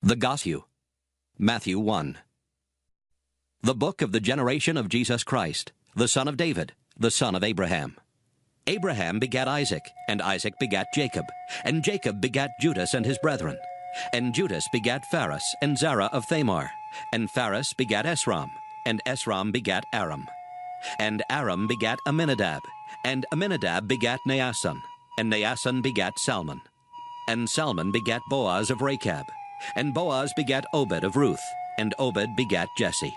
The Gospel, Matthew 1. The book of the generation of Jesus Christ, the son of David, the son of Abraham. Abraham begat Isaac, and Isaac begat Jacob, and Jacob begat Judas and his brethren. And Judas begat Phares and Zerah of Thamar, and Phares begat Esrom, and Esrom begat Aram. And Aram begat Aminadab, and Aminadab begat Naasson, and Naasson begat Salmon. And Salmon begat Boaz of Rechab, and Boaz begat Obed of Ruth, and Obed begat Jesse.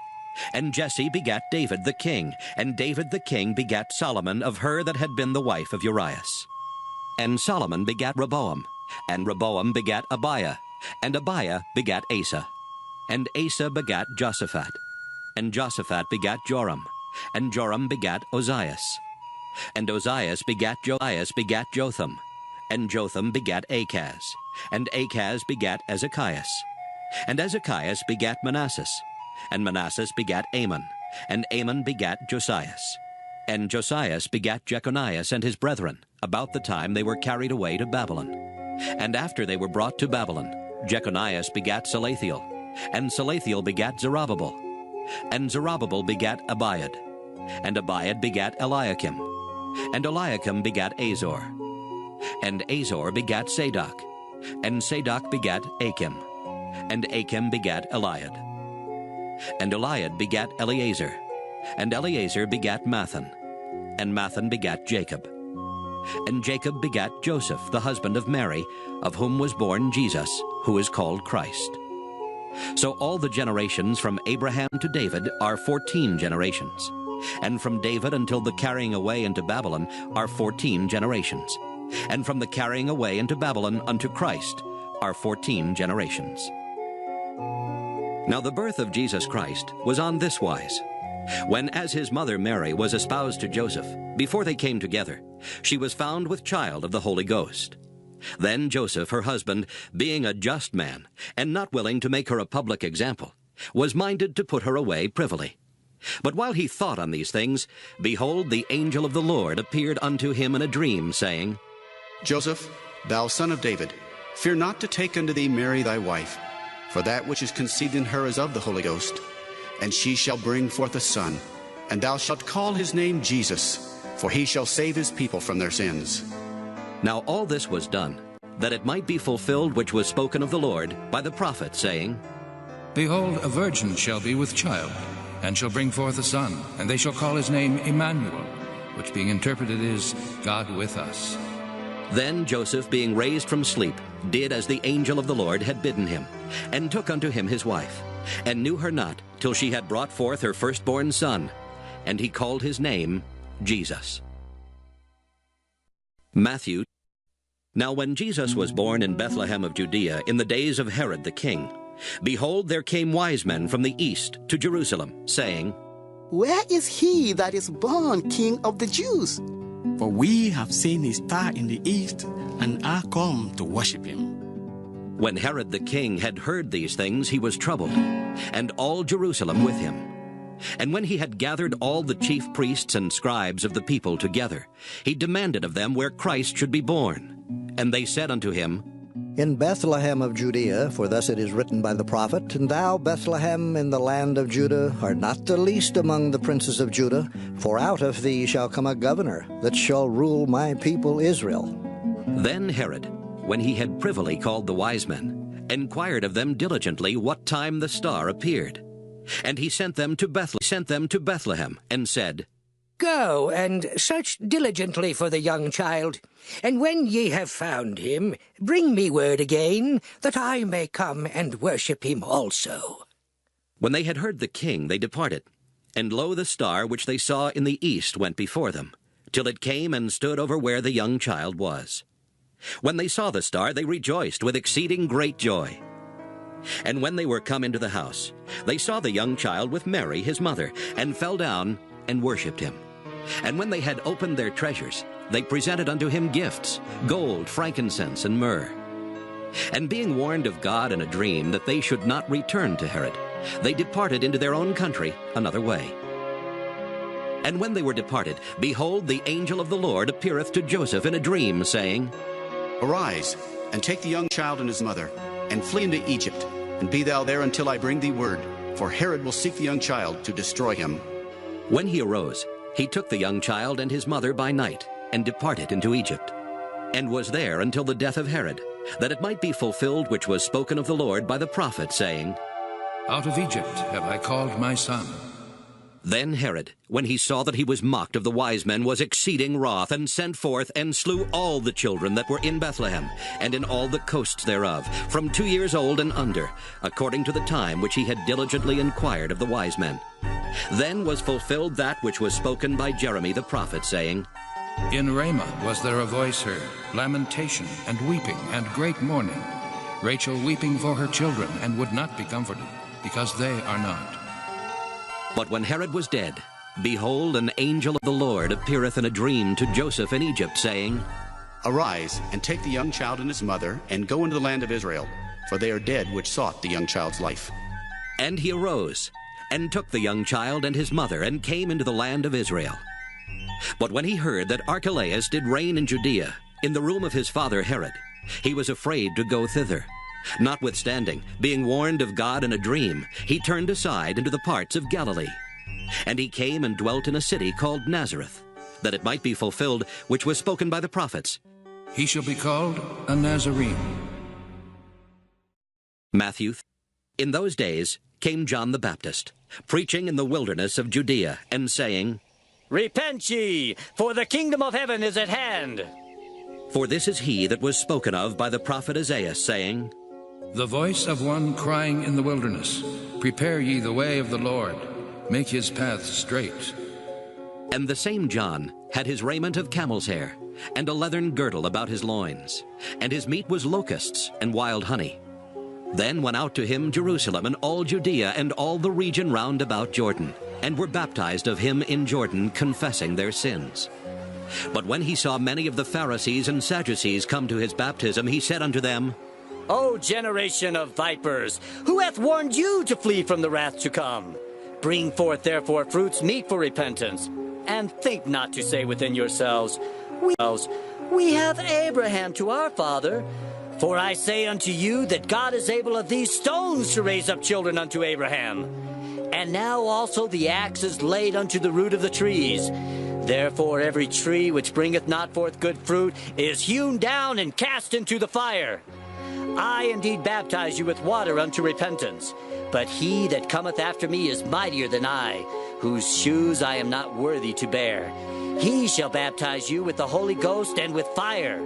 And Jesse begat David the king, and David the king begat Solomon of her that had been the wife of Urias. And Solomon begat Rehoboam, and Rehoboam begat Abiah, and Abiah begat Asa. And Asa begat Josaphat, and Josaphat begat Joram, and Joram begat Ozias. And Ozias begat Jotham, and Jotham begat Achaz, and Achaz begat Ezekias. And Ezekias begat Manasseh, and Manasseh begat Amon, and Amon begat Josias. And Josias begat Jeconias and his brethren, about the time they were carried away to Babylon. And after they were brought to Babylon, Jeconias begat Salathiel, and Salathiel begat Zerubbabel. And Zerubbabel begat Abiad, and Abiad begat Eliakim, and Eliakim begat Azor. And Azor begat Sadok, and Sadok begat Achim, and Achim begat Eliad. And Eliad begat Eleazar, and Eleazar begat Mathan, and Mathan begat Jacob. And Jacob begat Joseph, the husband of Mary, of whom was born Jesus, who is called Christ. So all the generations from Abraham to David are 14 generations, and from David until the carrying away into Babylon are 14 generations, and from the carrying away into Babylon unto Christ are 14 generations. Now the birth of Jesus Christ was on this wise. When as his mother Mary was espoused to Joseph, before they came together, she was found with child of the Holy Ghost. Then Joseph, her husband, being a just man, and not willing to make her a public example, was minded to put her away privily. But while he thought on these things, behold, the angel of the Lord appeared unto him in a dream, saying, Joseph, thou son of David, fear not to take unto thee Mary thy wife, for that which is conceived in her is of the Holy Ghost. And she shall bring forth a son, and thou shalt call his name Jesus, for he shall save his people from their sins. Now all this was done, that it might be fulfilled which was spoken of the Lord by the prophet, saying, Behold, a virgin shall be with child, and shall bring forth a son, and they shall call his name Emmanuel, which being interpreted is, God with us. Then Joseph, being raised from sleep, did as the angel of the Lord had bidden him, and took unto him his wife, and knew her not till she had brought forth her firstborn son, and he called his name Jesus. Matthew. Now when Jesus was born in Bethlehem of Judea in the days of Herod the king, behold, there came wise men from the east to Jerusalem, saying, Where is he that is born King of the Jews? For we have seen his star in the east, and are come to worship him. When Herod the king had heard these things, he was troubled, and all Jerusalem with him. And when he had gathered all the chief priests and scribes of the people together, he demanded of them where Christ should be born. And they said unto him, In Bethlehem of Judea, for thus it is written by the prophet, And thou, Bethlehem, in the land of Judah, art not the least among the princes of Judah, for out of thee shall come a governor, that shall rule my people Israel. Then Herod, when he had privily called the wise men, inquired of them diligently what time the star appeared. And he sent them to Bethlehem, and said, Go and search diligently for the young child, and when ye have found him, bring me word again, that I may come and worship him also. When they had heard the king, they departed. And lo, the star which they saw in the east went before them, till it came and stood over where the young child was. When they saw the star, they rejoiced with exceeding great joy. And when they were come into the house, they saw the young child with Mary his mother, and fell down and worshipped him. And when they had opened their treasures, they presented unto him gifts, gold, frankincense, and myrrh. And being warned of God in a dream that they should not return to Herod, they departed into their own country another way. And when they were departed, behold, the angel of the Lord appeareth to Joseph in a dream, saying, Arise, and take the young child and his mother, and flee into Egypt, and be thou there until I bring thee word, for Herod will seek the young child to destroy him. When he arose, he took the young child and his mother by night, and departed into Egypt, and was there until the death of Herod, that it might be fulfilled which was spoken of the Lord by the prophet, saying, Out of Egypt have I called my son. Then Herod, when he saw that he was mocked of the wise men, was exceeding wroth, and sent forth and slew all the children that were in Bethlehem, and in all the coasts thereof, from 2 years old and under, according to the time which he had diligently inquired of the wise men. Then was fulfilled that which was spoken by Jeremy the prophet, saying, In Ramah was there a voice heard, lamentation and weeping and great mourning, Rachel weeping for her children, and would not be comforted, because they are not. But when Herod was dead, behold, an angel of the Lord appeareth in a dream to Joseph in Egypt, saying, Arise, and take the young child and his mother, and go into the land of Israel, for they are dead which sought the young child's life. And he arose, and took the young child and his mother, and came into the land of Israel. But when he heard that Archelaus did reign in Judea, in the room of his father Herod, he was afraid to go thither. Notwithstanding, being warned of God in a dream, he turned aside into the parts of Galilee. And he came and dwelt in a city called Nazareth, that it might be fulfilled which was spoken by the prophets. He shall be called a Nazarene. Matthew. In those days came John the Baptist, preaching in the wilderness of Judea, and saying, Repent ye, for the kingdom of heaven is at hand. For this is he that was spoken of by the prophet Isaiah, saying, The voice of one crying in the wilderness, Prepare ye the way of the Lord, make his paths straight. And the same John had his raiment of camel's hair, and a leathern girdle about his loins, and his meat was locusts and wild honey. Then went out to him Jerusalem and all Judea and all the region round about Jordan, and were baptized of him in Jordan, confessing their sins. But when he saw many of the Pharisees and Sadducees come to his baptism, he said unto them, O generation of vipers, who hath warned you to flee from the wrath to come? Bring forth therefore fruits meet for repentance, and think not to say within yourselves, We have Abraham to our father. For I say unto you that God is able of these stones to raise up children unto Abraham. And now also the axe is laid unto the root of the trees. Therefore every tree which bringeth not forth good fruit is hewn down and cast into the fire. I indeed baptize you with water unto repentance, but he that cometh after me is mightier than I, whose shoes I am not worthy to bear. He shall baptize you with the Holy Ghost and with fire,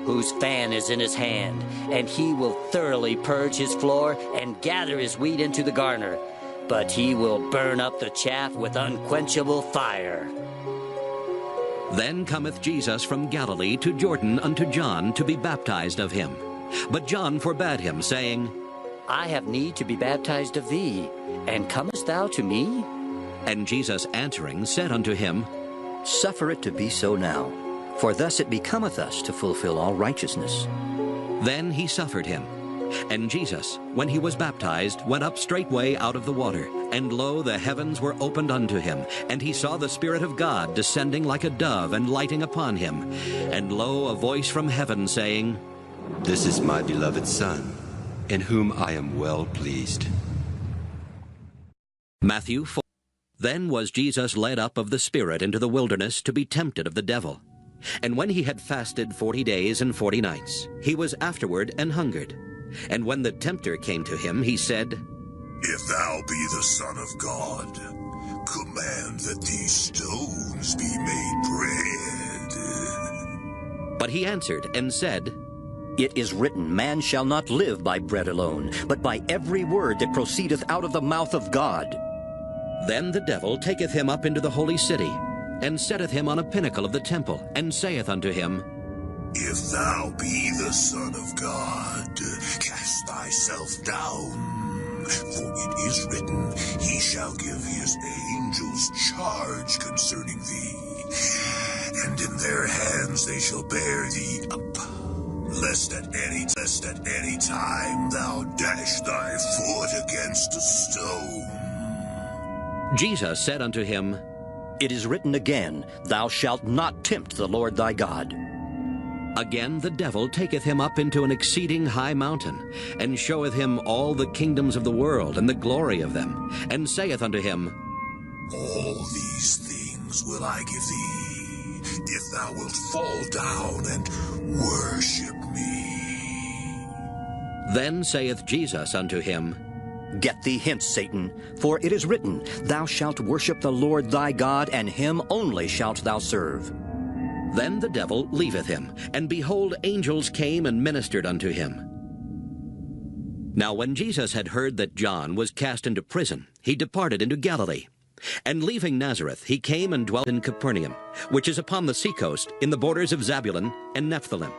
whose fan is in his hand, and he will thoroughly purge his floor and gather his wheat into the garner, but he will burn up the chaff with unquenchable fire. Then cometh Jesus from Galilee to Jordan unto John to be baptized of him. But John forbade him, saying, I have need to be baptized of thee, and comest thou to me? And Jesus answering said unto him, Suffer it to be so now, for thus it becometh us to fulfill all righteousness. Then he suffered him. And Jesus, when he was baptized, went up straightway out of the water. And lo, the heavens were opened unto him. And he saw the Spirit of God descending like a dove and lighting upon him. And lo, a voice from heaven saying, This is my beloved Son, in whom I am well pleased. Matthew 4. Then was Jesus led up of the Spirit into the wilderness to be tempted of the devil. And when he had fasted 40 days and 40 nights, he was afterward an hungered. And when the tempter came to him, he said, If thou be the Son of God, command that these stones be made bread. But he answered and said, It is written, Man shall not live by bread alone, but by every word that proceedeth out of the mouth of God. Then the devil taketh him up into the holy city, and setteth him on a pinnacle of the temple, and saith unto him, If thou be the Son of God, cast thyself down. For it is written, He shall give his angels charge concerning thee, and in their hands they shall bear thee up, lest at any time thou dash thy foot against a stone. Jesus said unto him, It is written again, Thou shalt not tempt the Lord thy God. Again the devil taketh him up into an exceeding high mountain, and showeth him all the kingdoms of the world, and the glory of them, and saith unto him, All these things will I give thee, if thou wilt fall down and worship me. Then saith Jesus unto him, Get thee hence, Satan, for it is written, Thou shalt worship the Lord thy God, and him only shalt thou serve. Then the devil leaveth him, and behold, angels came and ministered unto him. Now when Jesus had heard that John was cast into prison, he departed into Galilee. And leaving Nazareth, he came and dwelt in Capernaum, which is upon the seacoast, in the borders of Zabulon and Nephthalim,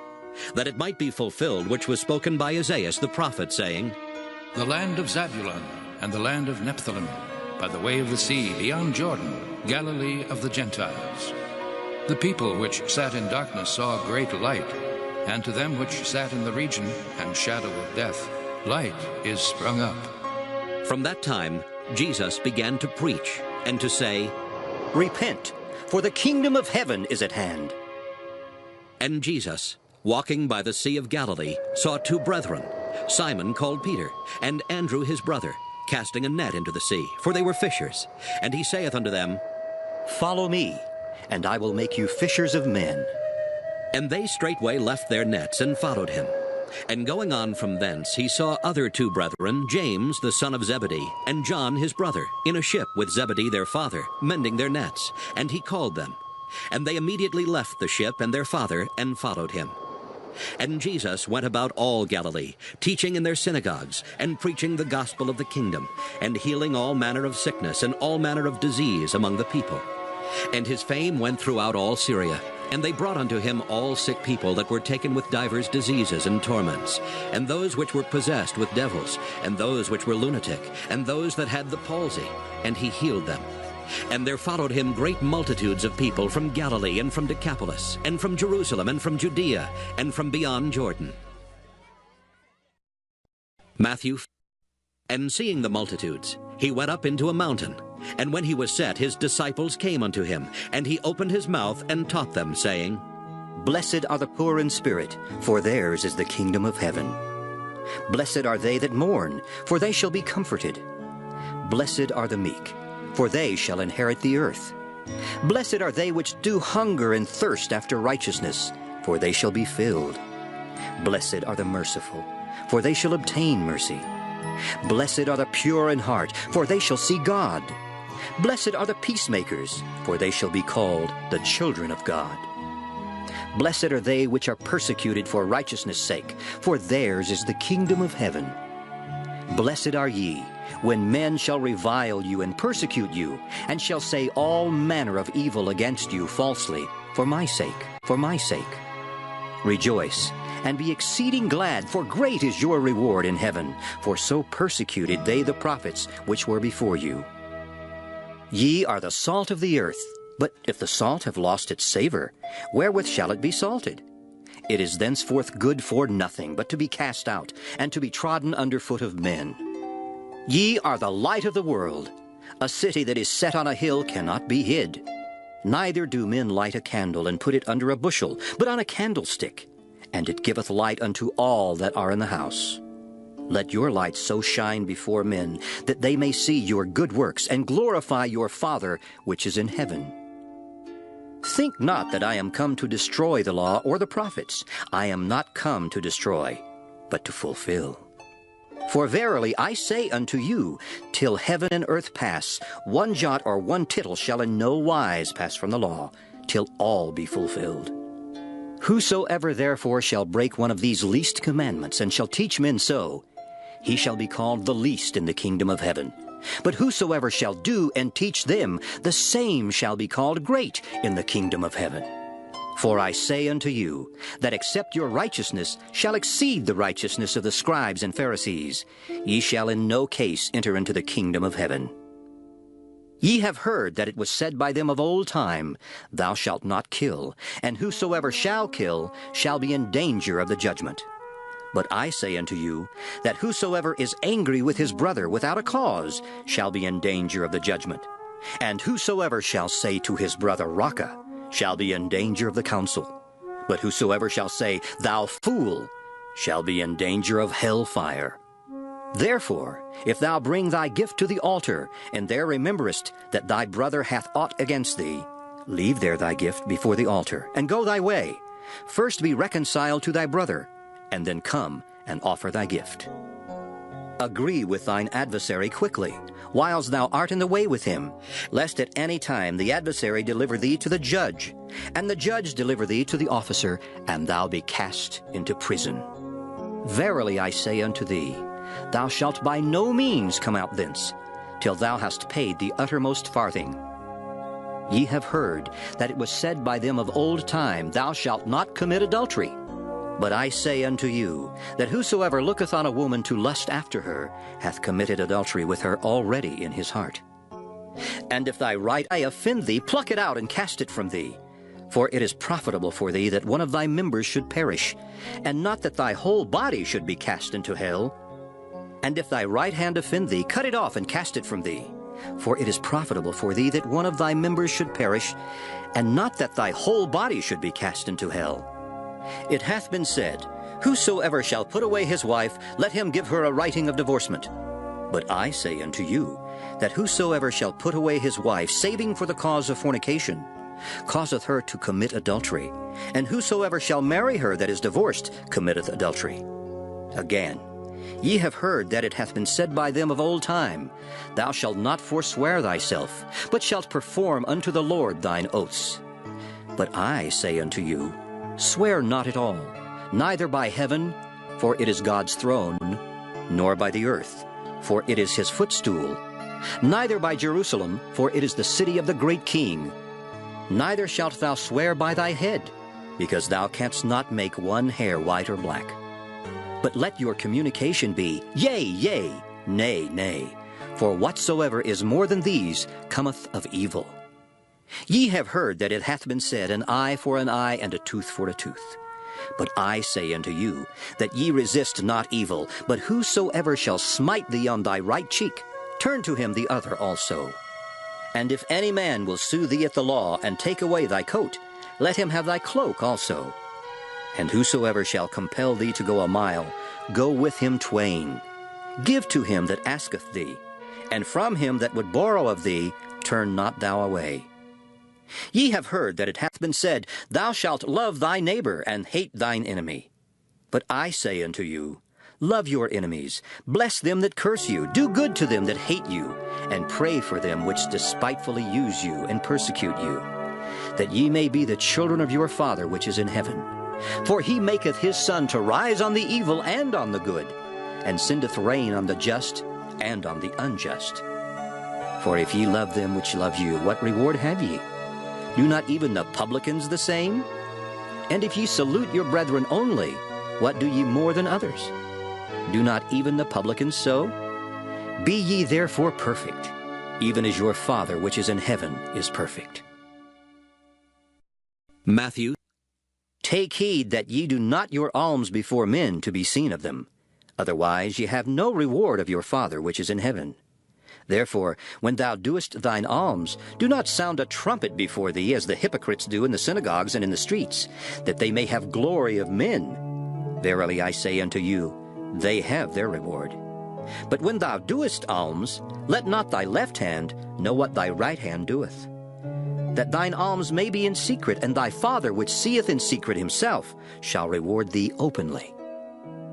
that it might be fulfilled which was spoken by Isaiah the prophet, saying, The land of Zabulon and the land of Nephthalim, by the way of the sea, beyond Jordan, Galilee of the Gentiles. The people which sat in darkness saw a great light, and to them which sat in the region and shadow of death, light is sprung up. From that time Jesus began to preach, and to say, Repent, for the kingdom of heaven is at hand. And Jesus, walking by the sea of Galilee, saw two brethren, Simon called Peter, and Andrew his brother, casting a net into the sea, for they were fishers. And he saith unto them, Follow me, and I will make you fishers of men. And they straightway left their nets, and followed him. And going on from thence, he saw other two brethren, James the son of Zebedee, and John his brother, in a ship with Zebedee their father, mending their nets. And he called them. And they immediately left the ship and their father, and followed him. And Jesus went about all Galilee, teaching in their synagogues, and preaching the gospel of the kingdom, and healing all manner of sickness and all manner of disease among the people. And his fame went throughout all Syria. And they brought unto him all sick people that were taken with divers diseases and torments, and those which were possessed with devils, and those which were lunatic, and those that had the palsy, and he healed them. And there followed him great multitudes of people from Galilee, and from Decapolis, and from Jerusalem, and from Judea, and from beyond Jordan. Matthew. And seeing the multitudes, he went up into a mountain. And when he was set, his disciples came unto him, and he opened his mouth and taught them, saying, Blessed are the poor in spirit, for theirs is the kingdom of heaven. Blessed are they that mourn, for they shall be comforted. Blessed are the meek, for they shall inherit the earth. Blessed are they which do hunger and thirst after righteousness, for they shall be filled. Blessed are the merciful, for they shall obtain mercy. Blessed are the pure in heart, for they shall see God. Blessed are the peacemakers, for they shall be called the children of God. Blessed are they which are persecuted for righteousness' sake, for theirs is the kingdom of heaven. Blessed are ye, when men shall revile you and persecute you, and shall say all manner of evil against you falsely, for my sake, for my sake. Rejoice, and be exceeding glad, for great is your reward in heaven, for so persecuted they the prophets which were before you. Ye are the salt of the earth, but if the salt have lost its savor, wherewith shall it be salted? It is thenceforth good for nothing, but to be cast out, and to be trodden under foot of men. Ye are the light of the world. A city that is set on a hill cannot be hid. Neither do men light a candle and put it under a bushel, but on a candlestick, and it giveth light unto all that are in the house. Let your light so shine before men, that they may see your good works, and glorify your Father which is in heaven. Think not that I am come to destroy the law or the prophets. I am not come to destroy, but to fulfill. For verily I say unto you, till heaven and earth pass, one jot or one tittle shall in no wise pass from the law, till all be fulfilled. Whosoever therefore shall break one of these least commandments, and shall teach men so, he shall be called the least in the kingdom of heaven. But whosoever shall do and teach them, the same shall be called great in the kingdom of heaven. For I say unto you, that except your righteousness shall exceed the righteousness of the scribes and Pharisees, ye shall in no case enter into the kingdom of heaven. Ye have heard that it was said by them of old time, Thou shalt not kill, and whosoever shall kill shall be in danger of the judgment. But I say unto you, that whosoever is angry with his brother without a cause shall be in danger of the judgment. And whosoever shall say to his brother, Raca, shall be in danger of the council. But whosoever shall say, Thou fool, shall be in danger of hell fire. Therefore, if thou bring thy gift to the altar, and there rememberest that thy brother hath aught against thee, leave there thy gift before the altar, and go thy way. First be reconciled to thy brother, and then come and offer thy gift. Agree with thine adversary quickly, whiles thou art in the way with him, lest at any time the adversary deliver thee to the judge, and the judge deliver thee to the officer, and thou be cast into prison. Verily I say unto thee, thou shalt by no means come out thence, till thou hast paid the uttermost farthing. Ye have heard that it was said by them of old time, Thou shalt not commit adultery. But I say unto you, that whosoever looketh on a woman to lust after her, hath committed adultery with her already in his heart. And if thy right eye offend thee, pluck it out and cast it from thee. For it is profitable for thee that one of thy members should perish, and not that thy whole body should be cast into hell. And if thy right hand offend thee, cut it off and cast it from thee. For it is profitable for thee that one of thy members should perish, and not that thy whole body should be cast into hell. It hath been said, Whosoever shall put away his wife, let him give her a writing of divorcement. But I say unto you, that whosoever shall put away his wife, saving for the cause of fornication, causeth her to commit adultery, and whosoever shall marry her that is divorced committeth adultery. Again, ye have heard that it hath been said by them of old time, Thou shalt not forswear thyself, but shalt perform unto the Lord thine oaths. But I say unto you, Swear not at all, neither by heaven, for it is God's throne, nor by the earth, for it is his footstool, neither by Jerusalem, for it is the city of the great King. Neither shalt thou swear by thy head, because thou canst not make one hair white or black. But let your communication be, Yea, yea, nay, nay, for whatsoever is more than these cometh of evil. Ye have heard that it hath been said, An eye for an eye, and a tooth for a tooth. But I say unto you, that ye resist not evil, but whosoever shall smite thee on thy right cheek, turn to him the other also. And if any man will sue thee at the law, and take away thy coat, let him have thy cloak also. And whosoever shall compel thee to go a mile, go with him twain. Give to him that asketh thee, and from him that would borrow of thee, turn not thou away. Ye have heard that it hath been said, Thou shalt love thy neighbor, and hate thine enemy. But I say unto you, Love your enemies, bless them that curse you, do good to them that hate you, and pray for them which despitefully use you and persecute you, that ye may be the children of your Father which is in heaven. For he maketh his sun to rise on the evil and on the good, and sendeth rain on the just and on the unjust. For if ye love them which love you, what reward have ye? Do not even the publicans the same? And if ye salute your brethren only, what do ye more than others? Do not even the publicans so? Be ye therefore perfect, even as your Father which is in heaven is perfect. Matthew. Take heed that ye do not your alms before men to be seen of them. Otherwise ye have no reward of your Father which is in heaven. Therefore, when thou doest thine alms, do not sound a trumpet before thee, as the hypocrites do in the synagogues and in the streets, that they may have glory of men. Verily I say unto you, they have their reward. But when thou doest alms, let not thy left hand know what thy right hand doeth, that thine alms may be in secret, and thy Father which seeth in secret himself shall reward thee openly.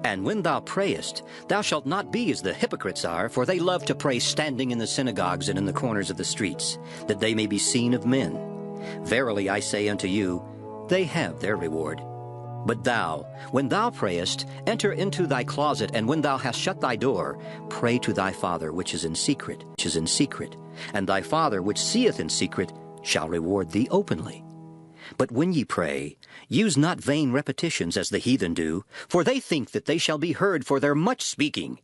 And when thou prayest, thou shalt not be as the hypocrites are, for they love to pray standing in the synagogues and in the corners of the streets, that they may be seen of men. Verily I say unto you, they have their reward. But thou, when thou prayest, enter into thy closet, and when thou hast shut thy door, pray to thy Father which is in secret, and thy Father which seeth in secret shall reward thee openly. But when ye pray, use not vain repetitions as the heathen do, for they think that they shall be heard for their much speaking.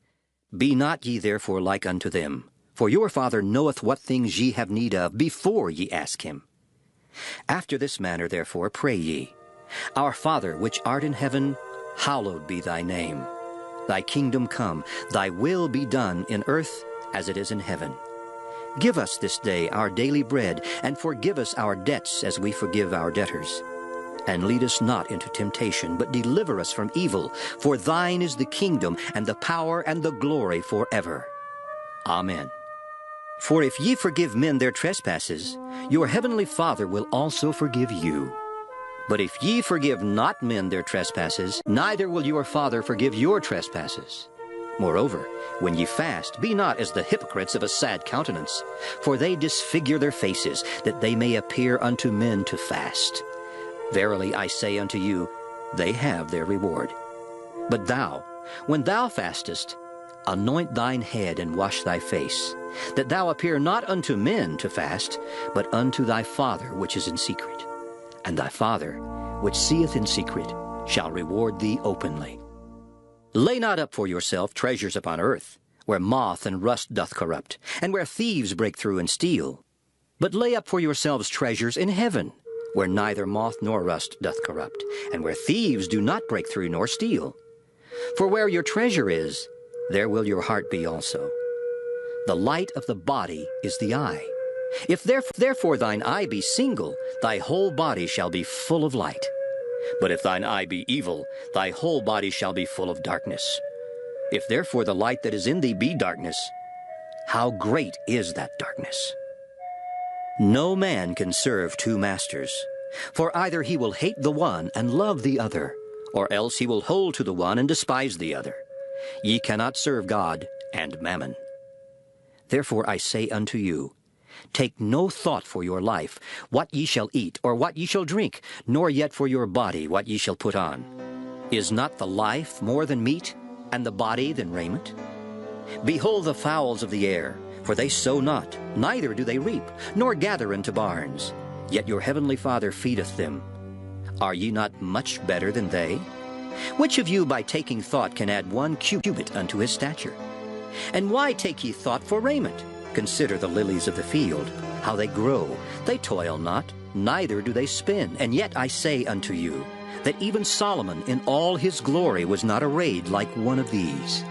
Be not ye therefore like unto them, for your Father knoweth what things ye have need of before ye ask him. After this manner therefore pray ye, Our Father which art in heaven, hallowed be thy name. Thy kingdom come, thy will be done in earth as it is in heaven. Give us this day our daily bread, and forgive us our debts as we forgive our debtors. And lead us not into temptation, but deliver us from evil. For thine is the kingdom, and the power, and the glory forever. Amen. For if ye forgive men their trespasses, your heavenly Father will also forgive you. But if ye forgive not men their trespasses, neither will your Father forgive your trespasses. Moreover, when ye fast, be not as the hypocrites of a sad countenance, for they disfigure their faces, that they may appear unto men to fast. Verily I say unto you, they have their reward. But thou, when thou fastest, anoint thine head and wash thy face, that thou appear not unto men to fast, but unto thy Father which is in secret. And thy Father, which seeth in secret, shall reward thee openly. Lay not up for yourself treasures upon earth, where moth and rust doth corrupt, and where thieves break through and steal. But lay up for yourselves treasures in heaven, where neither moth nor rust doth corrupt, and where thieves do not break through nor steal. For where your treasure is, there will your heart be also. The light of the body is the eye. If therefore thine eye be single, thy whole body shall be full of light. But if thine eye be evil, thy whole body shall be full of darkness. If therefore the light that is in thee be darkness, how great is that darkness? No man can serve two masters, for either he will hate the one and love the other, or else he will hold to the one and despise the other. Ye cannot serve God and mammon. Therefore I say unto you, take no thought for your life, what ye shall eat, or what ye shall drink, nor yet for your body, what ye shall put on. Is not the life more than meat, and the body than raiment? Behold the fowls of the air, for they sow not, neither do they reap, nor gather into barns, yet your heavenly Father feedeth them. Are ye not much better than they? Which of you by taking thought can add 1 cubit unto his stature? And why take ye thought for raiment? Consider the lilies of the field, how they grow. They toil not, neither do they spin. And yet I say unto you, that even Solomon in all his glory was not arrayed like one of these.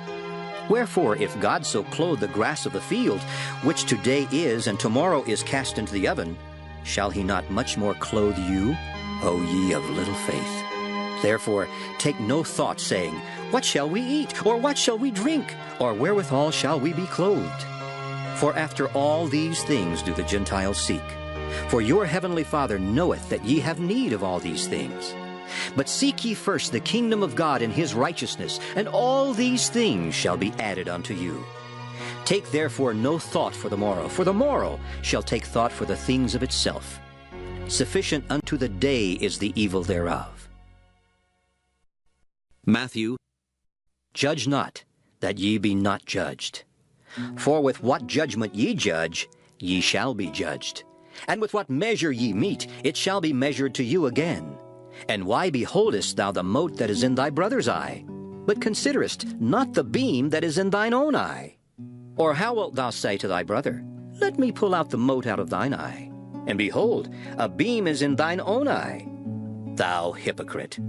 Wherefore, if God so clothe the grass of the field, which today is and tomorrow is cast into the oven, shall he not much more clothe you, O ye of little faith? Therefore take no thought, saying, what shall we eat, or what shall we drink, or wherewithal shall we be clothed? For after all these things do the Gentiles seek. For your heavenly Father knoweth that ye have need of all these things. But seek ye first the kingdom of God and his righteousness, and all these things shall be added unto you. Take therefore no thought for the morrow shall take thought for the things of itself. Sufficient unto the day is the evil thereof. Matthew. Judge not, that ye be not judged. For with what judgment ye judge, ye shall be judged. And with what measure ye mete, it shall be measured to you again. And why beholdest thou the mote that is in thy brother's eye, but considerest not the beam that is in thine own eye? Or how wilt thou say to thy brother, let me pull out the mote out of thine eye? And behold, a beam is in thine own eye. Thou hypocrite!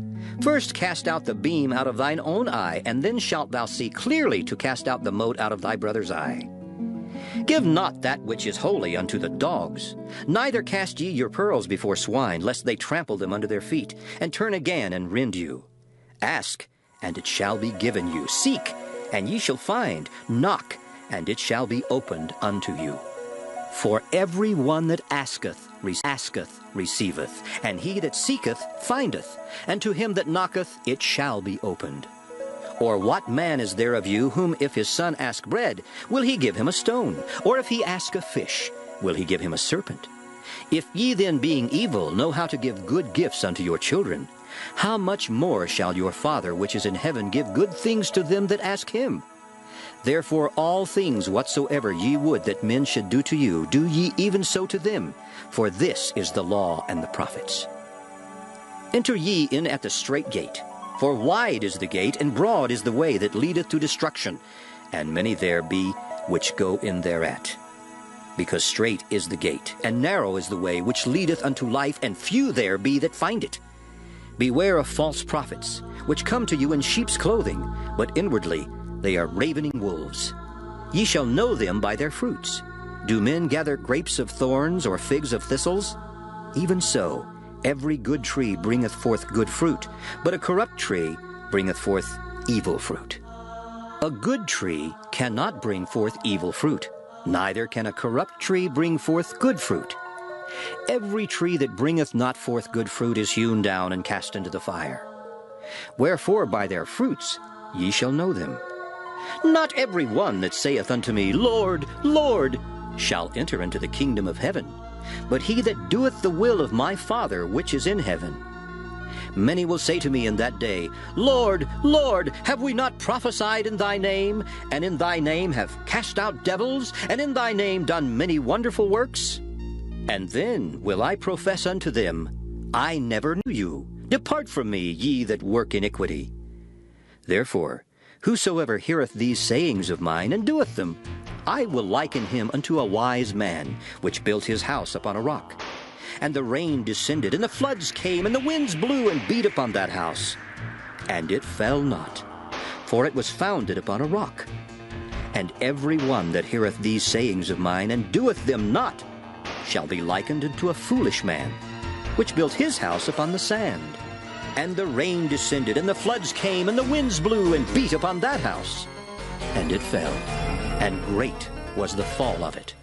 First cast out the beam out of thine own eye, and then shalt thou see clearly to cast out the mote out of thy brother's eye. Give not that which is holy unto the dogs, neither cast ye your pearls before swine, lest they trample them under their feet, and turn again and rend you. Ask, and it shall be given you. Seek, and ye shall find. Knock, and it shall be opened unto you. For every one that asketh receiveth, and he that seeketh findeth, and to him that knocketh it shall be opened. Or what man is there of you, whom if his son ask bread, will he give him a stone? Or if he ask a fish, will he give him a serpent? If ye then, being evil, know how to give good gifts unto your children, how much more shall your Father which is in heaven give good things to them that ask him? Therefore all things whatsoever ye would that men should do to you, do ye even so to them, for this is the law and the prophets. Enter ye in at the strait gate, for wide is the gate, and broad is the way that leadeth to destruction, and many there be which go in thereat. Because strait is the gate, and narrow is the way which leadeth unto life, and few there be that find it. Beware of false prophets, which come to you in sheep's clothing, but inwardly they are ravening wolves. Ye shall know them by their fruits. Do men gather grapes of thorns, or figs of thistles? Even so, Every good tree bringeth forth good fruit, but a corrupt tree bringeth forth evil fruit. A good tree cannot bring forth evil fruit, neither can a corrupt tree bring forth good fruit. Every tree that bringeth not forth good fruit is hewn down and cast into the fire. Wherefore by their fruits ye shall know them. Not every one that saith unto me, Lord, Lord, shall enter into the kingdom of heaven, but he that doeth the will of my Father which is in heaven. Many will say to me in that day, Lord, Lord, have we not prophesied in thy name, and in thy name have cast out devils, and in thy name done many wonderful works? And then will I profess unto them, I never knew you. Depart from me, ye that work iniquity. Therefore, whosoever heareth these sayings of mine, and doeth them, I will liken him unto a wise man, which built his house upon a rock. And the rain descended, and the floods came, and the winds blew and beat upon that house. And it fell not, for it was founded upon a rock. And every one that heareth these sayings of mine, and doeth them not, shall be likened unto a foolish man, which built his house upon the sand. And the rain descended, and the floods came, and the winds blew and beat upon that house. And it fell, and great was the fall of it.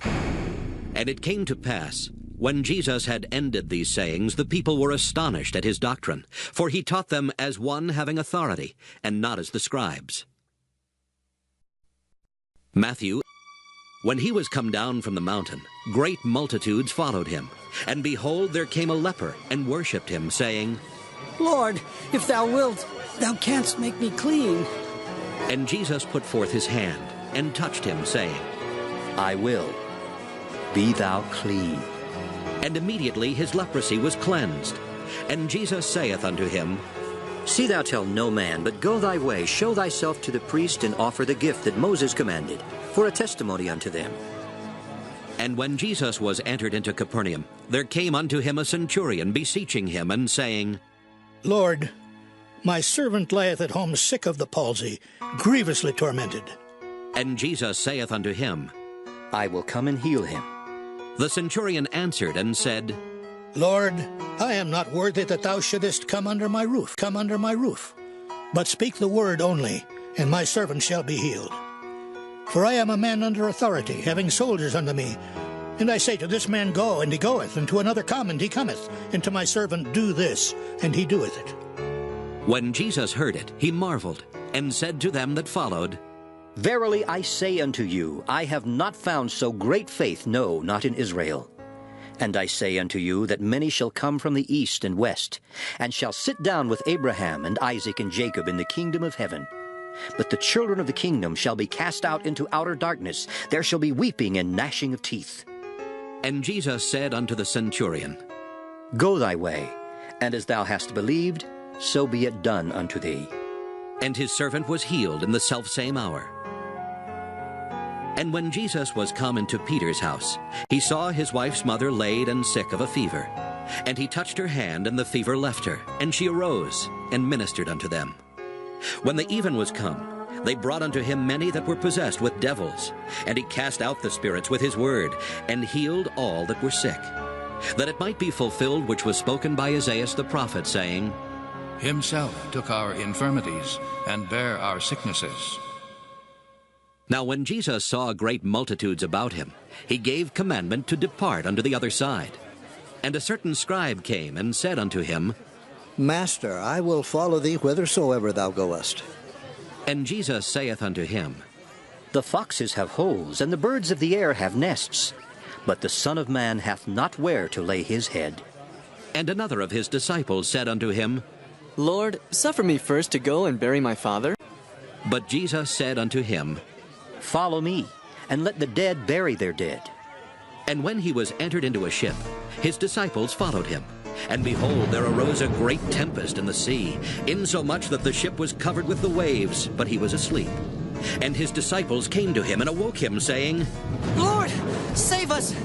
And it came to pass, when Jesus had ended these sayings, the people were astonished at his doctrine, for he taught them as one having authority, and not as the scribes. Matthew. When he was come down from the mountain, great multitudes followed him. And behold, there came a leper, and worshipped him, saying, Lord, if thou wilt, thou canst make me clean. And Jesus put forth his hand, and touched him, saying, I will. Be thou clean. And immediately his leprosy was cleansed. And Jesus saith unto him, See thou tell no man, but go thy way, show thyself to the priest, and offer the gift that Moses commanded, for a testimony unto them. And when Jesus was entered into Capernaum, there came unto him a centurion, beseeching him, and saying, Lord, my servant lieth at home sick of the palsy, grievously tormented. And Jesus saith unto him, I will come and heal him. The centurion answered and said, Lord, I am not worthy that thou shouldest come under my roof. But speak the word only, and my servant shall be healed. For I am a man under authority, having soldiers under me. And I say to this man, Go, and he goeth, and to another, Come, and he cometh, and to my servant, Do this, and he doeth it. When Jesus heard it, he marveled, and said to them that followed, Verily I say unto you, I have not found so great faith, no, not in Israel. And I say unto you that many shall come from the east and west, and shall sit down with Abraham and Isaac and Jacob in the kingdom of heaven. But the children of the kingdom shall be cast out into outer darkness. There shall be weeping and gnashing of teeth. And Jesus said unto the centurion, Go thy way, and as thou hast believed, so be it done unto thee. And his servant was healed in the selfsame hour. And when Jesus was come into Peter's house, he saw his wife's mother laid and sick of a fever. And he touched her hand, and the fever left her, and she arose, and ministered unto them. When the even was come, they brought unto him many that were possessed with devils. And he cast out the spirits with his word, and healed all that were sick, that it might be fulfilled which was spoken by Isaiah the prophet, saying, Himself took our infirmities, and bare our sicknesses. Now when Jesus saw great multitudes about him, he gave commandment to depart unto the other side. And a certain scribe came and said unto him, Master, I will follow thee whithersoever thou goest. And Jesus saith unto him, The foxes have holes, and the birds of the air have nests, but the Son of Man hath not where to lay his head. And another of his disciples said unto him, Lord, suffer me first to go and bury my father. But Jesus said unto him, Follow me, and let the dead bury their dead. And when he was entered into a ship, his disciples followed him. And behold, there arose a great tempest in the sea, insomuch that the ship was covered with the waves, but he was asleep. And his disciples came to him and awoke him, saying, Lord, save us!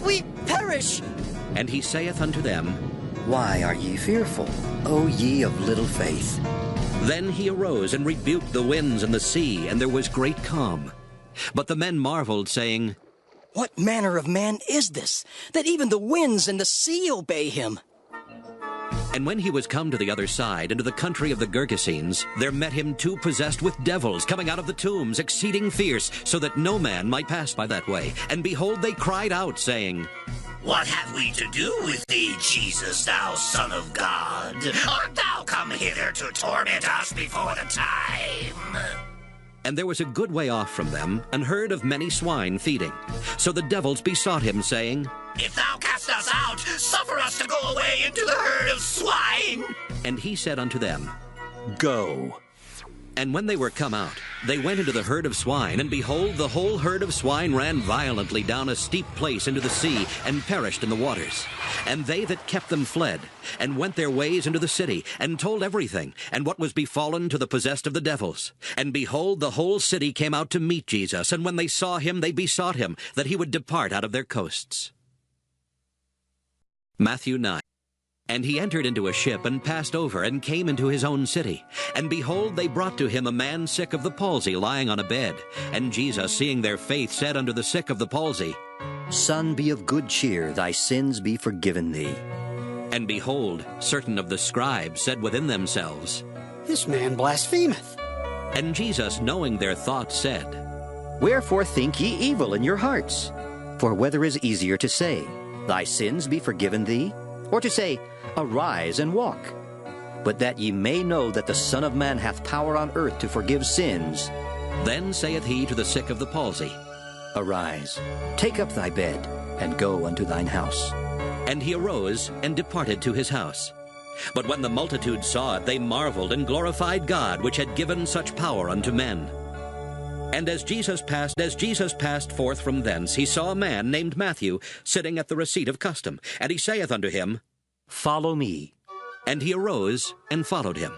We perish! And he saith unto them, Why are ye fearful, O ye of little faith? Then he arose and rebuked the winds and the sea, and there was great calm. But the men marveled, saying, What manner of man is this, that even the winds and the sea obey him? And when he was come to the other side, into the country of the Gergesenes, there met him two possessed with devils, coming out of the tombs, exceeding fierce, so that no man might pass by that way. And behold, they cried out, saying, What have we to do with thee, Jesus, thou Son of God? Art thou come hither to torment us before the time? And there was a good way off from them an herd of many swine feeding. So the devils besought him, saying, If thou cast us out, suffer us to go away into the herd of swine. And he said unto them, Go. And when they were come out, they went into the herd of swine, and behold, the whole herd of swine ran violently down a steep place into the sea, and perished in the waters. And they that kept them fled, and went their ways into the city, and told everything, and what was befallen to the possessed of the devils. And behold, the whole city came out to meet Jesus, and when they saw him, they besought him that he would depart out of their coasts. Matthew 9. And he entered into a ship, and passed over, and came into his own city. And behold, they brought to him a man sick of the palsy, lying on a bed. And Jesus, seeing their faith, said unto the sick of the palsy, Son, be of good cheer, thy sins be forgiven thee. And behold, certain of the scribes said within themselves, This man blasphemeth. And Jesus, knowing their thoughts, said, Wherefore think ye evil in your hearts? For whether is easier to say, Thy sins be forgiven thee, or to say, Arise and walk? But that ye may know that the Son of Man hath power on earth to forgive sins. Then saith he to the sick of the palsy, Arise, take up thy bed, and go unto thine house. And he arose, and departed to his house. But when the multitude saw it, they marveled, and glorified God, which had given such power unto men. And as Jesus passed forth from thence, he saw a man named Matthew sitting at the receipt of custom. And he saith unto him, Follow me. And he arose and followed him.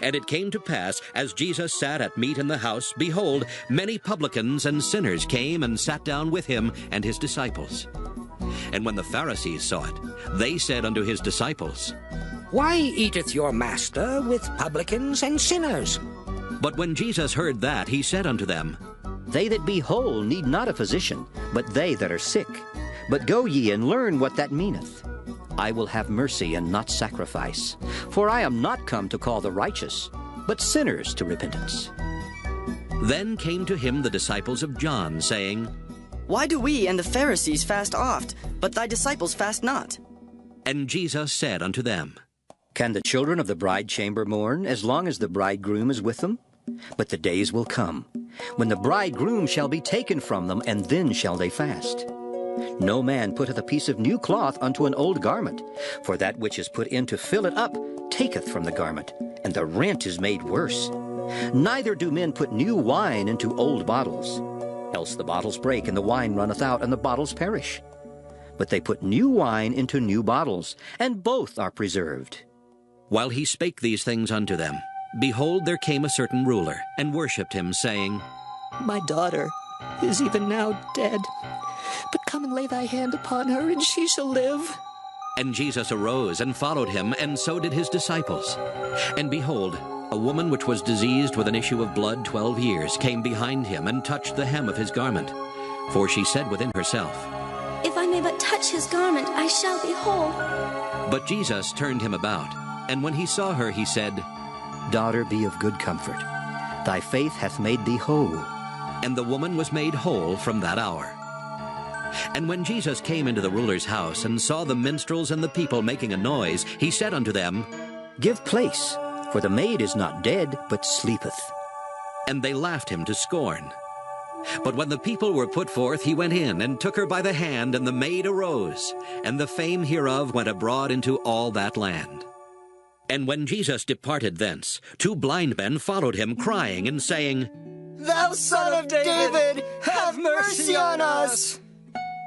And it came to pass, as Jesus sat at meat in the house, behold, many publicans and sinners came and sat down with him and his disciples. And when the Pharisees saw it, they said unto his disciples, Why eateth your master with publicans and sinners? But when Jesus heard that, he said unto them, They that be whole need not a physician, but they that are sick. But go ye and learn what that meaneth. I will have mercy and not sacrifice. For I am not come to call the righteous, but sinners to repentance. Then came to him the disciples of John, saying, Why do we and the Pharisees fast oft, but thy disciples fast not? And Jesus said unto them, Can the children of the bride chamber mourn, as long as the bridegroom is with them? But the days will come, when the bridegroom shall be taken from them, and then shall they fast. No man putteth a piece of new cloth unto an old garment, for that which is put in to fill it up taketh from the garment, and the rent is made worse. Neither do men put new wine into old bottles, else the bottles break, and the wine runneth out, and the bottles perish. But they put new wine into new bottles, and both are preserved. While he spake these things unto them, behold, there came a certain ruler, and worshipped him, saying, My daughter is even now dead. But come and lay thy hand upon her, and she shall live. And Jesus arose and followed him, and so did his disciples. And behold, a woman which was diseased with an issue of blood 12 years came behind him, and touched the hem of his garment. For she said within herself, If I may but touch his garment, I shall be whole. But Jesus turned him about, and when he saw her, he said, Daughter, be of good comfort. Thy faith hath made thee whole. And the woman was made whole from that hour. And when Jesus came into the ruler's house, and saw the minstrels and the people making a noise, he said unto them, Give place, for the maid is not dead, but sleepeth. And they laughed him to scorn. But when the people were put forth, he went in, and took her by the hand, and the maid arose. And the fame hereof went abroad into all that land. And when Jesus departed thence, two blind men followed him, crying and saying, Thou Son of David, have mercy on us!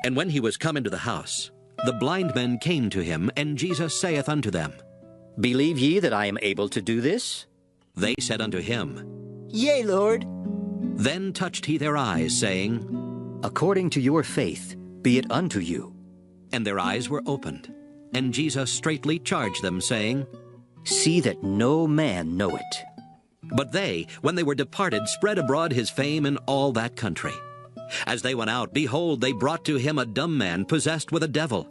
And when he was come into the house, the blind men came to him, and Jesus saith unto them, Believe ye that I am able to do this? They said unto him, Yea, Lord. Then touched he their eyes, saying, According to your faith, be it unto you. And their eyes were opened. And Jesus straitly charged them, saying, See that no man know it. But they, when they were departed, spread abroad his fame in all that country. As they went out, behold, they brought to him a dumb man possessed with a devil.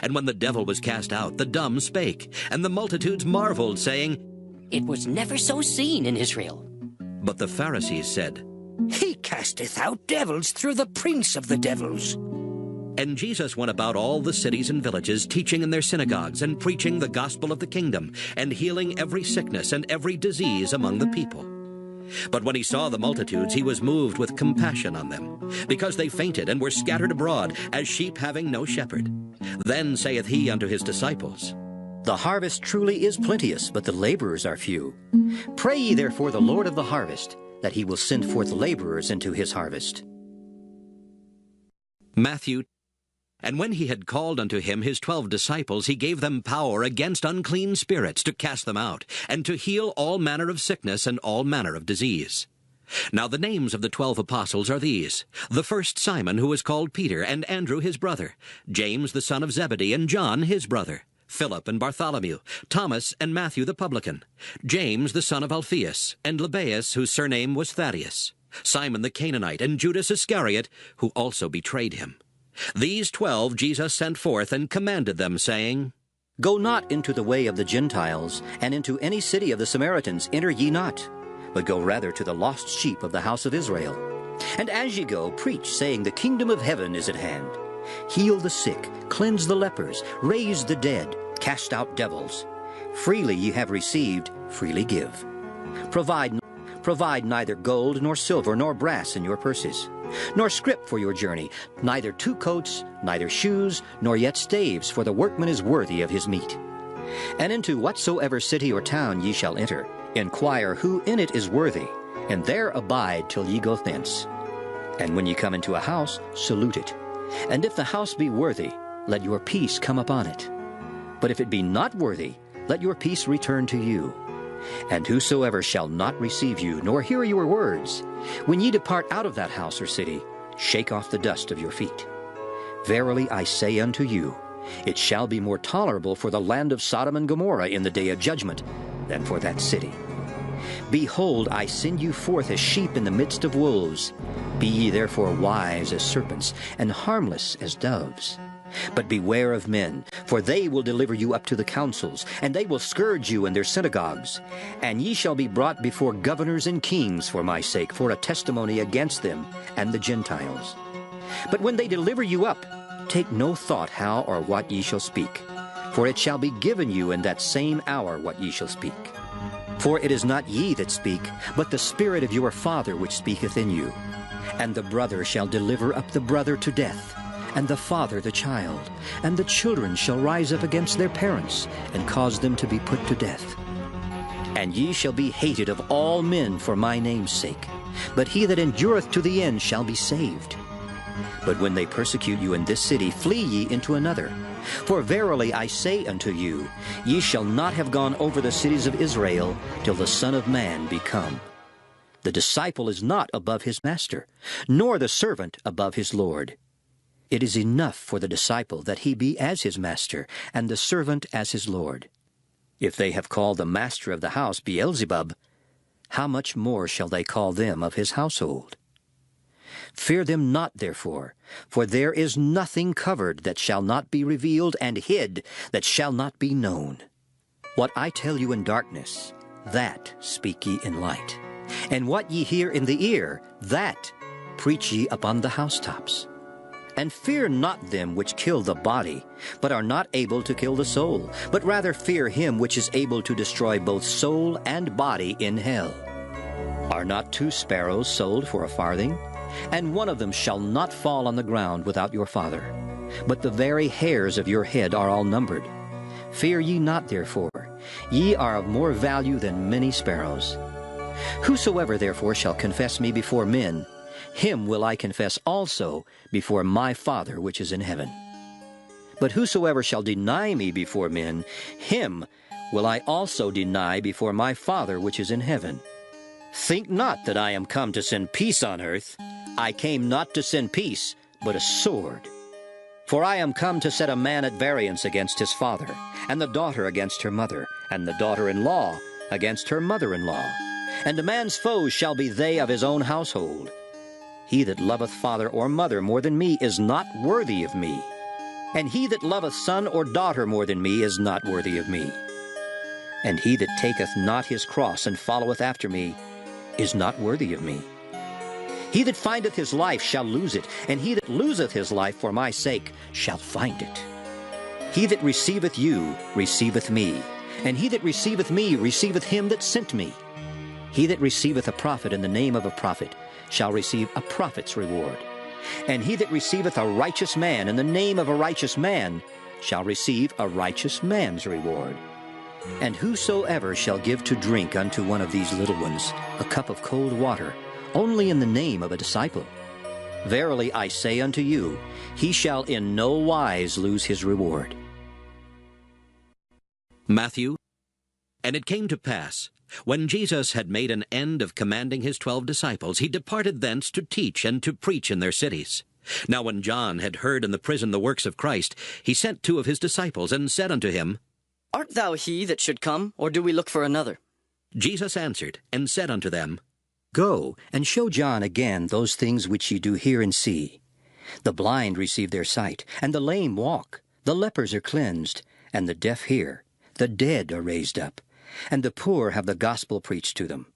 And when the devil was cast out, the dumb spake, and the multitudes marveled, saying, It was never so seen in Israel. But the Pharisees said, He casteth out devils through the prince of the devils. And Jesus went about all the cities and villages, teaching in their synagogues, and preaching the gospel of the kingdom, and healing every sickness and every disease among the people. But when he saw the multitudes, he was moved with compassion on them, because they fainted and were scattered abroad, as sheep having no shepherd. Then saith he unto his disciples, The harvest truly is plenteous, but the laborers are few. Pray ye therefore the Lord of the harvest, that he will send forth laborers into his harvest. Matthew. And when he had called unto him his 12 disciples, he gave them power against unclean spirits to cast them out, and to heal all manner of sickness and all manner of disease. Now the names of the 12 apostles are these: the first Simon, who was called Peter, and Andrew his brother, James the son of Zebedee, and John his brother, Philip and Bartholomew, Thomas and Matthew the publican, James the son of Alphaeus, and Lebbaeus, whose surname was Thaddeus, Simon the Canaanite, and Judas Iscariot, who also betrayed him. These 12 Jesus sent forth, and commanded them, saying, Go not into the way of the Gentiles, and into any city of the Samaritans enter ye not, but go rather to the lost sheep of the house of Israel. And as ye go, preach, saying, The kingdom of heaven is at hand. Heal the sick, cleanse the lepers, raise the dead, cast out devils. Freely ye have received, freely give. Provide neither gold, nor silver, nor brass in your purses, nor scrip for your journey, neither 2 coats, neither shoes, nor yet staves, for the workman is worthy of his meat. And into whatsoever city or town ye shall enter, inquire who in it is worthy, and there abide till ye go thence. And when ye come into a house, salute it. And if the house be worthy, let your peace come upon it. But if it be not worthy, let your peace return to you. And whosoever shall not receive you, nor hear your words, when ye depart out of that house or city, shake off the dust of your feet. Verily I say unto you, it shall be more tolerable for the land of Sodom and Gomorrah in the day of judgment than for that city. Behold, I send you forth as sheep in the midst of wolves. Be ye therefore wise as serpents, and harmless as doves. But beware of men, for they will deliver you up to the councils, and they will scourge you in their synagogues. And ye shall be brought before governors and kings for my sake, for a testimony against them and the Gentiles. But when they deliver you up, take no thought how or what ye shall speak, for it shall be given you in that same hour what ye shall speak. For it is not ye that speak, but the Spirit of your Father which speaketh in you. And the brother shall deliver up the brother to death, and the father the child, and the children shall rise up against their parents, and cause them to be put to death. And ye shall be hated of all men for my name's sake, but he that endureth to the end shall be saved. But when they persecute you in this city, flee ye into another. For verily I say unto you, ye shall not have gone over the cities of Israel till the Son of Man be come. The disciple is not above his master, nor the servant above his Lord. It is enough for the disciple that he be as his master, and the servant as his Lord. If they have called the master of the house Beelzebub, how much more shall they call them of his household? Fear them not, therefore, for there is nothing covered that shall not be revealed, and hid that shall not be known. What I tell you in darkness, that speak ye in light. And what ye hear in the ear, that preach ye upon the housetops. And fear not them which kill the body, but are not able to kill the soul, but rather fear him which is able to destroy both soul and body in hell. Are not 2 sparrows sold for a farthing? And one of them shall not fall on the ground without your Father. But the very hairs of your head are all numbered. Fear ye not, therefore. Ye are of more value than many sparrows. Whosoever therefore shall confess me before men, him will I confess also before my Father which is in heaven. But whosoever shall deny me before men, him will I also deny before my Father which is in heaven. Think not that I am come to send peace on earth. I came not to send peace, but a sword. For I am come to set a man at variance against his father, and the daughter against her mother, and the daughter-in-law against her mother-in-law. And a man's foes shall be they of his own household. He that loveth father or mother more than me is not worthy of me. And he that loveth son or daughter more than me is not worthy of me. And he that taketh not his cross and followeth after me is not worthy of me. He that findeth his life shall lose it, and he that loseth his life for my sake shall find it. He that receiveth you receiveth me, and he that receiveth me receiveth him that sent me. He that receiveth a prophet in the name of a prophet shall receive a prophet's reward. And he that receiveth a righteous man in the name of a righteous man shall receive a righteous man's reward. And whosoever shall give to drink unto one of these little ones a cup of cold water, only in the name of a disciple, verily I say unto you, he shall in no wise lose his reward. Matthew. And it came to pass, when Jesus had made an end of commanding his 12 disciples, he departed thence to teach and to preach in their cities. Now when John had heard in the prison the works of Christ, he sent 2 of his disciples, and said unto him, Art thou he that should come, or do we look for another? Jesus answered, and said unto them, Go, and show John again those things which ye do hear and see. The blind receive their sight, and the lame walk, the lepers are cleansed, and the deaf hear, the dead are raised up, and the poor have the gospel preached to them.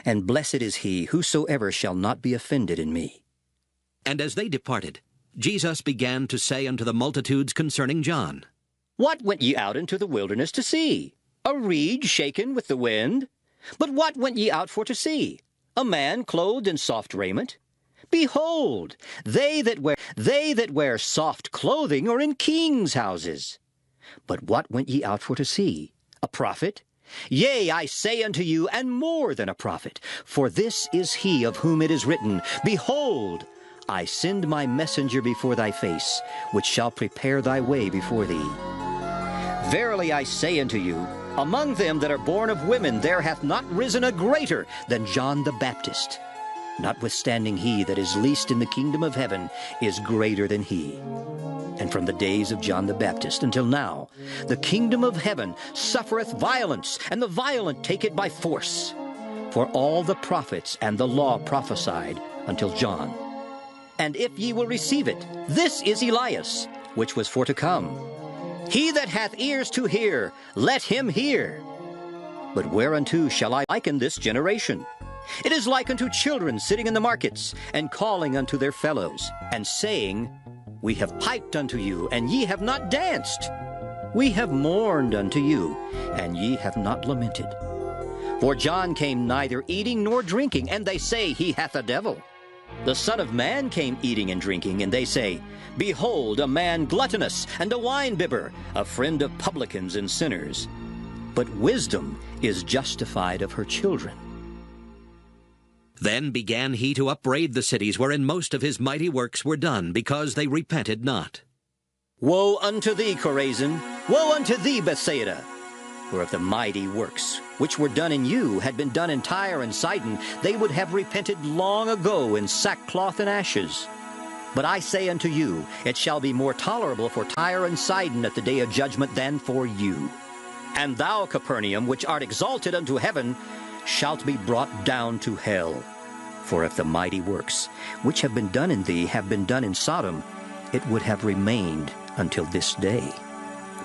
And blessed is he whosoever shall not be offended in me. And as they departed, Jesus began to say unto the multitudes concerning John, What went ye out into the wilderness to see? A reed shaken with the wind? But what went ye out for to see? A man clothed in soft raiment? Behold, they that wear soft clothing are in kings' houses. But what went ye out for to see? A prophet? Yea, I say unto you, and more than a prophet. For this is he of whom it is written, Behold, I send my messenger before thy face, which shall prepare thy way before thee. Verily I say unto you, among them that are born of women there hath not risen a greater than John the Baptist. Notwithstanding he that is least in the kingdom of heaven is greater than he. And from the days of John the Baptist until now, the kingdom of heaven suffereth violence, and the violent take it by force. For all the prophets and the law prophesied until John. And if ye will receive it, this is Elias, which was for to come. He that hath ears to hear, let him hear. But whereunto shall I liken this generation? It is like unto children sitting in the markets, and calling unto their fellows, and saying, We have piped unto you, and ye have not danced. We have mourned unto you, and ye have not lamented. For John came neither eating nor drinking, and they say he hath a devil. The Son of Man came eating and drinking, and they say, Behold, a man gluttonous, and a winebibber, a friend of publicans and sinners. But wisdom is justified of her children. Then began he to upbraid the cities wherein most of his mighty works were done, because they repented not. Woe unto thee, Chorazin! Woe unto thee, Bethsaida! For if the mighty works which were done in you had been done in Tyre and Sidon, they would have repented long ago in sackcloth and ashes. But I say unto you, it shall be more tolerable for Tyre and Sidon at the day of judgment than for you. And thou, Capernaum, which art exalted unto heaven, shalt be brought down to hell. For if the mighty works which have been done in thee have been done in Sodom, it would have remained until this day.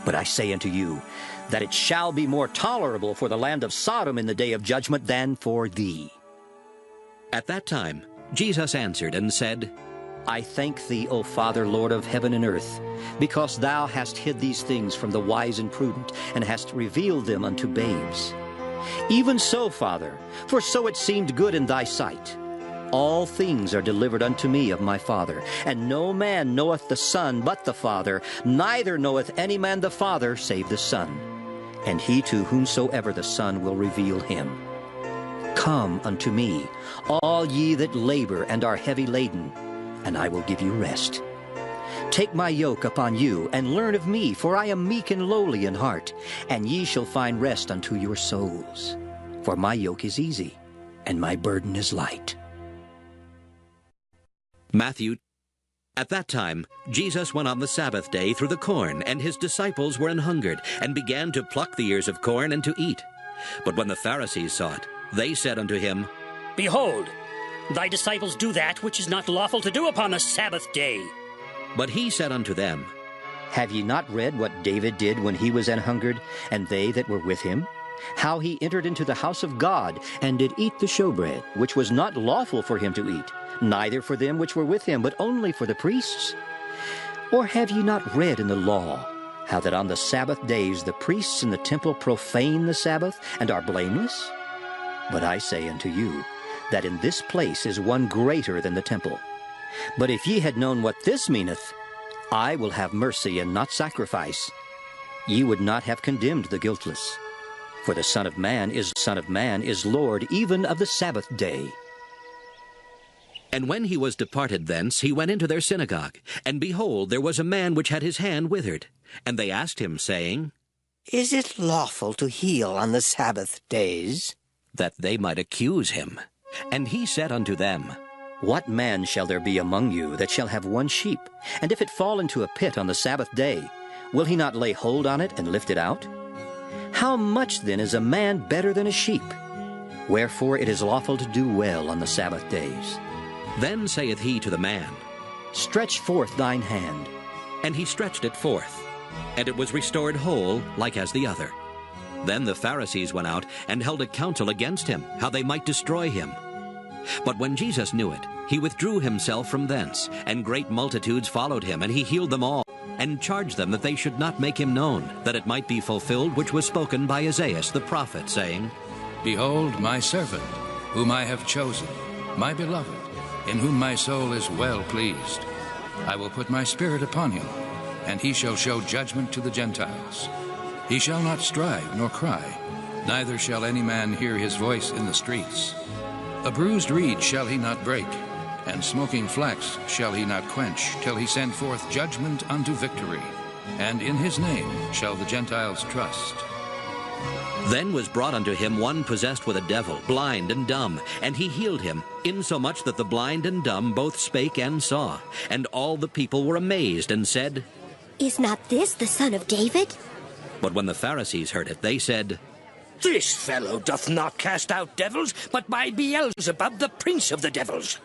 But I say unto you, that it shall be more tolerable for the land of Sodom in the day of judgment than for thee. At that time Jesus answered and said, I thank thee, O Father, Lord of heaven and earth, because thou hast hid these things from the wise and prudent, and hast revealed them unto babes. Even so, Father, for so it seemed good in thy sight. All things are delivered unto me of my Father, and no man knoweth the Son but the Father, neither knoweth any man the Father save the Son, and he to whomsoever the Son will reveal him. Come unto me, all ye that labor and are heavy laden, and I will give you rest. Take my yoke upon you, and learn of me, for I am meek and lowly in heart, and ye shall find rest unto your souls. For my yoke is easy, and my burden is light. Matthew. At that time Jesus went on the Sabbath day through the corn, and his disciples were an hungered, and began to pluck the ears of corn and to eat. But when the Pharisees saw it, they said unto him, Behold, thy disciples do that which is not lawful to do upon the Sabbath day. But he said unto them, Have ye not read what David did when he was an hungered, and they that were with him? How he entered into the house of God, and did eat the showbread, which was not lawful for him to eat, neither for them which were with him, but only for the priests? Or have ye not read in the law, how that on the Sabbath days the priests in the temple profane the Sabbath, and are blameless? But I say unto you, that in this place is one greater than the temple. But if ye had known what this meaneth, I will have mercy and not sacrifice, ye would not have condemned the guiltless. For the Son of Man is Lord even of the Sabbath day. And when he was departed thence, he went into their synagogue. And behold, there was a man which had his hand withered. And they asked him, saying, Is it lawful to heal on the Sabbath days? That they might accuse him. And he said unto them, What man shall there be among you that shall have one sheep? And if it fall into a pit on the Sabbath day, will he not lay hold on it and lift it out? How much then is a man better than a sheep? Wherefore it is lawful to do well on the Sabbath days. Then saith he to the man, Stretch forth thine hand. And he stretched it forth, and it was restored whole, like as the other. Then the Pharisees went out, and held a council against him, how they might destroy him. But when Jesus knew it, he withdrew himself from thence, and great multitudes followed him, and he healed them all, and charged them that they should not make him known, that it might be fulfilled which was spoken by Isaiah the prophet, saying, Behold my servant, whom I have chosen, my beloved, in whom my soul is well pleased. I will put my spirit upon him, and he shall show judgment to the Gentiles. He shall not strive nor cry, neither shall any man hear his voice in the streets. A bruised reed shall he not break, and smoking flax shall he not quench, till he send forth judgment unto victory. And in his name shall the Gentiles trust. Then was brought unto him one possessed with a devil, blind and dumb, and he healed him, insomuch that the blind and dumb both spake and saw. And all the people were amazed, and said, Is not this the son of David? But when the Pharisees heard it, they said, This fellow doth not cast out devils, but by Beelzebub, the prince of the devils.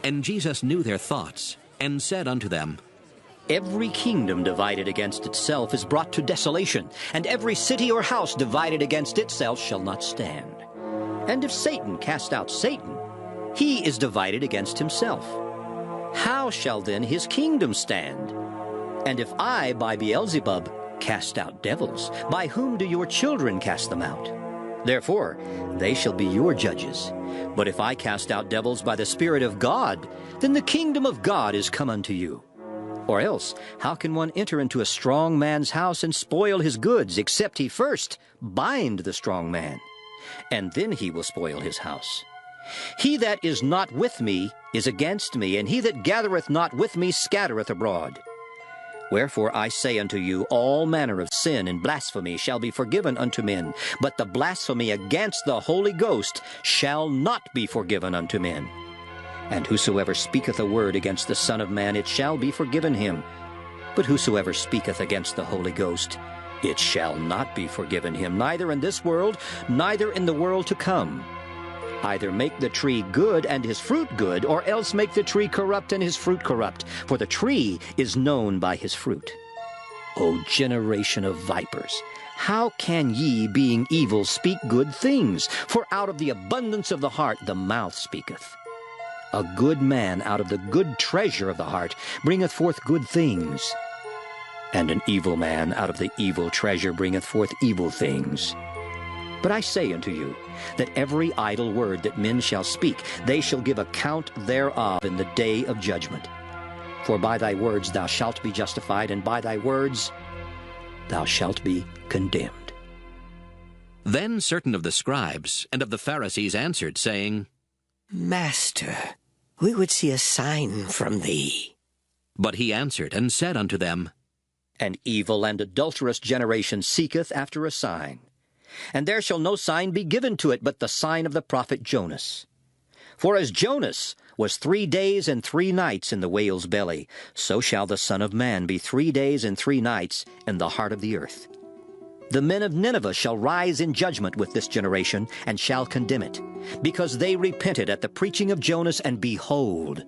And Jesus knew their thoughts, and said unto them, Every kingdom divided against itself is brought to desolation, and every city or house divided against itself shall not stand. And if Satan cast out Satan, he is divided against himself. How shall then his kingdom stand? And if I, by Beelzebub, cast out devils, by whom do your children cast them out? Therefore, they shall be your judges. But if I cast out devils by the Spirit of God, then the kingdom of God is come unto you. Or else, how can one enter into a strong man's house and spoil his goods, except he first bind the strong man? And then he will spoil his house. He that is not with me is against me, and he that gathereth not with me scattereth abroad. Wherefore I say unto you, all manner of sin and blasphemy shall be forgiven unto men, but the blasphemy against the Holy Ghost shall not be forgiven unto men. And whosoever speaketh a word against the Son of Man, it shall be forgiven him. But whosoever speaketh against the Holy Ghost, it shall not be forgiven him, neither in this world, neither in the world to come. Either make the tree good and his fruit good, or else make the tree corrupt and his fruit corrupt. For the tree is known by his fruit. O generation of vipers, how can ye, being evil, speak good things? For out of the abundance of the heart the mouth speaketh. A good man out of the good treasure of the heart bringeth forth good things, and an evil man out of the evil treasure bringeth forth evil things. But I say unto you, that every idle word that men shall speak, they shall give account thereof in the day of judgment. For by thy words thou shalt be justified, and by thy words thou shalt be condemned. Then certain of the scribes and of the Pharisees answered, saying, Master, we would see a sign from thee. But he answered and said unto them, An evil and adulterous generation seeketh after a sign. And there shall no sign be given to it but the sign of the prophet Jonas. For as Jonas was 3 days and 3 nights in the whale's belly, so shall the Son of Man be 3 days and 3 nights in the heart of the earth. The men of Nineveh shall rise in judgment with this generation, and shall condemn it, because they repented at the preaching of Jonas, and behold,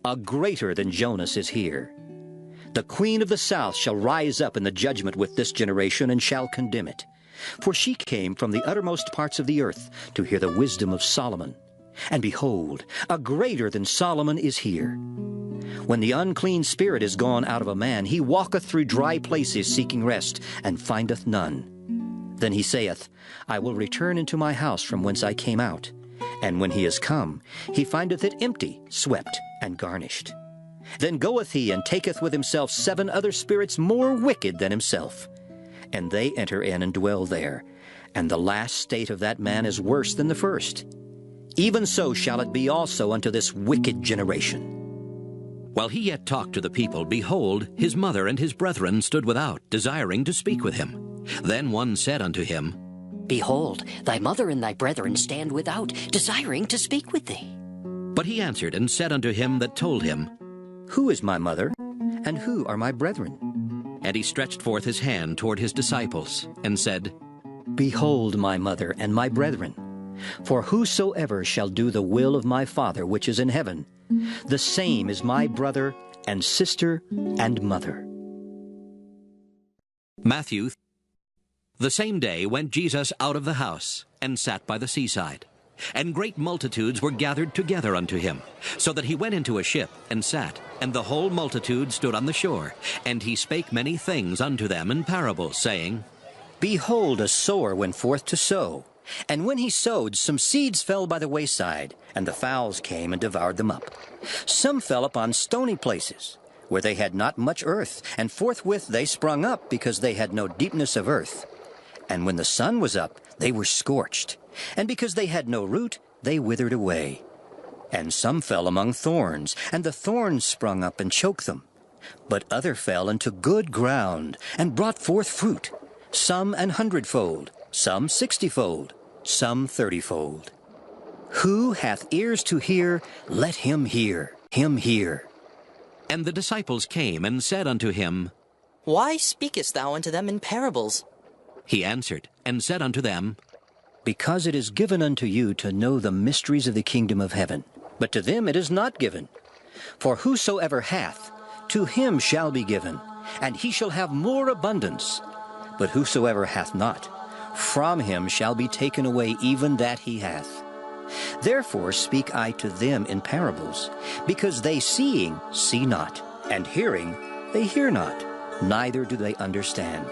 a greater than Jonas is here. The queen of the south shall rise up in the judgment with this generation, and shall condemn it. For she came from the uttermost parts of the earth to hear the wisdom of Solomon. And behold, a greater than Solomon is here. When the unclean spirit is gone out of a man, he walketh through dry places seeking rest, and findeth none. Then he saith, I will return into my house from whence I came out. And when he is come, he findeth it empty, swept, and garnished. Then goeth he, and taketh with himself 7 other spirits more wicked than himself. And they enter in and dwell there. And the last state of that man is worse than the first. Even so shall it be also unto this wicked generation. While he yet talked to the people, behold, his mother and his brethren stood without, desiring to speak with him. Then one said unto him, Behold, thy mother and thy brethren stand without, desiring to speak with thee. But he answered and said unto him that told him, Who is my mother, and who are my brethren? And he stretched forth his hand toward his disciples, and said, Behold my mother and my brethren. For whosoever shall do the will of my Father which is in heaven, the same is my brother and sister and mother. Matthew. The same day went Jesus out of the house, and sat by the seaside. And great multitudes were gathered together unto him, so that he went into a ship, and sat, and the whole multitude stood on the shore. And he spake many things unto them in parables, saying, Behold, a sower went forth to sow. And when he sowed, some seeds fell by the wayside, and the fowls came and devoured them up. Some fell upon stony places, where they had not much earth, and forthwith they sprung up, because they had no deepness of earth. And when the sun was up, they were scorched, and because they had no root, they withered away. And some fell among thorns, and the thorns sprung up and choked them. But other fell into good ground, and brought forth fruit, some 100-fold, some 60-fold, some 30-fold. Who hath ears to hear, let him hear, him hear. And the disciples came and said unto him, Why speakest thou unto them in parables? He answered and said unto them, Because it is given unto you to know the mysteries of the kingdom of heaven, but to them it is not given. For whosoever hath, to him shall be given, and he shall have more abundance. But whosoever hath not, from him shall be taken away even that he hath. Therefore speak I to them in parables, because they seeing see not, and hearing they hear not, neither do they understand.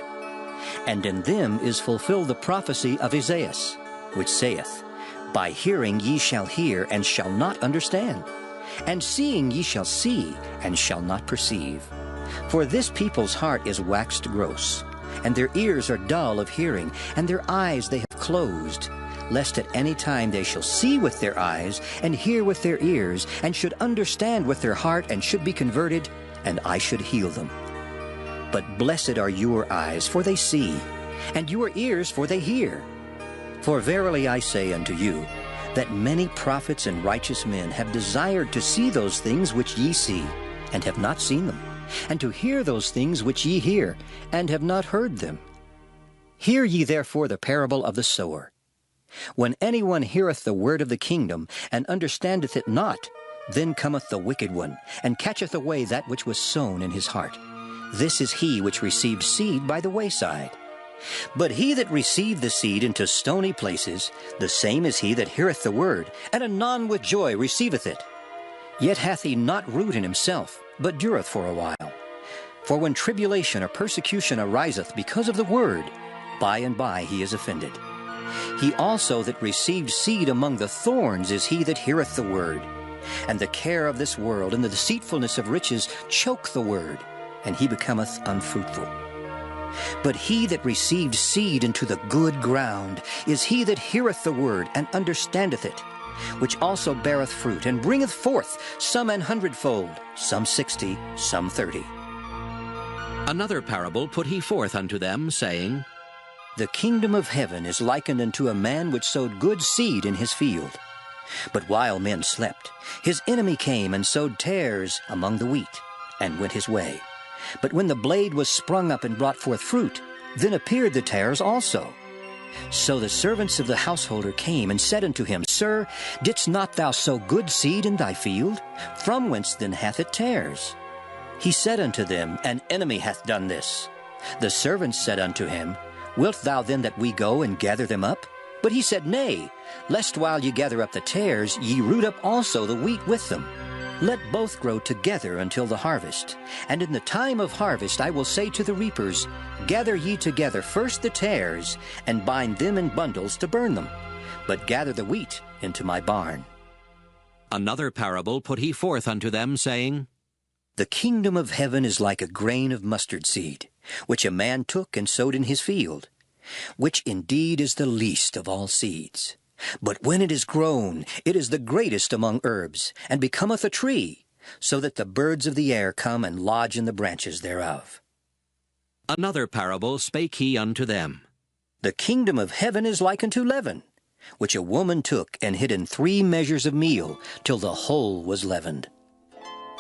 And in them is fulfilled the prophecy of Isaiah, which saith, By hearing ye shall hear, and shall not understand, and seeing ye shall see, and shall not perceive. For this people's heart is waxed gross, and their ears are dull of hearing, and their eyes they have closed, lest at any time they shall see with their eyes, and hear with their ears, and should understand with their heart, and should be converted, and I should heal them. But blessed are your eyes, for they see, and your ears, for they hear. For verily I say unto you, that many prophets and righteous men have desired to see those things which ye see, and have not seen them, and to hear those things which ye hear, and have not heard them. Hear ye therefore the parable of the sower. When anyone heareth the word of the kingdom, and understandeth it not, then cometh the wicked one, and catcheth away that which was sown in his heart. This is he which received seed by the wayside. But he that received the seed into stony places, the same is he that heareth the word, and anon with joy receiveth it. Yet hath he not root in himself, but dureth for a while. For when tribulation or persecution ariseth because of the word, by and by he is offended. He also that received seed among the thorns is he that heareth the word. And the care of this world and the deceitfulness of riches choke the word, and he becometh unfruitful. But he that received seed into the good ground is he that heareth the word, and understandeth it, which also beareth fruit, and bringeth forth some 100-fold, some 60, some 30. Another parable put he forth unto them, saying, The kingdom of heaven is likened unto a man which sowed good seed in his field. But while men slept, his enemy came and sowed tares among the wheat, and went his way. But when the blade was sprung up and brought forth fruit, then appeared the tares also. So the servants of the householder came and said unto him, Sir, didst not thou sow good seed in thy field? From whence then hath it tares? He said unto them, An enemy hath done this. The servants said unto him, Wilt thou then that we go and gather them up? But he said, Nay, lest while ye gather up the tares, ye root up also the wheat with them. Let both grow together until the harvest. And in the time of harvest I will say to the reapers, Gather ye together first the tares, and bind them in bundles to burn them. But gather the wheat into my barn. Another parable put he forth unto them, saying, The kingdom of heaven is like a grain of mustard seed, which a man took and sowed in his field, which indeed is the least of all seeds. But when it is grown, it is the greatest among herbs, and becometh a tree, so that the birds of the air come and lodge in the branches thereof. Another parable spake he unto them. The kingdom of heaven is like unto leaven, which a woman took and hid in 3 measures of meal, till the whole was leavened.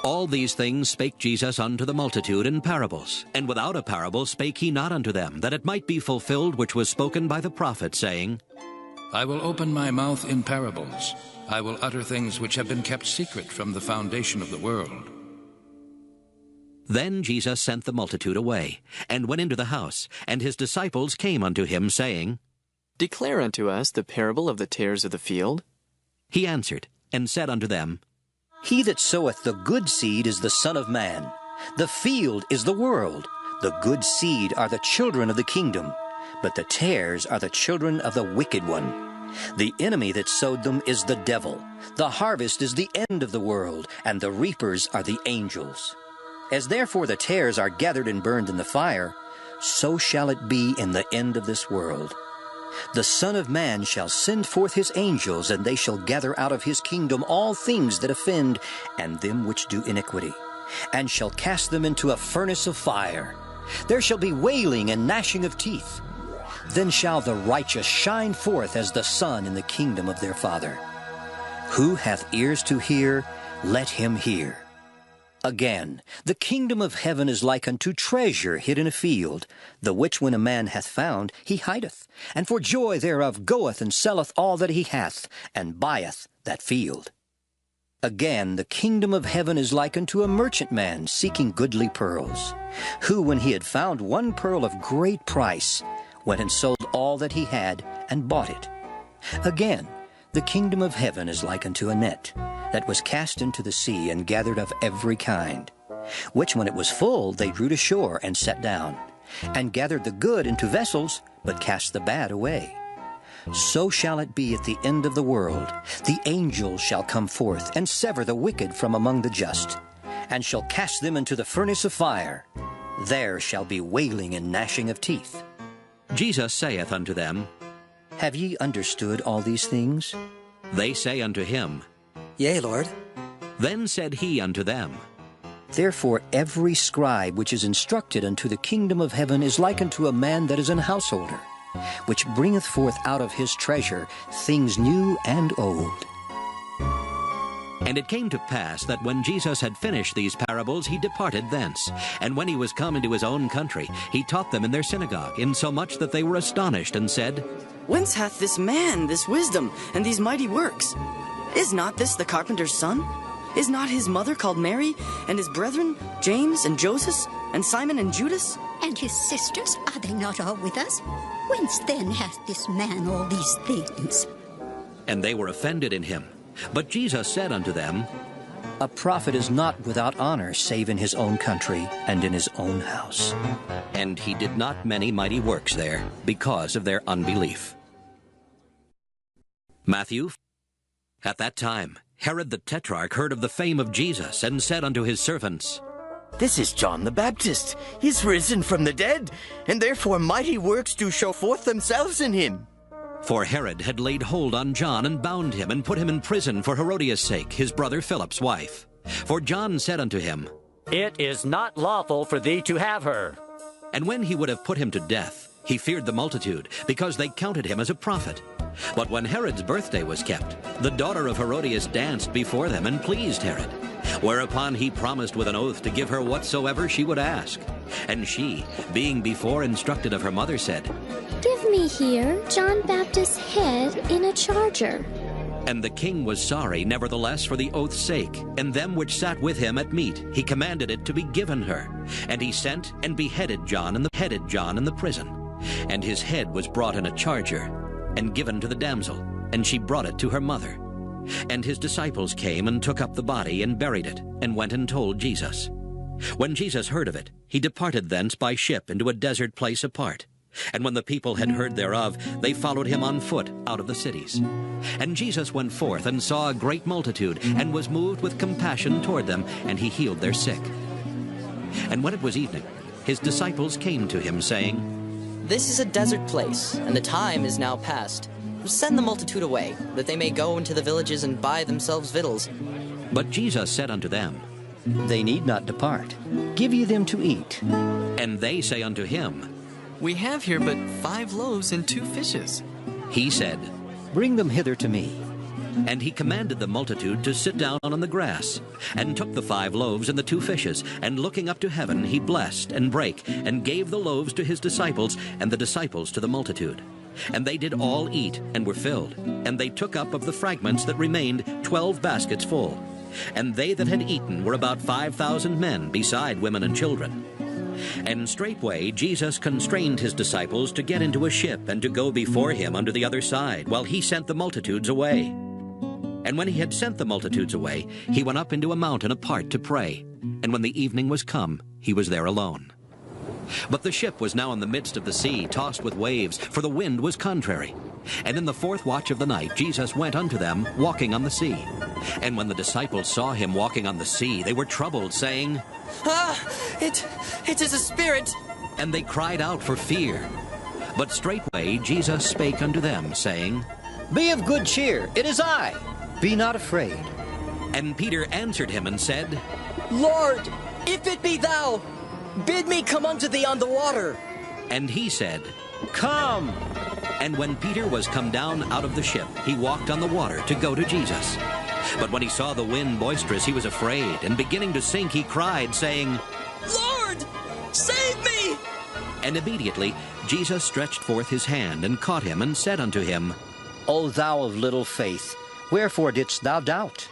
All these things spake Jesus unto the multitude in parables, and without a parable spake he not unto them, that it might be fulfilled which was spoken by the prophet, saying, I will open my mouth in parables. I will utter things which have been kept secret from the foundation of the world. Then Jesus sent the multitude away, and went into the house, and his disciples came unto him, saying, Declare unto us the parable of the tares of the field. He answered, and said unto them, He that soweth the good seed is the Son of Man. The field is the world. The good seed are the children of the kingdom, but the tares are the children of the wicked one. The enemy that sowed them is the devil. The harvest is the end of the world, and the reapers are the angels. As therefore the tares are gathered and burned in the fire, so shall it be in the end of this world. The Son of Man shall send forth his angels, and they shall gather out of his kingdom all things that offend, and them which do iniquity, and shall cast them into a furnace of fire. There shall be wailing and gnashing of teeth. Then shall the righteous shine forth as the sun in the kingdom of their Father. Who hath ears to hear, let him hear. Again, the kingdom of heaven is like unto treasure hid in a field, the which when a man hath found, he hideth, and for joy thereof goeth and selleth all that he hath, and buyeth that field. Again, the kingdom of heaven is like unto a merchantman seeking goodly pearls, who, when he had found one pearl of great price, went and sold all that he had, and bought it. Again, the kingdom of heaven is like unto a net, that was cast into the sea, and gathered of every kind, which when it was full they drew to shore, and sat down, and gathered the good into vessels, but cast the bad away. So shall it be at the end of the world. The angels shall come forth, and sever the wicked from among the just, and shall cast them into the furnace of fire. There shall be wailing and gnashing of teeth. Jesus saith unto them, Have ye understood all these things? They say unto him, Yea, Lord. Then said he unto them, Therefore every scribe which is instructed unto the kingdom of heaven is like unto a man that is an householder, which bringeth forth out of his treasure things new and old. And it came to pass that when Jesus had finished these parables, he departed thence. And when he was come into his own country, he taught them in their synagogue, insomuch that they were astonished, and said, Whence hath this man this wisdom and these mighty works? Is not this the carpenter's son? Is not his mother called Mary, and his brethren, James and Joseph, and Simon and Judas? And his sisters, are they not all with us? Whence then hath this man all these things? And they were offended in him. But Jesus said unto them, A prophet is not without honor, save in his own country and in his own house. And he did not many mighty works there, because of their unbelief. Matthew. At that time, Herod the Tetrarch heard of the fame of Jesus, and said unto his servants, This is John the Baptist. He is risen from the dead, and therefore mighty works do show forth themselves in him. For Herod had laid hold on John, and bound him, and put him in prison for Herodias' sake, his brother Philip's wife. For John said unto him, It is not lawful for thee to have her. And when he would have put him to death, he feared the multitude, because they counted him as a prophet. But when Herod's birthday was kept, the daughter of Herodias danced before them, and pleased Herod. Whereupon he promised with an oath to give her whatsoever she would ask. And she, being before instructed of her mother, said, Give me here John Baptist's head in a charger. And the king was sorry, nevertheless, for the oath's sake, and them which sat with him at meat, he commanded it to be given her. And he sent and beheaded John in the prison. And his head was brought in a charger, and given to the damsel, and she brought it to her mother. And his disciples came and took up the body and buried it, and went and told Jesus. When Jesus heard of it, he departed thence by ship into a desert place apart. And when the people had heard thereof, they followed him on foot out of the cities. And Jesus went forth and saw a great multitude, and was moved with compassion toward them, and he healed their sick. And when it was evening, his disciples came to him, saying, This is a desert place, and the time is now past. Send the multitude away, that they may go into the villages and buy themselves victuals. But Jesus said unto them, They need not depart. Give ye them to eat. And they say unto him, We have here but 5 loaves and 2 fishes. He said, Bring them hither to me. And he commanded the multitude to sit down on the grass, and took the 5 loaves and the 2 fishes, and looking up to heaven, he blessed, and brake, and gave the loaves to his disciples, and the disciples to the multitude. And they did all eat, and were filled. And they took up of the fragments that remained 12 baskets full. And they that had eaten were about 5,000 men, beside women and children. And straightway Jesus constrained his disciples to get into a ship, and to go before him unto the other side, while he sent the multitudes away. And when he had sent the multitudes away, he went up into a mountain apart to pray. And when the evening was come, he was there alone. But the ship was now in the midst of the sea, tossed with waves, for the wind was contrary. And in the 4th watch of the night Jesus went unto them, walking on the sea. And when the disciples saw him walking on the sea, they were troubled, saying, It is a spirit! And they cried out for fear. But straightway Jesus spake unto them, saying, Be of good cheer, it is I. Be not afraid. And Peter answered him and said, Lord, if it be thou, bid me come unto thee on the water. And he said, Come. And when Peter was come down out of the ship, he walked on the water to go to Jesus. But when he saw the wind boisterous, he was afraid, and beginning to sink, he cried, saying, Lord, save me! And immediately Jesus stretched forth his hand, and caught him, and said unto him, O thou of little faith, wherefore didst thou doubt?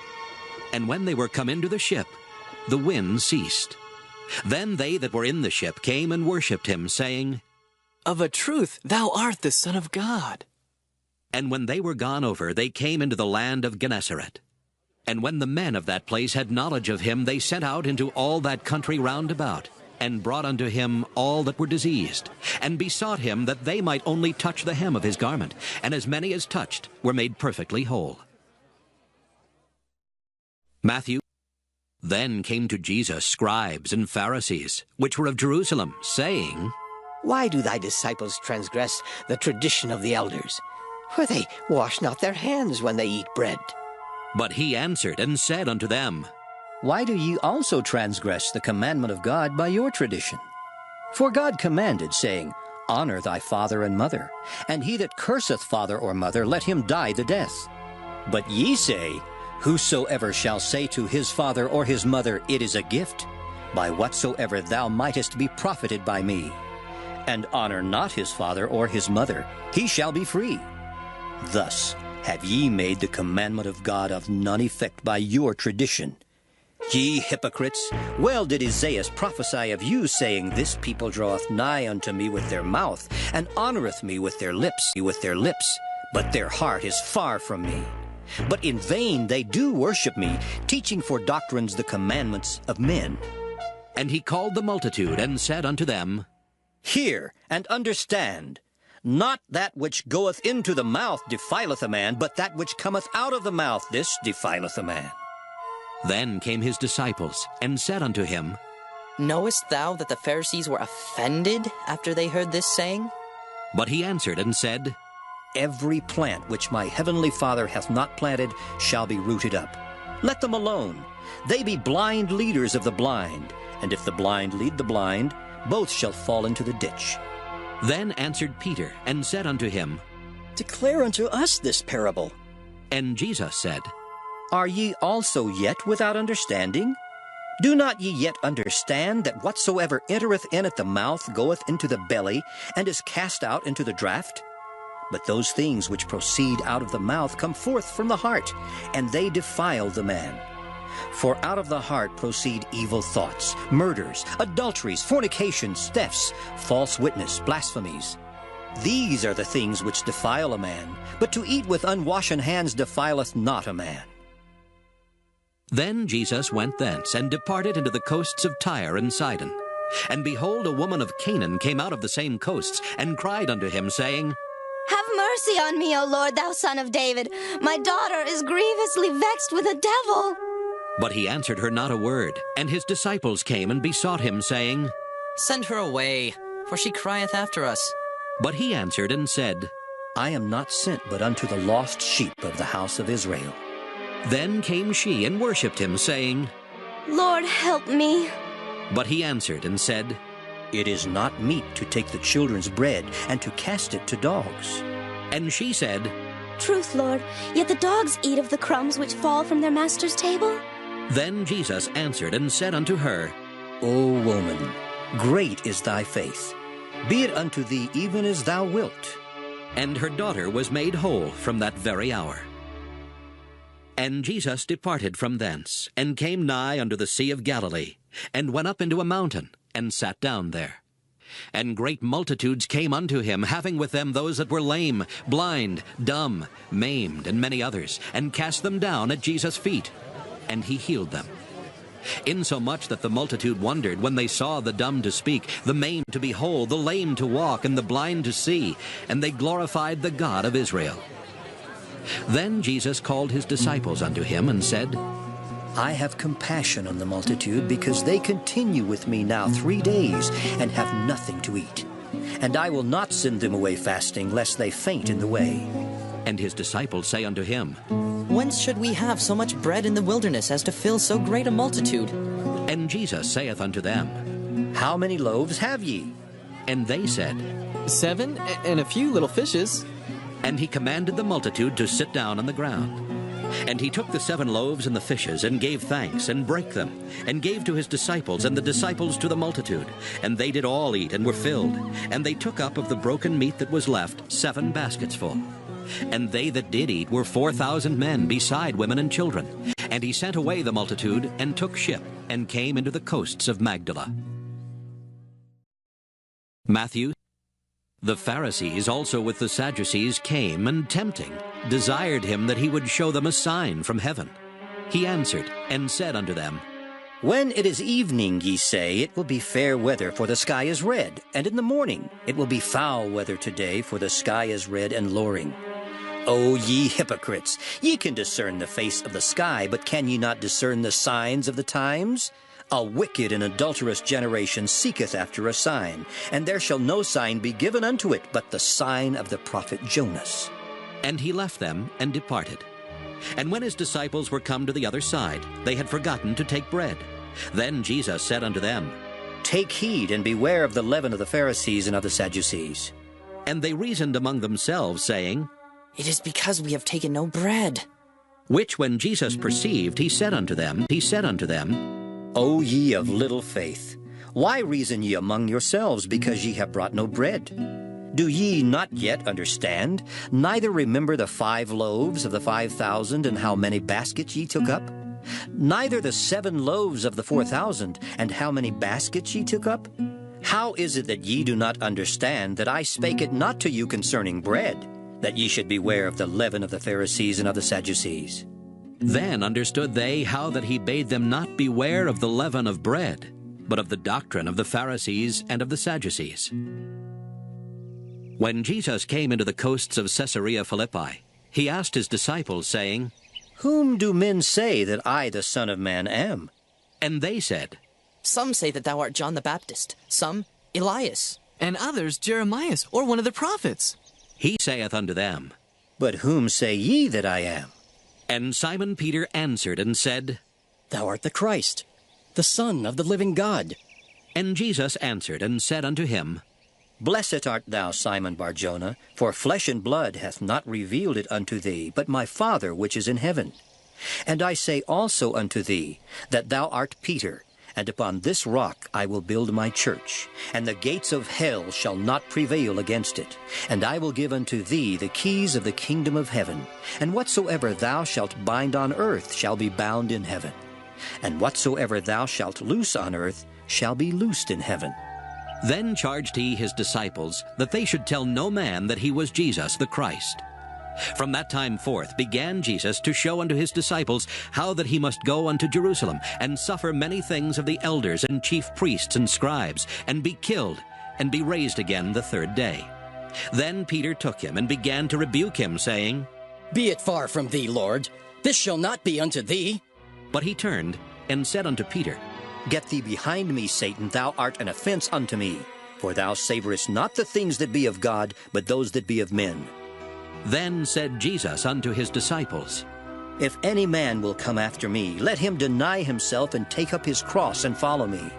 And when they were come into the ship, the wind ceased. Then they that were in the ship came and worshipped him, saying, Of a truth, thou art the Son of God. And when they were gone over, they came into the land of Gennesaret. And when the men of that place had knowledge of him, they sent out into all that country round about, and brought unto him all that were diseased, and besought him that they might only touch the hem of his garment, and as many as touched were made perfectly whole. Matthew. Then came to Jesus scribes and Pharisees, which were of Jerusalem, saying, Why do thy disciples transgress the tradition of the elders? For they wash not their hands when they eat bread. But he answered and said unto them, Why do ye also transgress the commandment of God by your tradition? For God commanded, saying, Honor thy father and mother, and he that curseth father or mother, let him die the death. But ye say, Whosoever shall say to his father or his mother, It is a gift, by whatsoever thou mightest be profited by me, and honor not his father or his mother, he shall be free. Thus have ye made the commandment of God of none effect by your tradition. Ye hypocrites, well did Isaiah prophesy of you, saying, This people draweth nigh unto me with their mouth, and honoreth me with their lips, but their heart is far from me. But in vain they do worship me, teaching for doctrines the commandments of men. And he called the multitude, and said unto them, Hear and understand. Not that which goeth into the mouth defileth a man, but that which cometh out of the mouth, this defileth a man. Then came his disciples, and said unto him, Knowest thou that the Pharisees were offended after they heard this saying? But he answered and said, Every plant which my heavenly Father hath not planted shall be rooted up. Let them alone. They be blind leaders of the blind, and if the blind lead the blind, both shall fall into the ditch. Then answered Peter, and said unto him, Declare unto us this parable. And Jesus said, Are ye also yet without understanding? Do not ye yet understand that whatsoever entereth in at the mouth goeth into the belly, and is cast out into the draught? But those things which proceed out of the mouth come forth from the heart, and they defile the man. For out of the heart proceed evil thoughts, murders, adulteries, fornications, thefts, false witness, blasphemies. These are the things which defile a man, but to eat with unwashen hands defileth not a man. Then Jesus went thence, and departed into the coasts of Tyre and Sidon. And behold, a woman of Canaan came out of the same coasts, and cried unto him, saying, Have mercy on me, O Lord, thou Son of David. My daughter is grievously vexed with a devil. But he answered her not a word. And his disciples came and besought him, saying, Send her away, for she crieth after us. But he answered and said, I am not sent but unto the lost sheep of the house of Israel. Then came she and worshipped him, saying, Lord, help me. But he answered and said, It is not meet to take the children's bread and to cast it to dogs. And she said, Truth, Lord, yet the dogs eat of the crumbs which fall from their master's table. Then Jesus answered and said unto her, O woman, great is thy faith. Be it unto thee even as thou wilt. And her daughter was made whole from that very hour. And Jesus departed from thence, and came nigh unto the Sea of Galilee, and went up into a mountain, and sat down there. And great multitudes came unto him, having with them those that were lame, blind, dumb, maimed, and many others, and cast them down at Jesus' feet. And he healed them. Insomuch that the multitude wondered when they saw the dumb to speak, the maimed to be whole, the lame to walk, and the blind to see, and they glorified the God of Israel. Then Jesus called his disciples unto him, and said, I have compassion on the multitude, because they continue with me now 3 days, and have nothing to eat. And I will not send them away fasting, lest they faint in the way. And his disciples say unto him, Whence should we have so much bread in the wilderness as to fill so great a multitude? And Jesus saith unto them, How many loaves have ye? And they said, 7, and a few little fishes. And he commanded the multitude to sit down on the ground. And he took the 7 loaves and the fishes, and gave thanks, and brake them, and gave to his disciples, and the disciples to the multitude. And they did all eat, and were filled. And they took up of the broken meat that was left 7 baskets full. And they that did eat were 4,000 men, beside women and children. And he sent away the multitude, and took ship, and came into the coasts of Magdala. Matthew. The Pharisees also with the Sadducees came, and tempting, desired him that he would show them a sign from heaven. He answered, and said unto them, When it is evening, ye say, it will be fair weather, for the sky is red. And in the morning, it will be foul weather today, for the sky is red and lowering. O ye hypocrites, ye can discern the face of the sky, but can ye not discern the signs of the times? A wicked and adulterous generation seeketh after a sign, and there shall no sign be given unto it, but the sign of the prophet Jonas. And he left them, and departed. And when his disciples were come to the other side, they had forgotten to take bread. Then Jesus said unto them, Take heed, and beware of the leaven of the Pharisees and of the Sadducees. And they reasoned among themselves, saying, It is because we have taken no bread. Which when Jesus perceived, he said unto them, O ye of little faith, why reason ye among yourselves, because ye have brought no bread? Do ye not yet understand, neither remember the 5 loaves of the 5,000, and how many baskets ye took up? Neither the 7 loaves of the 4,000, and how many baskets ye took up? How is it that ye do not understand that I spake it not to you concerning bread, that ye should beware of the leaven of the Pharisees and of the Sadducees? Then understood they how that he bade them not beware of the leaven of bread, but of the doctrine of the Pharisees and of the Sadducees. When Jesus came into the coasts of Caesarea Philippi, he asked his disciples, saying, Whom do men say that I, the Son of Man, am? And they said, Some say that thou art John the Baptist, some Elias, and others Jeremias, or one of the prophets. He saith unto them, But whom say ye that I am? And Simon Peter answered and said, Thou art the Christ, the Son of the living God. And Jesus answered and said unto him, Blessed art thou, Simon Bar-Jonah, for flesh and blood hath not revealed it unto thee, but my Father which is in heaven. And I say also unto thee, that thou art Peter, And upon this rock I will build my church, and the gates of hell shall not prevail against it. And I will give unto thee the keys of the kingdom of heaven. And whatsoever thou shalt bind on earth shall be bound in heaven. And whatsoever thou shalt loose on earth shall be loosed in heaven. Then charged he his disciples that they should tell no man that he was Jesus the Christ. From that time forth began Jesus to show unto his disciples how that he must go unto Jerusalem, and suffer many things of the elders and chief priests and scribes, and be killed, and be raised again the third day. Then Peter took him, and began to rebuke him, saying, Be it far from thee, Lord. This shall not be unto thee. But he turned, and said unto Peter, Get thee behind me, Satan, thou art an offense unto me. For thou savorest not the things that be of God, but those that be of men. Then said Jesus unto his disciples, If any man will come after me, let him deny himself and take up his cross and follow me.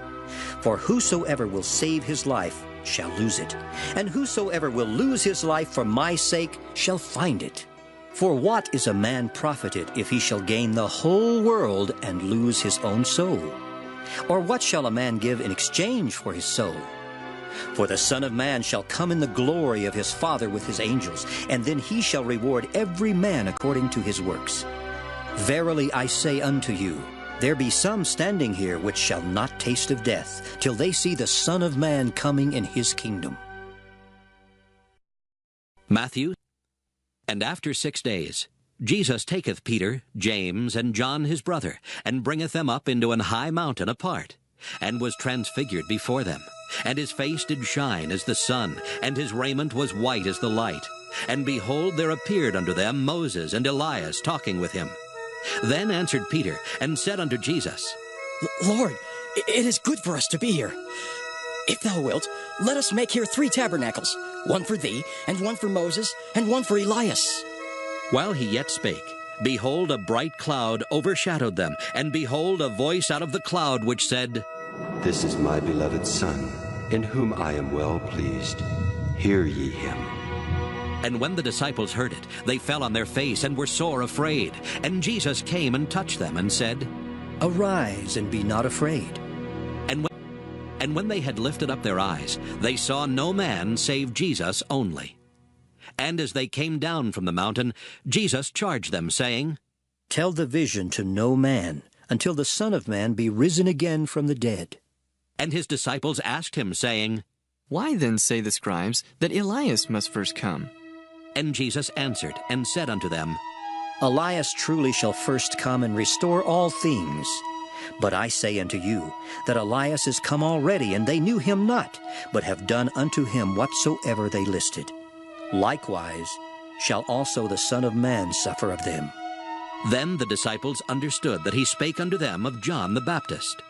For whosoever will save his life shall lose it, and whosoever will lose his life for my sake shall find it. For what is a man profited if he shall gain the whole world and lose his own soul? Or what shall a man give in exchange for his soul? For the Son of Man shall come in the glory of his Father with his angels, and then he shall reward every man according to his works. Verily I say unto you, there be some standing here which shall not taste of death, till they see the Son of Man coming in his kingdom. Matthew. And after 6 days, Jesus taketh Peter, James, and John his brother, and bringeth them up into an high mountain apart, and was transfigured before them. And his face did shine as the sun, and his raiment was white as the light. And behold, there appeared unto them Moses and Elias talking with him. Then answered Peter, and said unto Jesus, Lord, it is good for us to be here. If thou wilt, let us make here 3 tabernacles, one for thee, and one for Moses, and one for Elias. While he yet spake, behold, a bright cloud overshadowed them, and behold, a voice out of the cloud which said, This is my beloved Son, in whom I am well pleased. Hear ye him. And when the disciples heard it, they fell on their face and were sore afraid. And Jesus came and touched them, and said, Arise, and be not afraid. And when they had lifted up their eyes, they saw no man save Jesus only. And as they came down from the mountain, Jesus charged them, saying, Tell the vision to no man, until the Son of Man be risen again from the dead. And his disciples asked him, saying, Why then say the scribes that Elias must first come? And Jesus answered and said unto them, Elias truly shall first come and restore all things. But I say unto you, that Elias is come already, and they knew him not, but have done unto him whatsoever they listed. Likewise shall also the Son of Man suffer of them. Then the disciples understood that he spake unto them of John the Baptist.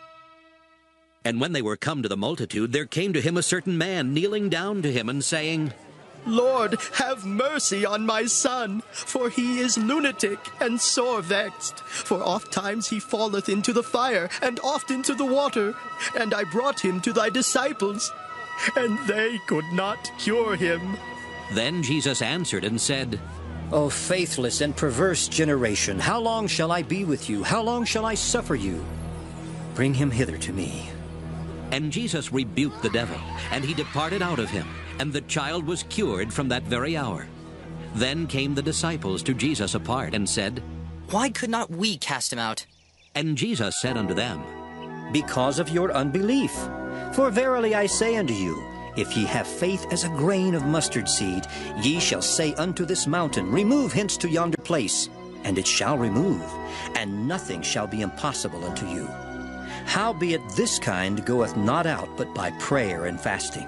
And when they were come to the multitude, there came to him a certain man, kneeling down to him, and saying, Lord, have mercy on my son, for he is lunatic and sore vexed. For oft times he falleth into the fire, and oft into the water. And I brought him to thy disciples, and they could not cure him. Then Jesus answered and said, O faithless and perverse generation, how long shall I be with you? How long shall I suffer you? Bring him hither to me. And Jesus rebuked the devil, and he departed out of him, and the child was cured from that very hour. Then came the disciples to Jesus apart, and said, Why could not we cast him out? And Jesus said unto them, Because of your unbelief. For verily I say unto you, if ye have faith as a grain of mustard seed, ye shall say unto this mountain, Remove hence to yonder place, and it shall remove, and nothing shall be impossible unto you. Howbeit this kind goeth not out but by prayer and fasting.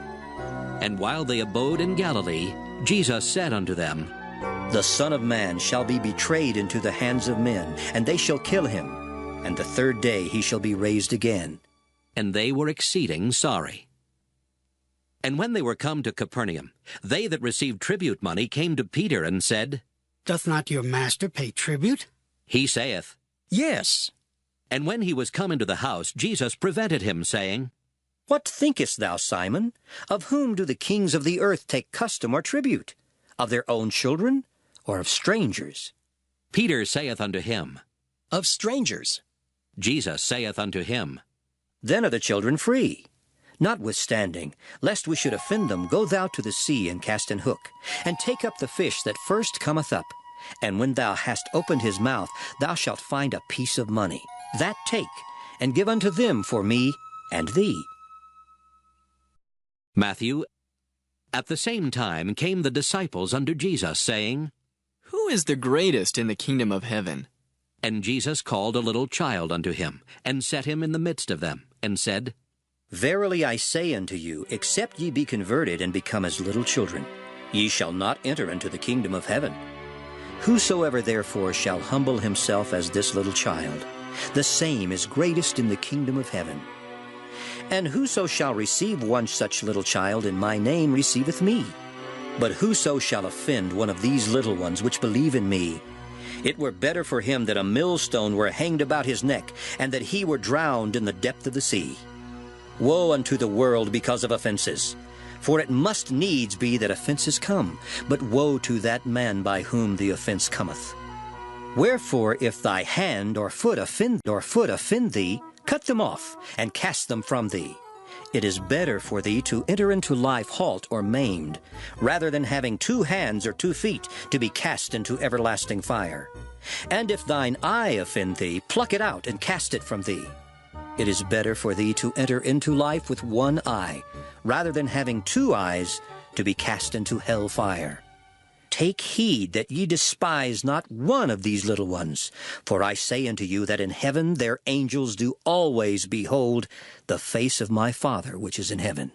And while they abode in Galilee, Jesus said unto them, The Son of Man shall be betrayed into the hands of men, and they shall kill him, and the third day he shall be raised again. And they were exceeding sorry. And when they were come to Capernaum, they that received tribute money came to Peter and said, Doth not your master pay tribute? He saith, Yes. And when he was come into the house, Jesus prevented him, saying, What thinkest thou, Simon? Of whom do the kings of the earth take custom or tribute? Of their own children, or of strangers? Peter saith unto him, Of strangers. Jesus saith unto him, then are the children free. Notwithstanding, lest we should offend them, go thou to the sea and cast an hook, and take up the fish that first cometh up. And when thou hast opened his mouth, thou shalt find a piece of money. That take, and give unto them for me and thee. Matthew. At the same time came the disciples unto Jesus, saying, Who is the greatest in the kingdom of heaven? And Jesus called a little child unto him, and set him in the midst of them, and said, Verily I say unto you, except ye be converted and become as little children, ye shall not enter into the kingdom of heaven. Whosoever therefore shall humble himself as this little child, the same is greatest in the kingdom of heaven. And whoso shall receive one such little child in my name receiveth me. But whoso shall offend one of these little ones which believe in me, it were better for him that a millstone were hanged about his neck, and that he were drowned in the depth of the sea. Woe unto the world because of offenses! For it must needs be that offenses come, but woe to that man by whom the offense cometh. Wherefore, if thy hand or foot offend thee, cut them off, and cast them from thee. It is better for thee to enter into life halt or maimed, rather than having 2 hands or 2 feet to be cast into everlasting fire. And if thine eye offend thee, pluck it out and cast it from thee. It is better for thee to enter into life with 1 eye, rather than having 2 eyes to be cast into hell fire. Take heed that ye despise not one of these little ones, for I say unto you that in heaven their angels do always behold the face of my Father which is in heaven.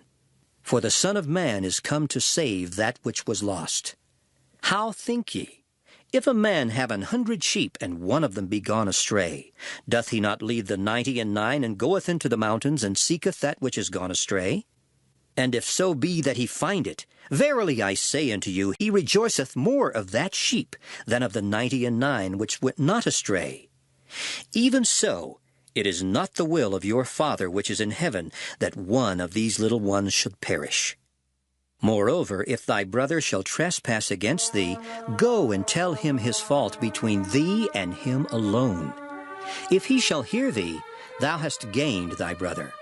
For the Son of Man is come to save that which was lost. How think ye? If a man have 100 sheep, and one of them be gone astray, doth he not leave the 99 and goeth into the mountains, and seeketh that which is gone astray? And if so be that he find it, verily I say unto you, he rejoiceth more of that sheep than of the 99 which went not astray. Even so, it is not the will of your Father which is in heaven that one of these little ones should perish. Moreover, if thy brother shall trespass against thee, go and tell him his fault between thee and him alone. If he shall hear thee, thou hast gained thy brother.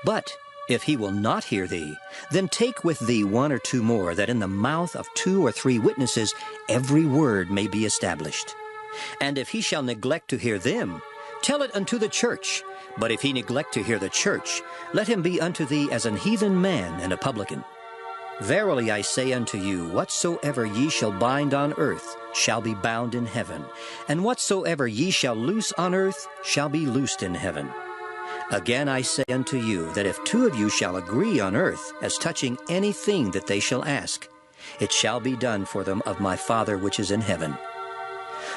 But if he will not hear thee, then take with thee 1 or 2 more, that in the mouth of 2 or 3 witnesses every word may be established. And if he shall neglect to hear them, tell it unto the church. But if he neglect to hear the church, let him be unto thee as an heathen man and a publican. Verily I say unto you, whatsoever ye shall bind on earth shall be bound in heaven, and whatsoever ye shall loose on earth shall be loosed in heaven. Again I say unto you, that if 2 of you shall agree on earth as touching anything that they shall ask, it shall be done for them of my Father which is in heaven.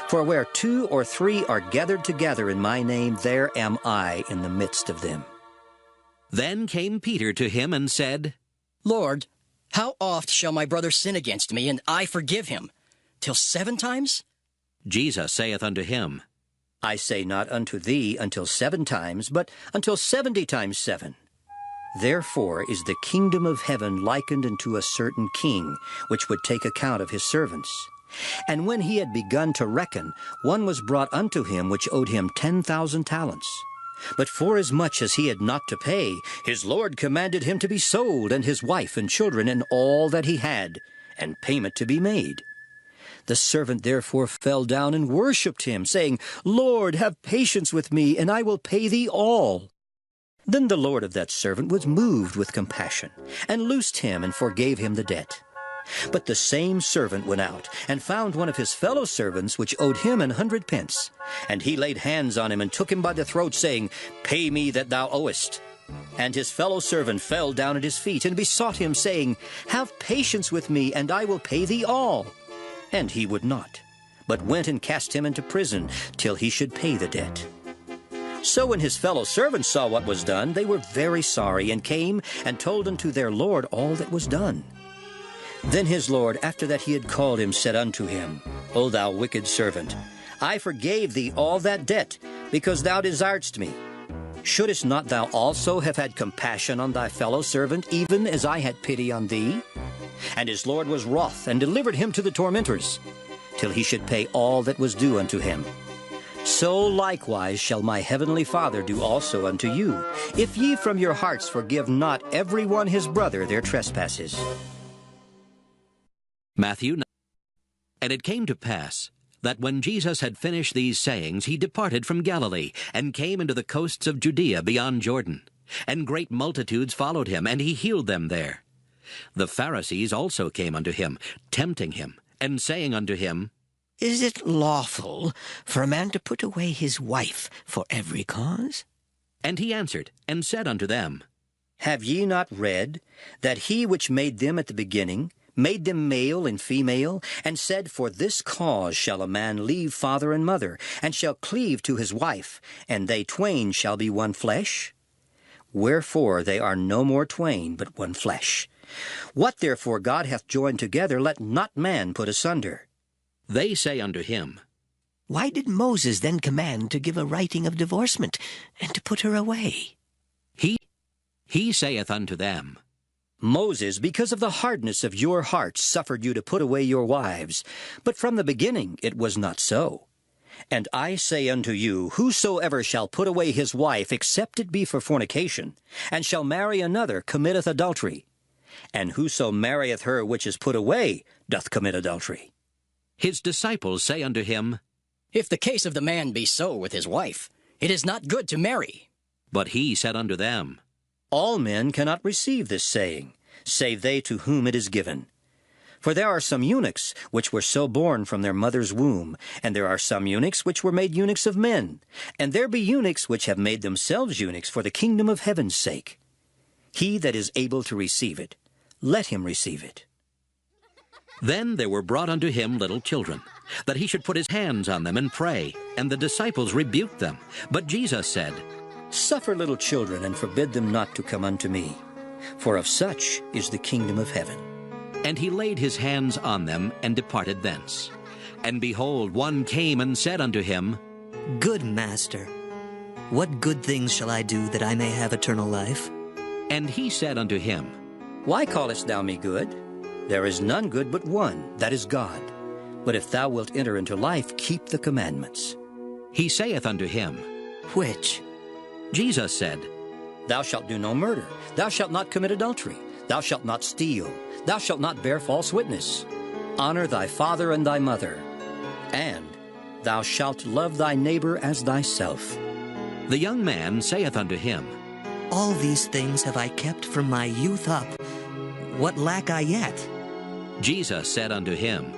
For where 2 or 3 are gathered together in my name, there am I in the midst of them. Then came Peter to him and said, Lord, how oft shall my brother sin against me, and I forgive him? Till 7 times? Jesus saith unto him, I say not unto thee until 7 times, but until 70 times 7. Therefore is the kingdom of heaven likened unto a certain king, which would take account of his servants. And when he had begun to reckon, one was brought unto him which owed him 10,000 talents. But forasmuch as he had not to pay, his Lord commanded him to be sold, and his wife and children, and all that he had, and payment to be made. The servant therefore fell down and worshipped him, saying, Lord, have patience with me, and I will pay thee all. Then the Lord of that servant was moved with compassion, and loosed him, and forgave him the debt. But the same servant went out, and found one of his fellow servants which owed him 100 pence. And he laid hands on him, and took him by the throat, saying, Pay me that thou owest. And his fellow servant fell down at his feet, and besought him, saying, Have patience with me, and I will pay thee all. And he would not, but went and cast him into prison, till he should pay the debt. So when his fellow servants saw what was done, they were very sorry, and came and told unto their Lord all that was done. Then his Lord, after that he had called him, said unto him, O thou wicked servant, I forgave thee all that debt, because thou desiredst me. Shouldest not thou also have had compassion on thy fellow servant, even as I had pity on thee? And his Lord was wroth, and delivered him to the tormentors, till he should pay all that was due unto him. so likewise shall my heavenly Father do also unto you, if ye from your hearts forgive not every one his brother their trespasses. Matthew 9. And it came to pass that when Jesus had finished these sayings, he departed from Galilee, and came into the coasts of Judea beyond Jordan. And great multitudes followed him, and he healed them there. The Pharisees also came unto him, tempting him, and saying unto him, Is it lawful for a man to put away his wife for every cause? And he answered, and said unto them, Have ye not read that he which made them at the beginning made them male and female, and said, For this cause shall a man leave father and mother, and shall cleave to his wife, and they twain shall be one flesh? Wherefore they are no more twain, but one flesh. What therefore God hath joined together, let not man put asunder. They say unto him, Why did Moses then command to give a writing of divorcement, and to put her away? He saith unto them, Moses, because of the hardness of your hearts, suffered you to put away your wives. But from the beginning it was not so. And I say unto you, whosoever shall put away his wife, except it be for fornication, and shall marry another, committeth adultery. And whoso marrieth her which is put away, doth commit adultery. His disciples say unto him, If the case of the man be so with his wife, it is not good to marry. But he said unto them, All men cannot receive this saying, save they to whom it is given. For there are some eunuchs which were so born from their mother's womb, and there are some eunuchs which were made eunuchs of men, and there be eunuchs which have made themselves eunuchs for the kingdom of heaven's sake. He that is able to receive it, let him receive it. Then there were brought unto him little children, that he should put his hands on them and pray. And the disciples rebuked them. But Jesus said, Suffer little children, and forbid them not to come unto me, for of such is the kingdom of heaven. And he laid his hands on them, and departed thence. And behold, one came and said unto him, Good Master, what good things shall I do that I may have eternal life? And he said unto him, Why callest thou me good? There is none good but one, that is God. But if thou wilt enter into life, keep the commandments. He saith unto him, Which? Jesus said, Thou shalt do no murder. Thou shalt not commit adultery. Thou shalt not steal. Thou shalt not bear false witness. Honor thy father and thy mother. And thou shalt love thy neighbor as thyself. The young man saith unto him, All these things have I kept from my youth up. What lack I yet? Jesus said unto him,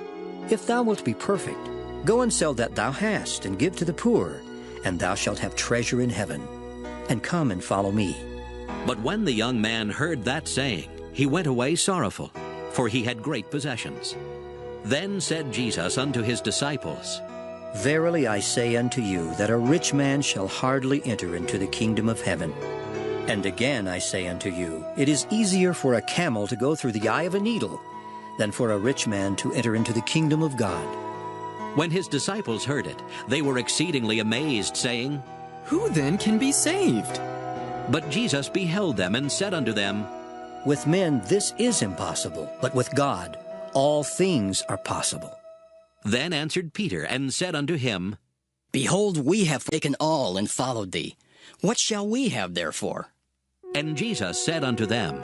If thou wilt be perfect, go and sell that thou hast, and give to the poor, and thou shalt have treasure in heaven. And come and follow me. But when the young man heard that saying, he went away sorrowful, for he had great possessions. Then said Jesus unto his disciples, Verily I say unto you, that a rich man shall hardly enter into the kingdom of heaven. And again I say unto you, it is easier for a camel to go through the eye of a needle than for a rich man to enter into the kingdom of God. When his disciples heard it, they were exceedingly amazed, saying, Who then can be saved? But Jesus beheld them, and said unto them, With men this is impossible, but with God all things are possible. Then answered Peter, and said unto him, Behold, we have forsaken all, and followed thee. What shall we have therefore? And Jesus said unto them,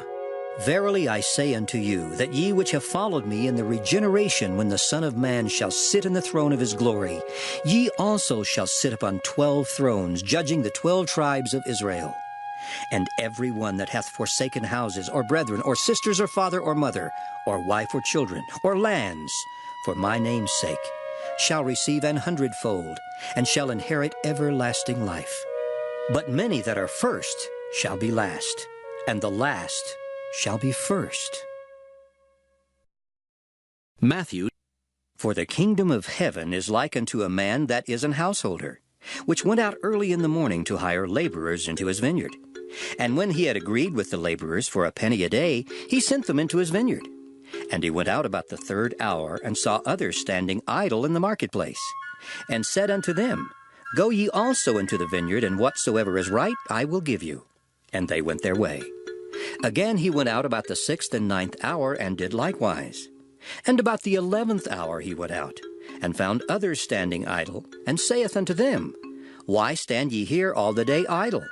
Verily I say unto you, that ye which have followed me in the regeneration, when the Son of Man shall sit in the throne of his glory, ye also shall sit upon 12 thrones, judging the 12 tribes of Israel. And every one that hath forsaken houses, or brethren, or sisters, or father, or mother, or wife, or children, or lands, for my name's sake, shall receive 100-fold, and shall inherit everlasting life. But many that are first shall be last, and the last shall be first. Matthew. For the kingdom of heaven is like unto a man that is an householder, which went out early in the morning to hire laborers into his vineyard. And when he had agreed with the laborers for a penny a day, he sent them into his vineyard. And he went out about the 3rd hour, and saw others standing idle in the marketplace, and said unto them, Go ye also into the vineyard, and whatsoever is right I will give you. And they went their way. Again he went out about the 6th and 9th hour, and did likewise. And about the 11th hour he went out, and found others standing idle, and saith unto them, Why stand ye here all the day idle?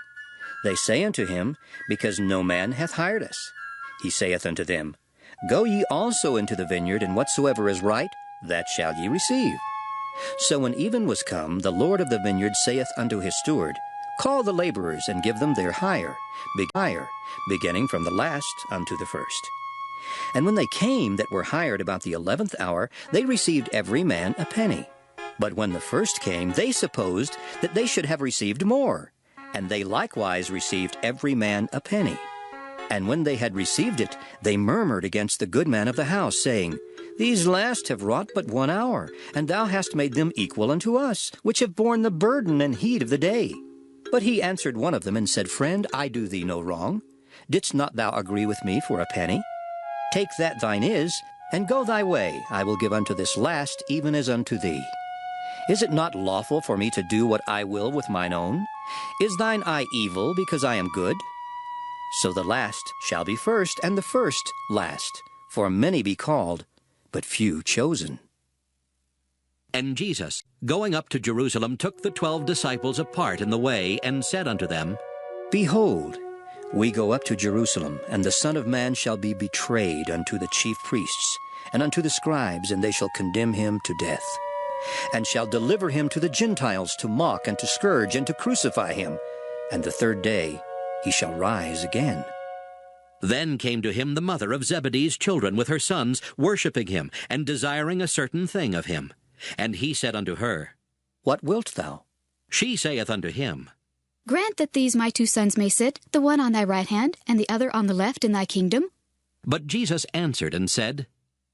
They say unto him, Because no man hath hired us. He saith unto them, Go ye also into the vineyard, and whatsoever is right, that shall ye receive. So when even was come, the Lord of the vineyard saith unto his steward, Call the laborers, and give them their hire, beginning from the last unto the first. And when they came that were hired about the 11th hour, they received every man a penny. But when the first came, they supposed that they should have received more. And they likewise received every man a penny. And when they had received it, they murmured against the good man of the house, saying, These last have wrought but 1 hour, and thou hast made them equal unto us, which have borne the burden and heat of the day. But he answered one of them, and said, Friend, I do thee no wrong. Didst not thou agree with me for a penny? Take that thine is, and go thy way. I will give unto this last, even as unto thee. Is it not lawful for me to do what I will with mine own? Is thine eye evil, because I am good? So the last shall be first, and the first last. For many be called, but few chosen. And Jesus, going up to Jerusalem, took the 12 disciples apart in the way, and said unto them, Behold, we go up to Jerusalem, and the Son of Man shall be betrayed unto the chief priests, and unto the scribes, and they shall condemn him to death, and shall deliver him to the Gentiles to mock, and to scourge, and to crucify him. And the third day he shall rise again. Then came to him the mother of Zebedee's children with her sons, worshipping him, and desiring a certain thing of him. And he said unto her, What wilt thou? She saith unto him, Grant that these my 2 sons may sit, the one on thy right hand, and the other on the left in thy kingdom. But Jesus answered and said,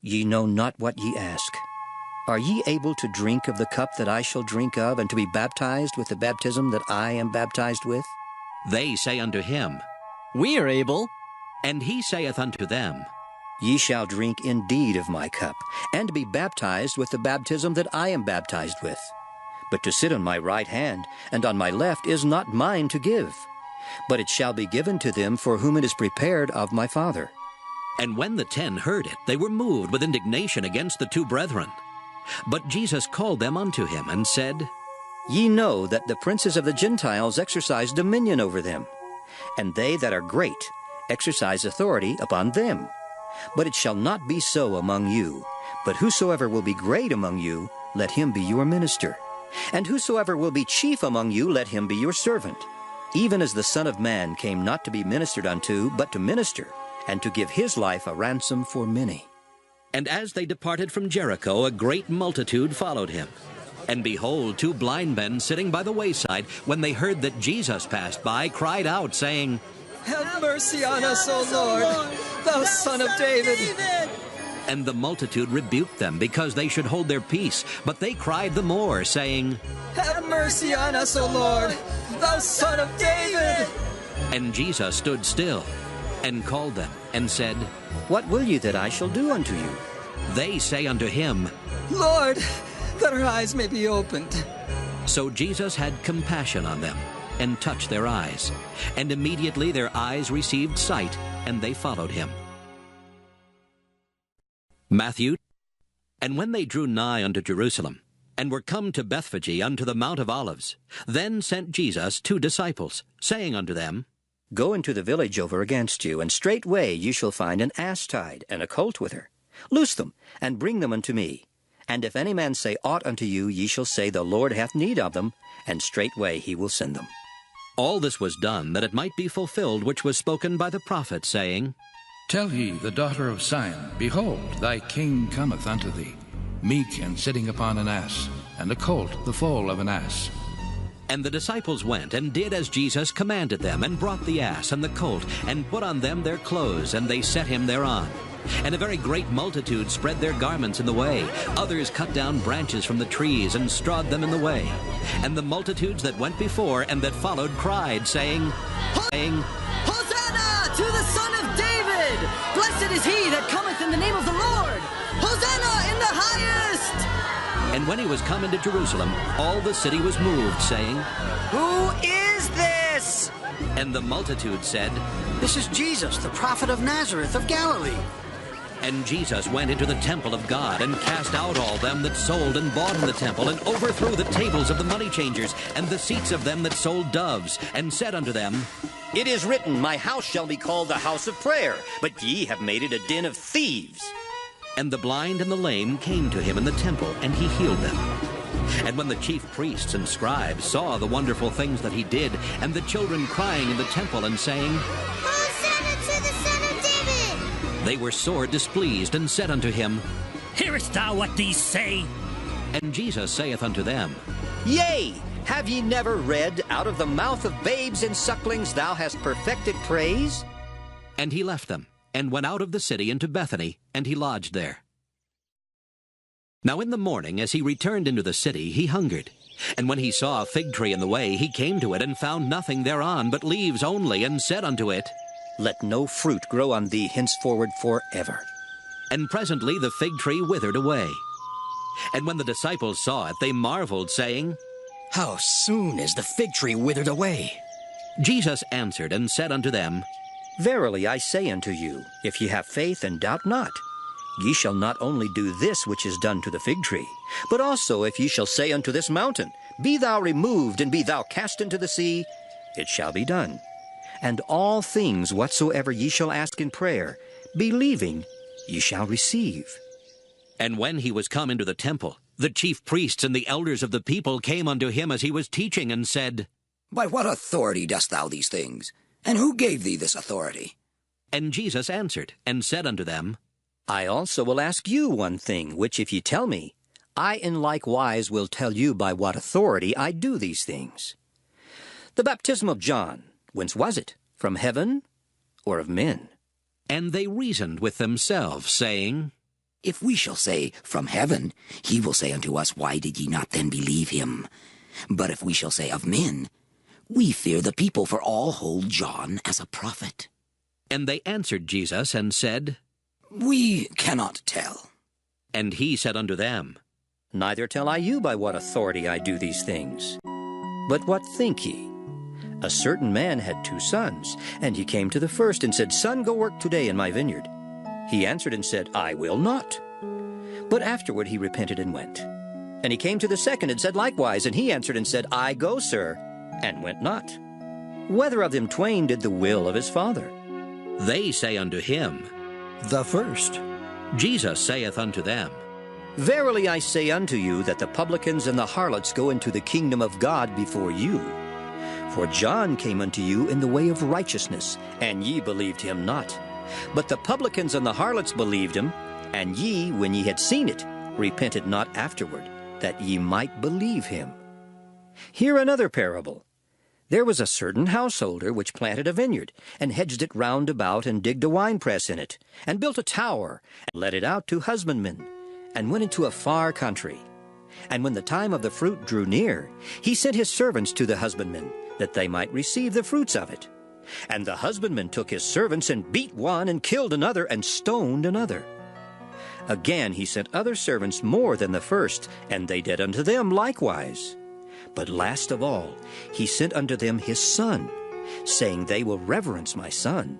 Ye know not what ye ask. Are ye able to drink of the cup that I shall drink of, and to be baptized with the baptism that I am baptized with? They say unto him, We are able. And he saith unto them, Ye shall drink indeed of my cup, and be baptized with the baptism that I am baptized with. But to sit on my right hand and on my left is not mine to give, but it shall be given to them for whom it is prepared of my Father. And when the 10 heard it, they were moved with indignation against the 2 brethren. But Jesus called them unto him, and said, Ye know that the princes of the Gentiles exercise dominion over them, and they that are great exercise authority upon them. But it shall not be so among you. But whosoever will be great among you, let him be your minister. And whosoever will be chief among you, let him be your servant. Even as the Son of Man came not to be ministered unto, but to minister, and to give his life a ransom for many. And as they departed from Jericho, a great multitude followed him. And behold, 2 blind men sitting by the wayside, when they heard that Jesus passed by, cried out, saying, Have mercy on us, O Lord, thou Son of David. And the multitude rebuked them, because they should hold their peace. But they cried the more, saying, Have mercy on us, O Lord, thou Son of David. And Jesus stood still, and called them, and said, What will ye that I shall do unto you? They say unto him, Lord, that our eyes may be opened. So Jesus had compassion on them, and touched their eyes. And immediately their eyes received sight, and they followed him. Matthew. And when they drew nigh unto Jerusalem, and were come to Bethphage unto the Mount of Olives, then sent Jesus 2 disciples, saying unto them, Go into the village over against you, and straightway ye shall find an ass tied, and a colt with her. Loose them, and bring them unto me. And if any man say aught unto you, ye shall say, The Lord hath need of them, and straightway he will send them. All this was done, that it might be fulfilled which was spoken by the prophet, saying, Tell ye the daughter of Zion, Behold, thy king cometh unto thee, meek and sitting upon an ass, and a colt the foal of an ass. And the disciples went, and did as Jesus commanded them, and brought the ass and the colt, and put on them their clothes, and they set him thereon. And a very great multitude spread their garments in the way. Others cut down branches from the trees, and strawed them in the way. And the multitudes that went before and that followed cried, saying, Hosanna to the Son of David! Blessed is he that cometh in the name of the Lord! Hosanna in the highest! And when he was come into Jerusalem, all the city was moved, saying, Who is this? And the multitude said, This is Jesus, the prophet of Nazareth of Galilee. And Jesus went into the temple of God, and cast out all them that sold and bought in the temple, and overthrew the tables of the money changers, and the seats of them that sold doves, and said unto them, It is written, My house shall be called the house of prayer, but ye have made it a den of thieves. And the blind and the lame came to him in the temple, and he healed them. And when the chief priests and scribes saw the wonderful things that he did, and the children crying in the temple and saying, Hosanna to the Son of David! They were sore displeased, and said unto him, Hearest thou what these say? And Jesus saith unto them, Yea, have ye never read, Out of the mouth of babes and sucklings thou hast perfected praise? And he left them, and went out of the city into Bethany, and he lodged there. Now in the morning, as he returned into the city, he hungered. And when he saw a fig tree in the way, he came to it, and found nothing thereon, but leaves only, and said unto it, Let no fruit grow on thee henceforward forever. And presently the fig tree withered away. And when the disciples saw it, they marveled, saying, How soon is the fig tree withered away? Jesus answered and said unto them, Verily I say unto you, if ye have faith and doubt not, ye shall not only do this which is done to the fig tree, but also if ye shall say unto this mountain, Be thou removed, and be thou cast into the sea, it shall be done. And all things whatsoever ye shall ask in prayer, believing, ye shall receive. And when he was come into the temple, the chief priests and the elders of the people came unto him as he was teaching, and said, By what authority dost thou these things? And who gave thee this authority? And Jesus answered and said unto them, I also will ask you one thing, which if ye tell me, I in like wise will tell you by what authority I do these things. The baptism of John, whence was it? From heaven or of men? And they reasoned with themselves, saying, If we shall say, From heaven, he will say unto us, Why did ye not then believe him? But if we shall say, Of men, we fear the people, for all hold John as a prophet. And they answered Jesus, and said, We cannot tell. And he said unto them, Neither tell I you by what authority I do these things. But what think ye? A certain man had 2 sons, and he came to the first, and said, Son, go work today in my vineyard. He answered and said, I will not. But afterward he repented and went. And he came to the second, and said likewise, and he answered and said, I go, sir, and went not. Whether of them twain did the will of his father? They say unto him, The first. Jesus saith unto them, Verily I say unto you, that the publicans and the harlots go into the kingdom of God before you. For John came unto you in the way of righteousness, and ye believed him not. But the publicans and the harlots believed him, and ye, when ye had seen it, repented not afterward, that ye might believe him. Hear another parable. There was a certain householder which planted a vineyard, and hedged it round about, and digged a winepress in it, and built a tower, and let it out to husbandmen, and went into a far country. And when the time of the fruit drew near, he sent his servants to the husbandmen, that they might receive the fruits of it. And the husbandman took his servants, and beat one, and killed another, and stoned another. Again he sent other servants more than the first, and they did unto them likewise. But last of all, he sent unto them his son, saying, They will reverence my son.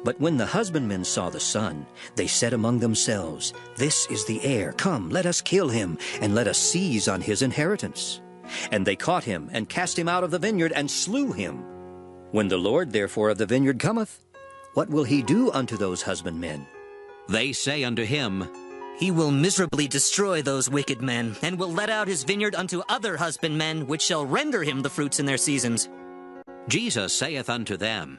But when the husbandmen saw the son, they said among themselves, This is the heir. Come, let us kill him, and let us seize on his inheritance. And they caught him, and cast him out of the vineyard, and slew him. When the Lord therefore of the vineyard cometh, what will he do unto those husbandmen? They say unto him, He will miserably destroy those wicked men, and will let out his vineyard unto other husbandmen, which shall render him the fruits in their seasons. Jesus saith unto them,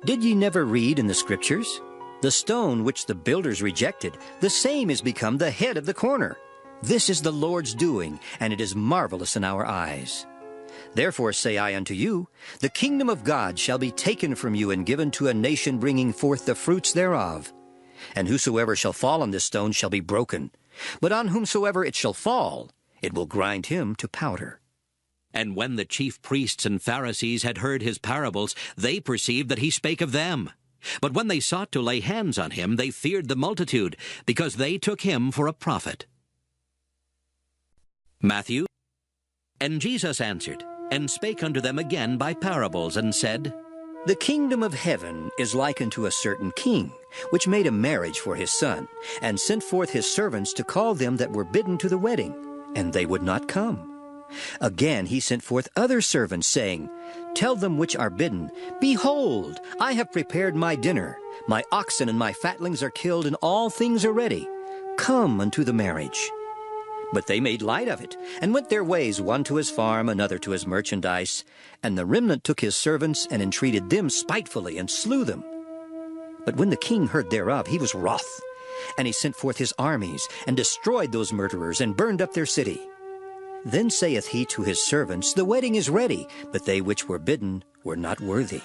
Did ye never read in the Scriptures? The stone which the builders rejected, the same is become the head of the corner. This is the Lord's doing, and it is marvelous in our eyes. Therefore say I unto you, the kingdom of God shall be taken from you, and given to a nation bringing forth the fruits thereof. And whosoever shall fall on this stone shall be broken, but on whomsoever it shall fall, it will grind him to powder. And when the chief priests and Pharisees had heard his parables, they perceived that he spake of them. But when they sought to lay hands on him, they feared the multitude, because they took him for a prophet. Matthew. And Jesus answered, and spake unto them again by parables, and said, The kingdom of heaven is like unto a certain king, which made a marriage for his son, and sent forth his servants to call them that were bidden to the wedding, and they would not come. Again he sent forth other servants, saying, Tell them which are bidden, Behold, I have prepared my dinner. My oxen and my fatlings are killed, and all things are ready. Come unto the marriage. But they made light of it, and went their ways, one to his farm, another to his merchandise. And the remnant took his servants, and entreated them spitefully, and slew them. But when the king heard thereof, he was wroth. And he sent forth his armies, and destroyed those murderers, and burned up their city. Then saith he to his servants, The wedding is ready, but they which were bidden were not worthy.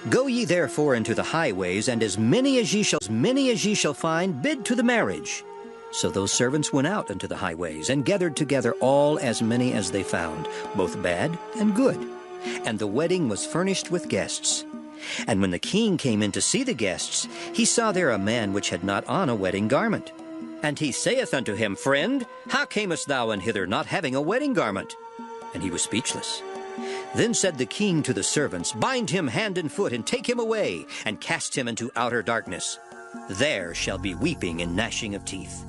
Go ye therefore into the highways, and as many as ye shall find, bid to the marriage. So those servants went out unto the highways, and gathered together all as many as they found, both bad and good. And the wedding was furnished with guests. And when the king came in to see the guests, he saw there a man which had not on a wedding garment. And he saith unto him, Friend, how camest thou in hither, not having a wedding garment? And he was speechless. Then said the king to the servants, Bind him hand and foot, and take him away, and cast him into outer darkness. There shall be weeping and gnashing of teeth.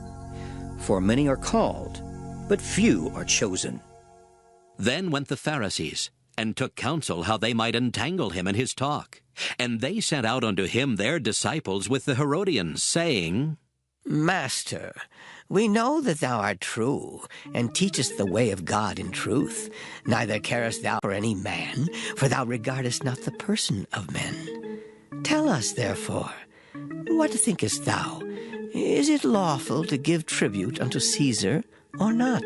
For many are called, but few are chosen. Then went the Pharisees, and took counsel how they might entangle him in his talk. And they sent out unto him their disciples with the Herodians, saying, Master, we know that thou art true, and teachest the way of God in truth. Neither carest thou for any man, for thou regardest not the person of men. Tell us, therefore, what thinkest thou? Is it lawful to give tribute unto Caesar, or not?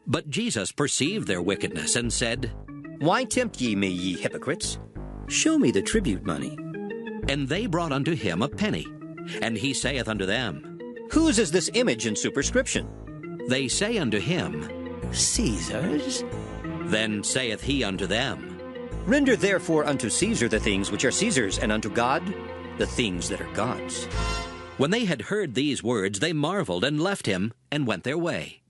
But Jesus perceived their wickedness, and said, Why tempt ye me, ye hypocrites? Show me the tribute money. And they brought unto him a penny. And he saith unto them, Whose is this image and superscription? They say unto him, Caesar's. Then saith he unto them, Render therefore unto Caesar the things which are Caesar's, and unto God the things that are God's. When they had heard these words, they marveled, and left him, and went their way.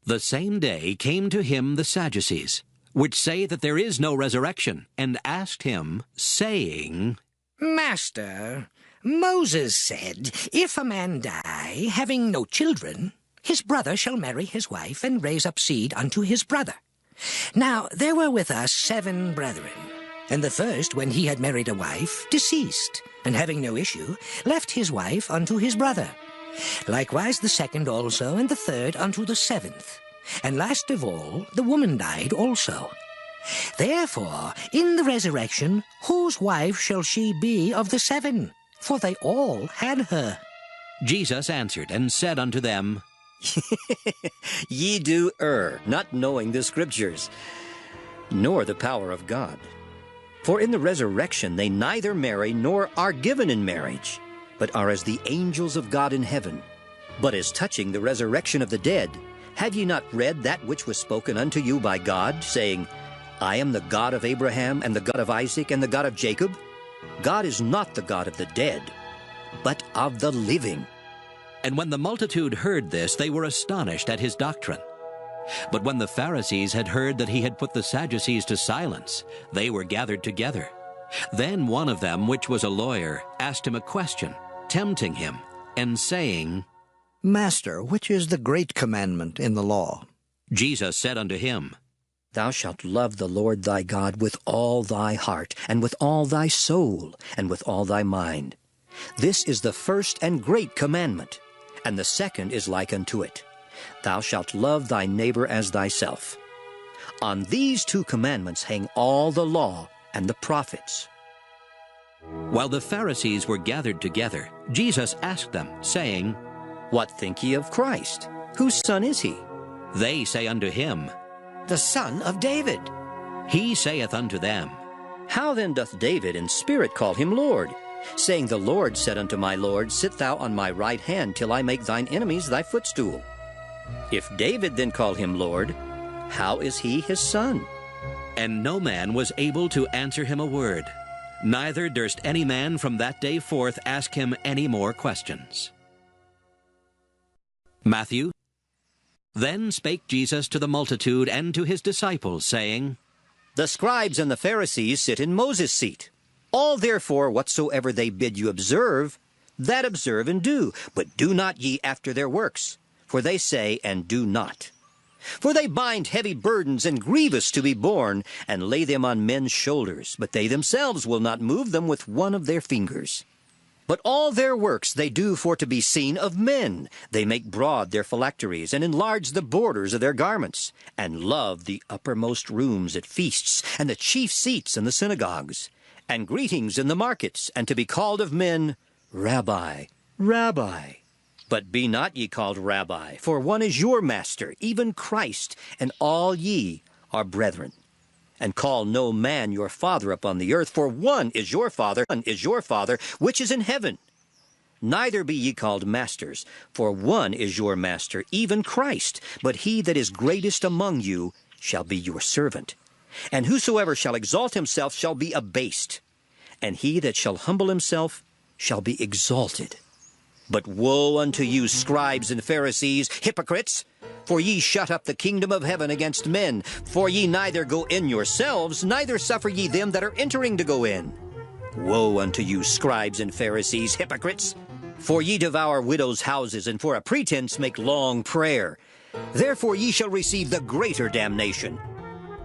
The same day came to him the Sadducees, which say that there is no resurrection, and asked him, saying, Master, Moses said, If a man die, having no children, his brother shall marry his wife, and raise up seed unto his brother. Now there were with us 7 brethren. And the first, when he had married a wife, deceased, and having no issue, left his wife unto his brother. Likewise the second also, and the third unto the 7th. And last of all, the woman died also. Therefore, in the resurrection, whose wife shall she be of the 7? For they all had her. Jesus answered and said unto them, Ye do err, not knowing the Scriptures, nor the power of God. For in the resurrection they neither marry nor are given in marriage, but are as the angels of God in heaven. But as touching the resurrection of the dead, have ye not read that which was spoken unto you by God, saying, I am the God of Abraham, and the God of Isaac, and the God of Jacob? God is not the God of the dead, but of the living. And when the multitude heard this, they were astonished at his doctrine. But when the Pharisees had heard that he had put the Sadducees to silence, they were gathered together. Then one of them, which was a lawyer, asked him a question, tempting him, and saying, Master, which is the great commandment in the law? Jesus said unto him, Thou shalt love the Lord thy God with all thy heart, and with all thy soul, and with all thy mind. This is the first and great commandment, and the second is like unto it. Thou shalt love thy neighbor as thyself. On these 2 commandments hang all the law and the prophets. While the Pharisees were gathered together, Jesus asked them, saying, What think ye of Christ? Whose son is he? They say unto him, The son of David. He saith unto them, How then doth David in spirit call him Lord? Saying, The Lord said unto my Lord, Sit thou on my right hand, till I make thine enemies thy footstool. If David then call him Lord, how is he his son? And no man was able to answer him a word, neither durst any man from that day forth ask him any more questions. Matthew. Then spake Jesus to the multitude and to his disciples, saying, The scribes and the Pharisees sit in Moses' seat. All therefore whatsoever they bid you observe, that observe and do, but do not ye after their works, for they say and do not. For they bind heavy burdens and grievous to be borne, and lay them on men's shoulders, but they themselves will not move them with one of their fingers. But all their works they do for to be seen of men. They make broad their phylacteries, and enlarge the borders of their garments, and love the uppermost rooms at feasts, and the chief seats in the synagogues, and greetings in the markets, and to be called of men, Rabbi, Rabbi. But be not ye called Rabbi, for one is your master, even Christ, and all ye are brethren. And call no man your father upon the earth, for one is your Father, which is in heaven. Neither be ye called masters, for one is your master, even Christ. But he that is greatest among you shall be your servant. And whosoever shall exalt himself shall be abased, and he that shall humble himself shall be exalted. But woe unto you, scribes and Pharisees, hypocrites! For ye shut up the kingdom of heaven against men. For ye neither go in yourselves, neither suffer ye them that are entering to go in. Woe unto you, scribes and Pharisees, hypocrites! For ye devour widows' houses, and for a pretense make long prayer. Therefore ye shall receive the greater damnation.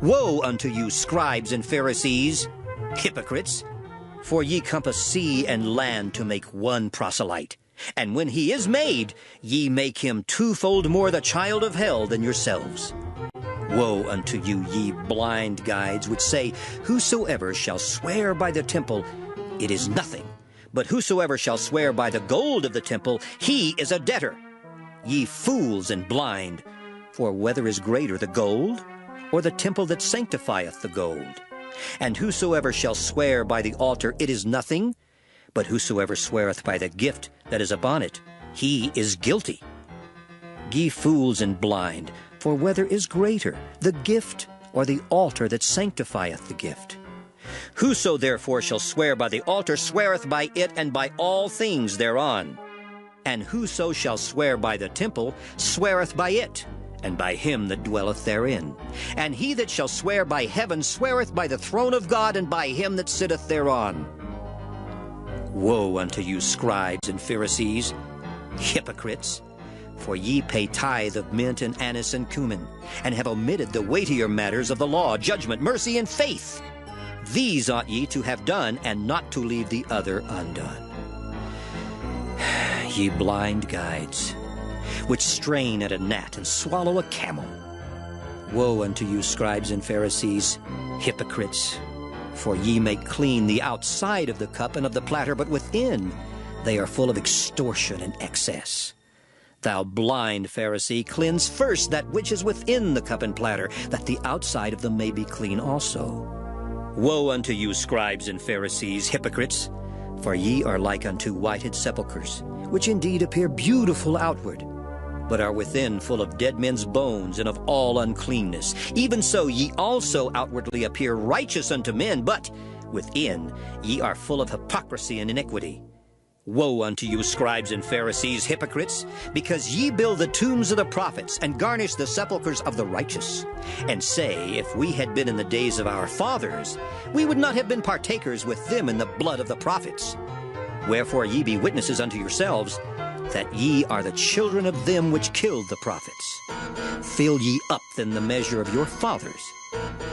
Woe unto you, scribes and Pharisees, hypocrites! For ye compass sea and land to make one proselyte. And when he is made, ye make him twofold more the child of hell than yourselves. Woe unto you, ye blind guides, which say, Whosoever shall swear by the temple, it is nothing. But whosoever shall swear by the gold of the temple, he is a debtor. Ye fools and blind, for whether is greater, the gold, or the temple that sanctifieth the gold? And whosoever shall swear by the altar, it is nothing. But whosoever sweareth by the gift that is upon it, he is guilty. Ye fools and blind, for whether is greater, the gift or the altar that sanctifieth the gift? Whoso therefore shall swear by the altar sweareth by it and by all things thereon. And whoso shall swear by the temple sweareth by it, and by him that dwelleth therein. And he that shall swear by heaven sweareth by the throne of God and by him that sitteth thereon. Woe unto you, scribes and Pharisees, hypocrites! For ye pay tithe of mint and anise and cumin, and have omitted the weightier matters of the law, judgment, mercy, and faith. These ought ye to have done, and not to leave the other undone. Ye blind guides, which strain at a gnat and swallow a camel. Woe unto you, scribes and Pharisees, hypocrites! For ye make clean the outside of the cup and of the platter, but within they are full of extortion and excess. Thou blind Pharisee, cleanse first that which is within the cup and platter, that the outside of them may be clean also. Woe unto you, scribes and Pharisees, hypocrites! For ye are like unto whited sepulchres, which indeed appear beautiful outward, but are within full of dead men's bones and of all uncleanness. Even so ye also outwardly appear righteous unto men, but within ye are full of hypocrisy and iniquity. Woe unto you, scribes and Pharisees, hypocrites! Because ye build the tombs of the prophets, and garnish the sepulchres of the righteous, and say, If we had been in the days of our fathers, we would not have been partakers with them in the blood of the prophets. Wherefore ye be witnesses unto yourselves, that ye are the children of them which killed the prophets. Fill ye up then the measure of your fathers.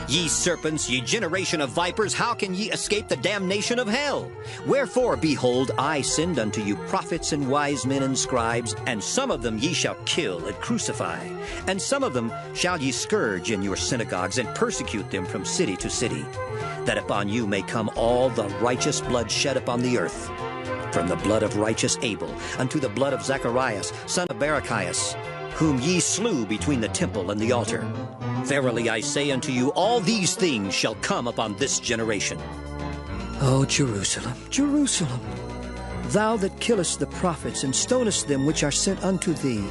Ye serpents, ye generation of vipers, how can ye escape the damnation of hell? Wherefore, behold, I send unto you prophets and wise men and scribes, and some of them ye shall kill and crucify, and some of them shall ye scourge in your synagogues, and persecute them from city to city, that upon you may come all the righteous blood shed upon the earth, from the blood of righteous Abel unto the blood of Zacharias, son of Barachias, whom ye slew between the temple and the altar. Verily I say unto you, all these things shall come upon this generation. O Jerusalem, Jerusalem, thou that killest the prophets and stonest them which are sent unto thee,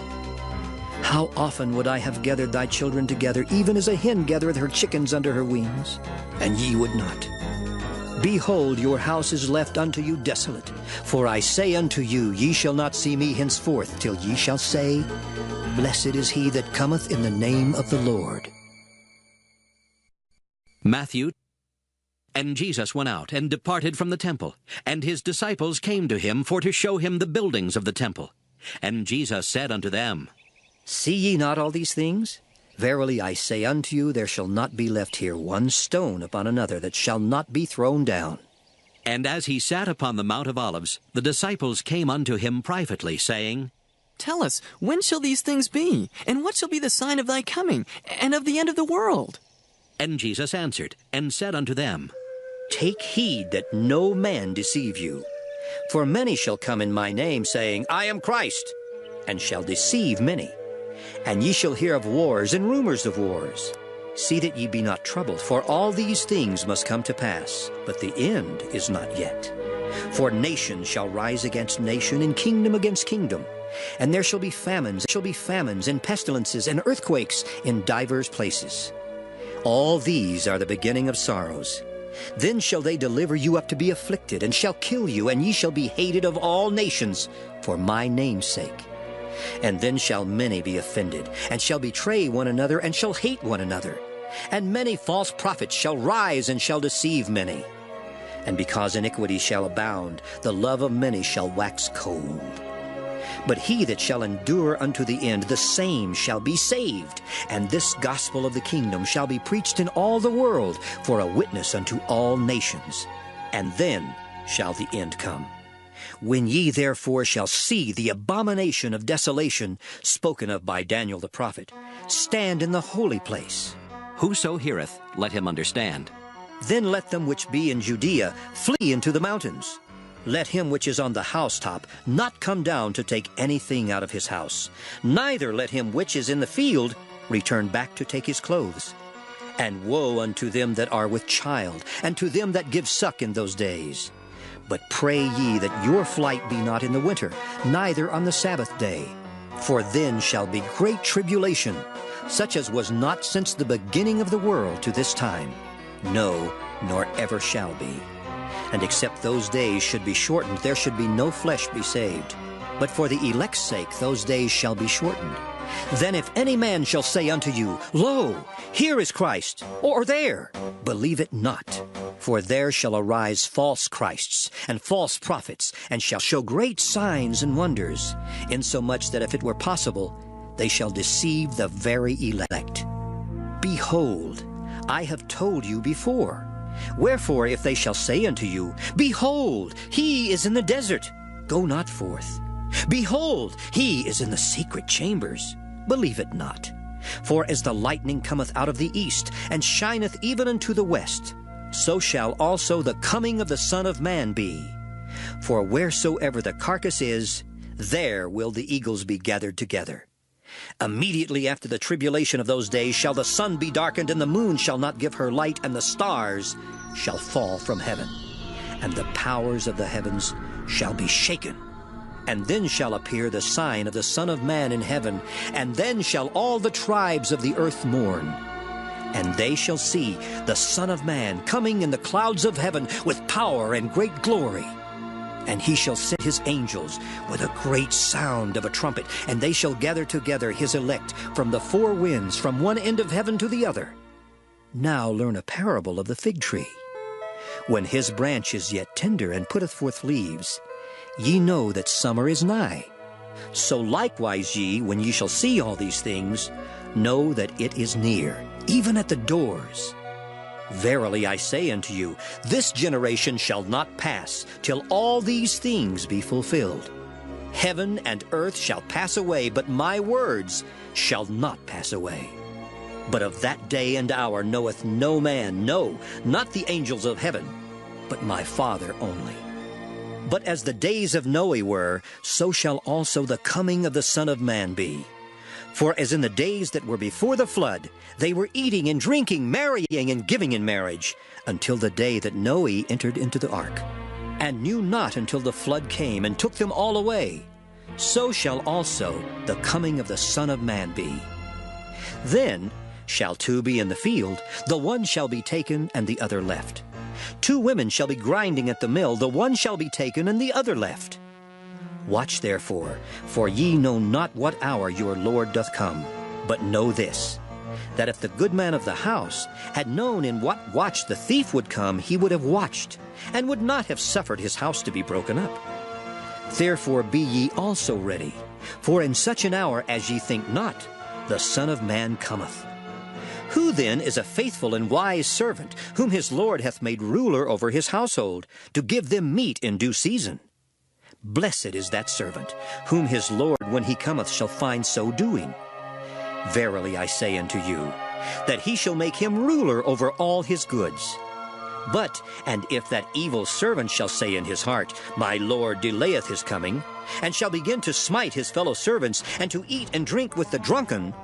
how often would I have gathered thy children together, even as a hen gathereth her chickens under her wings, and ye would not. Behold, your house is left unto you desolate. For I say unto you, ye shall not see me henceforth, till ye shall say, Blessed is he that cometh in the name of the Lord. Matthew. And Jesus went out and departed from the temple, and his disciples came to him for to show him the buildings of the temple. And Jesus said unto them, See ye not all these things? Verily I say unto you, there shall not be left here one stone upon another that shall not be thrown down. And as he sat upon the Mount of Olives, the disciples came unto him privately, saying, Tell us, when shall these things be? And what shall be the sign of thy coming, and of the end of the world? And Jesus answered, and said unto them, Take heed that no man deceive you. For many shall come in my name, saying, I am Christ, and shall deceive many. And ye shall hear of wars and rumors of wars. See that ye be not troubled, for all these things must come to pass, but the end is not yet. For nation shall rise against nation, and kingdom against kingdom. And there shall be famines, and pestilences, and earthquakes in divers places. All these are the beginning of sorrows. Then shall they deliver you up to be afflicted, and shall kill you, and ye shall be hated of all nations for my name's sake. And then shall many be offended, and shall betray one another, and shall hate one another. And many false prophets shall rise, and shall deceive many. And because iniquity shall abound, the love of many shall wax cold. But he that shall endure unto the end, the same shall be saved. And this gospel of the kingdom shall be preached in all the world for a witness unto all nations. And then shall the end come. When ye therefore shall see the abomination of desolation spoken of by Daniel the prophet, stand in the holy place. Whoso heareth, let him understand. Then let them which be in Judea flee into the mountains. Let him which is on the housetop not come down to take anything out of his house. Neither let him which is in the field return back to take his clothes. And woe unto them that are with child, and to them that give suck in those days. But pray ye that your flight be not in the winter, neither on the Sabbath day. For then shall be great tribulation, such as was not since the beginning of the world to this time. No, nor ever shall be. And except those days should be shortened, there should be no flesh be saved. But for the elect's sake those days shall be shortened. Then if any man shall say unto you, Lo, here is Christ, or there, believe it not. For there shall arise false Christs and false prophets, and shall show great signs and wonders, insomuch that if it were possible, they shall deceive the very elect. Behold, I have told you before. Wherefore, if they shall say unto you, Behold, he is in the desert, go not forth. Behold, he is in the secret chambers, believe it not. For as the lightning cometh out of the east, and shineth even unto the west, so shall also the coming of the Son of Man be. For wheresoever the carcass is, there will the eagles be gathered together. Immediately after the tribulation of those days shall the sun be darkened, and the moon shall not give her light, and the stars shall fall from heaven, and the powers of the heavens shall be shaken. And then shall appear the sign of the Son of Man in heaven, and then shall all the tribes of the earth mourn. And they shall see the Son of Man coming in the clouds of heaven with power and great glory. And he shall send his angels with a great sound of a trumpet, and they shall gather together his elect from the four winds, from one end of heaven to the other. Now learn a parable of the fig tree. When his branch is yet tender and putteth forth leaves, ye know that summer is nigh. So likewise ye, when ye shall see all these things, know that it is near, even at the doors. Verily I say unto you, this generation shall not pass till all these things be fulfilled. Heaven and earth shall pass away, but my words shall not pass away. But of that day and hour knoweth no man, no, not the angels of heaven, but my Father only. But as the days of Noe were, so shall also the coming of the Son of Man be. For as in the days that were before the flood, they were eating and drinking, marrying and giving in marriage, until the day that Noe entered into the ark, and knew not until the flood came and took them all away. So shall also the coming of the Son of Man be. Then shall two be in the field, the one shall be taken and the other left. Two women shall be grinding at the mill, the one shall be taken and the other left. Watch therefore, for ye know not what hour your Lord doth come. But know this, that if the good man of the house had known in what watch the thief would come, he would have watched, and would not have suffered his house to be broken up. Therefore be ye also ready, for in such an hour as ye think not, the Son of Man cometh. Who then is a faithful and wise servant, whom his Lord hath made ruler over his household, to give them meat in due season? Blessed is that servant, whom his Lord when he cometh shall find so doing. Verily I say unto you, that he shall make him ruler over all his goods. But, and if that evil servant shall say in his heart, My Lord delayeth his coming, and shall begin to smite his fellow servants, and to eat and drink with the drunken,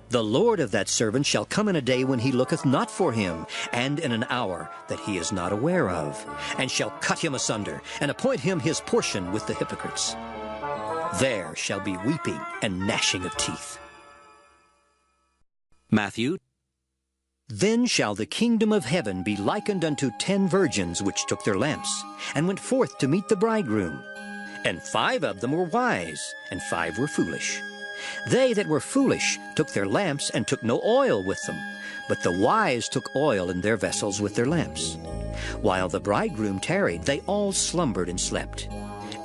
the Lord of that servant shall come in a day when he looketh not for him, and in an hour that he is not aware of, and shall cut him asunder, and appoint him his portion with the hypocrites. There shall be weeping and gnashing of teeth. Matthew. Then shall the kingdom of heaven be likened unto 10 virgins which took their lamps, and went forth to meet the bridegroom. And 5 of them were wise, and 5 were foolish. They that were foolish took their lamps, and took no oil with them, but the wise took oil in their vessels with their lamps. While the bridegroom tarried, they all slumbered and slept.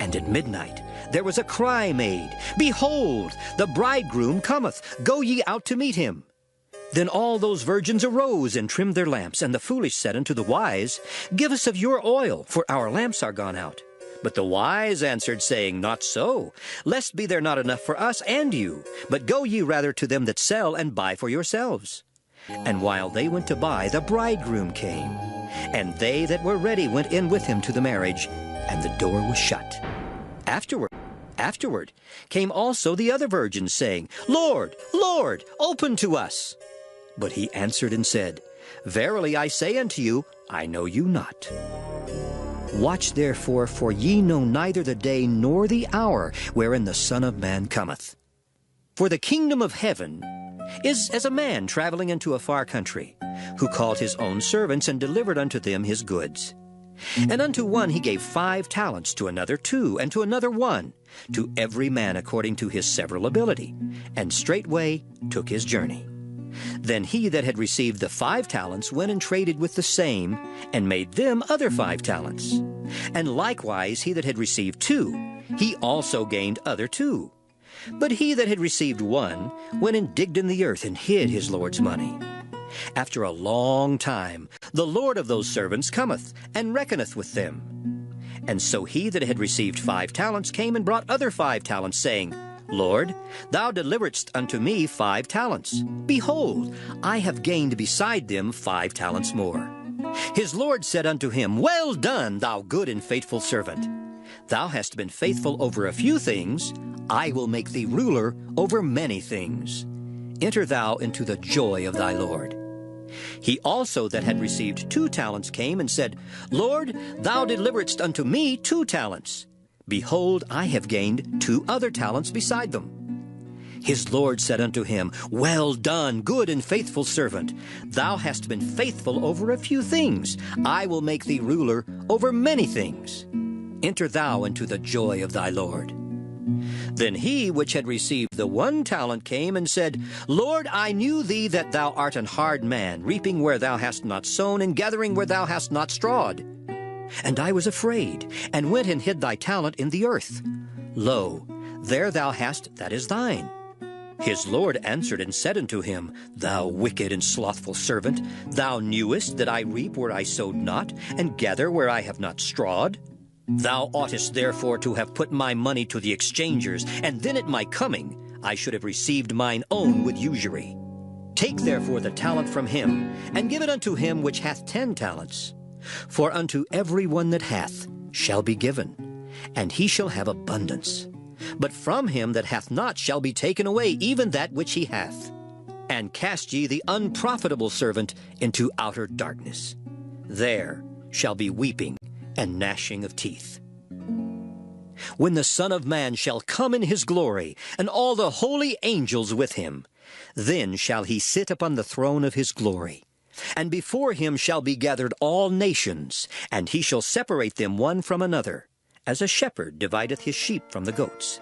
And at midnight there was a cry made, Behold, the bridegroom cometh, go ye out to meet him. Then all those virgins arose and trimmed their lamps, and the foolish said unto the wise, Give us of your oil, for our lamps are gone out. But the wise answered, saying, Not so, lest be there not enough for us and you, but go ye rather to them that sell, and buy for yourselves. And while they went to buy, the bridegroom came. And they that were ready went in with him to the marriage, and the door was shut. Afterward came also the other virgins, saying, Lord, Lord, open to us. But he answered and said, Verily I say unto you, I know you not. Watch therefore, for ye know neither the day nor the hour wherein the Son of Man cometh. For the kingdom of heaven is as a man traveling into a far country, who called his own servants, and delivered unto them his goods. And unto one he gave 5 talents, to another 2, and to another 1, to every man according to his several ability, and straightway took his journey. Then he that had received the 5 talents went and traded with the same, and made them other 5 talents. And likewise he that had received 2, he also gained other 2. But he that had received 1 went and digged in the earth, and hid his Lord's money. After a long time the Lord of those servants cometh, and reckoneth with them. And so he that had received 5 talents came and brought other 5 talents, saying, Lord, thou deliveredst unto me 5 talents. Behold, I have gained beside them 5 talents more. His Lord said unto him, Well done, thou good and faithful servant. Thou hast been faithful over a few things, I will make thee ruler over many things. Enter thou into the joy of thy Lord. He also that had received 2 talents came and said, Lord, thou deliveredst unto me 2 talents. Behold, I have gained 2 other talents beside them. His Lord said unto him, Well done, good and faithful servant. Thou hast been faithful over a few things. I will make thee ruler over many things. Enter thou into the joy of thy Lord. Then he which had received the 1 talent came and said, Lord, I knew thee that thou art an hard man, reaping where thou hast not sown, and gathering where thou hast not strawed. And I was afraid, and went and hid thy talent in the earth. Lo, there thou hast that is thine. His Lord answered and said unto him, Thou wicked and slothful servant, thou knewest that I reap where I sowed not, and gather where I have not strawed? Thou oughtest therefore to have put my money to the exchangers, and then at my coming I should have received mine own with usury. Take therefore the talent from him, and give it unto him which hath 10 talents. For unto every one that hath shall be given, and he shall have abundance. But from him that hath not shall be taken away even that which he hath. And cast ye the unprofitable servant into outer darkness. There shall be weeping and gnashing of teeth. When the Son of Man shall come in his glory, and all the holy angels with him, then shall he sit upon the throne of his glory. And before him shall be gathered all nations, and he shall separate them one from another, as a shepherd divideth his sheep from the goats.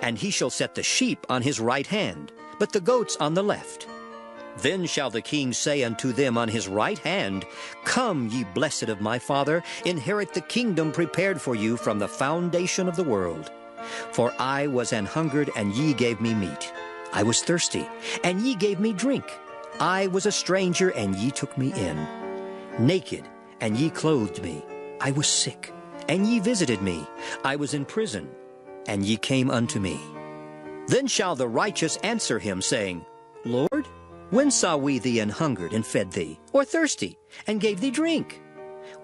And he shall set the sheep on his right hand, but the goats on the left. Then shall the king say unto them on his right hand, Come, ye blessed of my Father, inherit the kingdom prepared for you from the foundation of the world. For I was an hungered, and ye gave me meat. I was thirsty, and ye gave me drink. I was a stranger, and ye took me in. Naked, and ye clothed me. I was sick, and ye visited me. I was in prison, and ye came unto me. Then shall the righteous answer him, saying, Lord, when saw we thee an hungered, and fed thee, or thirsty, and gave thee drink?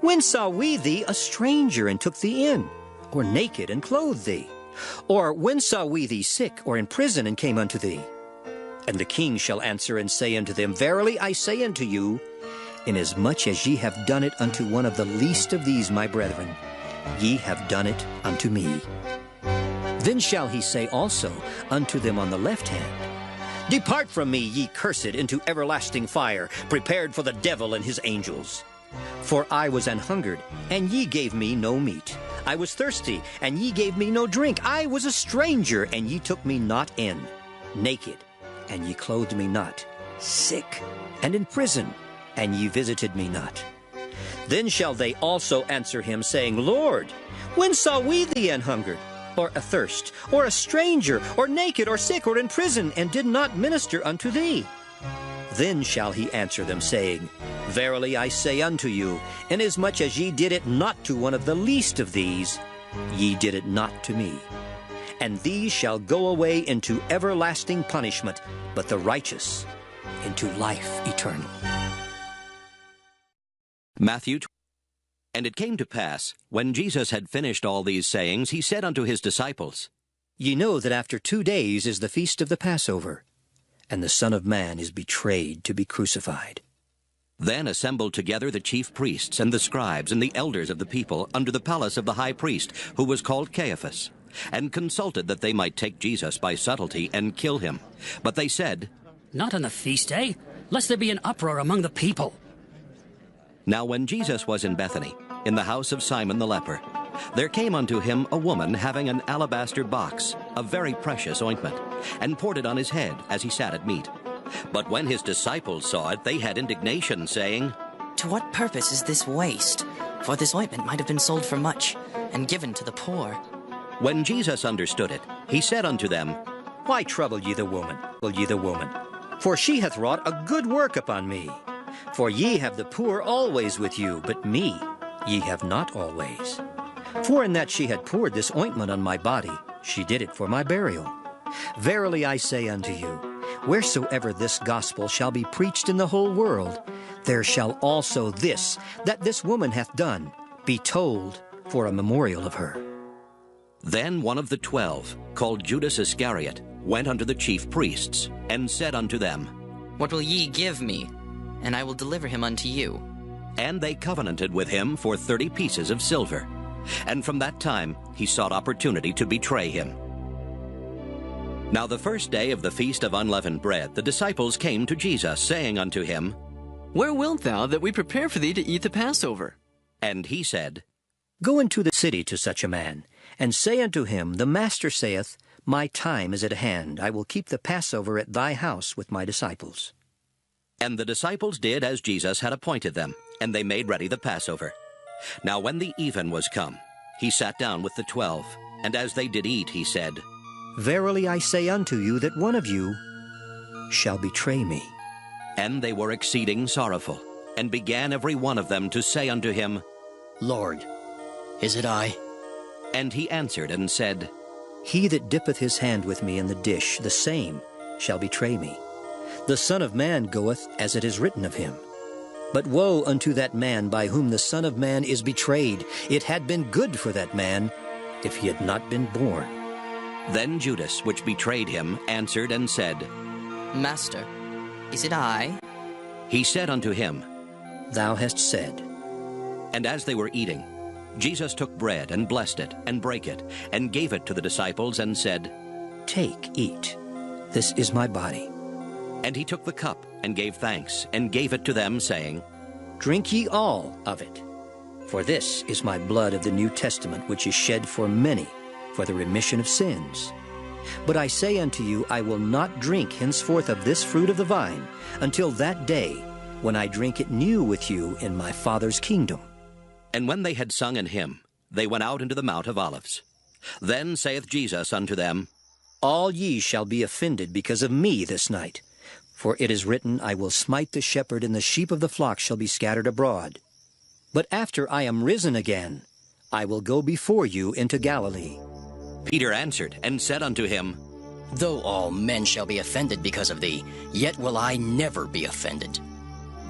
When saw we thee a stranger, and took thee in, or naked, and clothed thee? Or when saw we thee sick, or in prison, and came unto thee? And the king shall answer and say unto them, Verily I say unto you, inasmuch as ye have done it unto one of the least of these my brethren, ye have done it unto me. Then shall he say also unto them on the left hand, Depart from me, ye cursed, into everlasting fire, prepared for the devil and his angels. For I was an hungered, and ye gave me no meat. I was thirsty, and ye gave me no drink. I was a stranger, and ye took me not in. Naked, and ye clothed me not. Sick, and in prison, and ye visited me not. Then shall they also answer him, saying, Lord, when saw we thee an hungered, or athirst, or a stranger, or naked, or sick, or in prison, and did not minister unto thee? Then shall he answer them, saying, Verily I say unto you, inasmuch as ye did it not to one of the least of these, ye did it not to me. And these shall go away into everlasting punishment, but the righteous into life eternal. Matthew. And it came to pass, when Jesus had finished all these sayings, he said unto his disciples, Ye know that after 2 days is the feast of the Passover, and the Son of Man is betrayed to be crucified. Then assembled together the chief priests and the scribes and the elders of the people under the palace of the high priest, who was called Caiaphas, and consulted that they might take Jesus by subtlety and kill him. But they said, Not on the feast day, lest there be an uproar among the people. Now when Jesus was in Bethany, in the house of Simon the leper, there came unto him a woman having an alabaster box of very precious ointment, and poured it on his head as he sat at meat. But when his disciples saw it, they had indignation, saying, To what purpose is this waste? For this ointment might have been sold for much, and given to the poor. When Jesus understood it, he said unto them, Why trouble ye the woman? For she hath wrought a good work upon me. For ye have the poor always with you, but me ye have not always. For in that she had poured this ointment on my body, she did it for my burial. Verily I say unto you, wheresoever this gospel shall be preached in the whole world, there shall also this, that this woman hath done, be told for a memorial of her. Then one of the 12, called Judas Iscariot, went unto the chief priests, and said unto them, What will ye give me? And I will deliver him unto you. And they covenanted with him for 30 pieces of silver. And from that time he sought opportunity to betray him. Now the first day of the feast of unleavened bread, the disciples came to Jesus, saying unto him, Where wilt thou that we prepare for thee to eat the Passover? And he said, Go into the city to such a man, and say unto him, The Master saith, My time is at hand. I will keep the Passover at thy house with my disciples. And the disciples did as Jesus had appointed them, and they made ready the Passover. Now when the even was come, he sat down with the 12, and as they did eat, he said, Verily I say unto you that one of you shall betray me. And they were exceeding sorrowful, and began every one of them to say unto him, Lord, is it I? And he answered and said, He that dippeth his hand with me in the dish, the same shall betray me. The Son of Man goeth as it is written of him. But woe unto that man by whom the Son of Man is betrayed. It had been good for that man if he had not been born. Then Judas, which betrayed him, answered and said, Master, is it I? He said unto him, Thou hast said. And as they were eating, Jesus took bread and blessed it, and brake it, and gave it to the disciples, and said, Take, eat. This is my body. And he took the cup, and gave thanks, and gave it to them, saying, Drink ye all of it. For this is my blood of the New Testament, which is shed for many for the remission of sins. But I say unto you, I will not drink henceforth of this fruit of the vine until that day when I drink it new with you in my Father's kingdom. And when they had sung an hymn, they went out into the Mount of Olives. Then saith Jesus unto them, All ye shall be offended because of me this night. For it is written, I will smite the shepherd, and the sheep of the flock shall be scattered abroad. But after I am risen again, I will go before you into Galilee. Peter answered and said unto him, Though all men shall be offended because of thee, yet will I never be offended.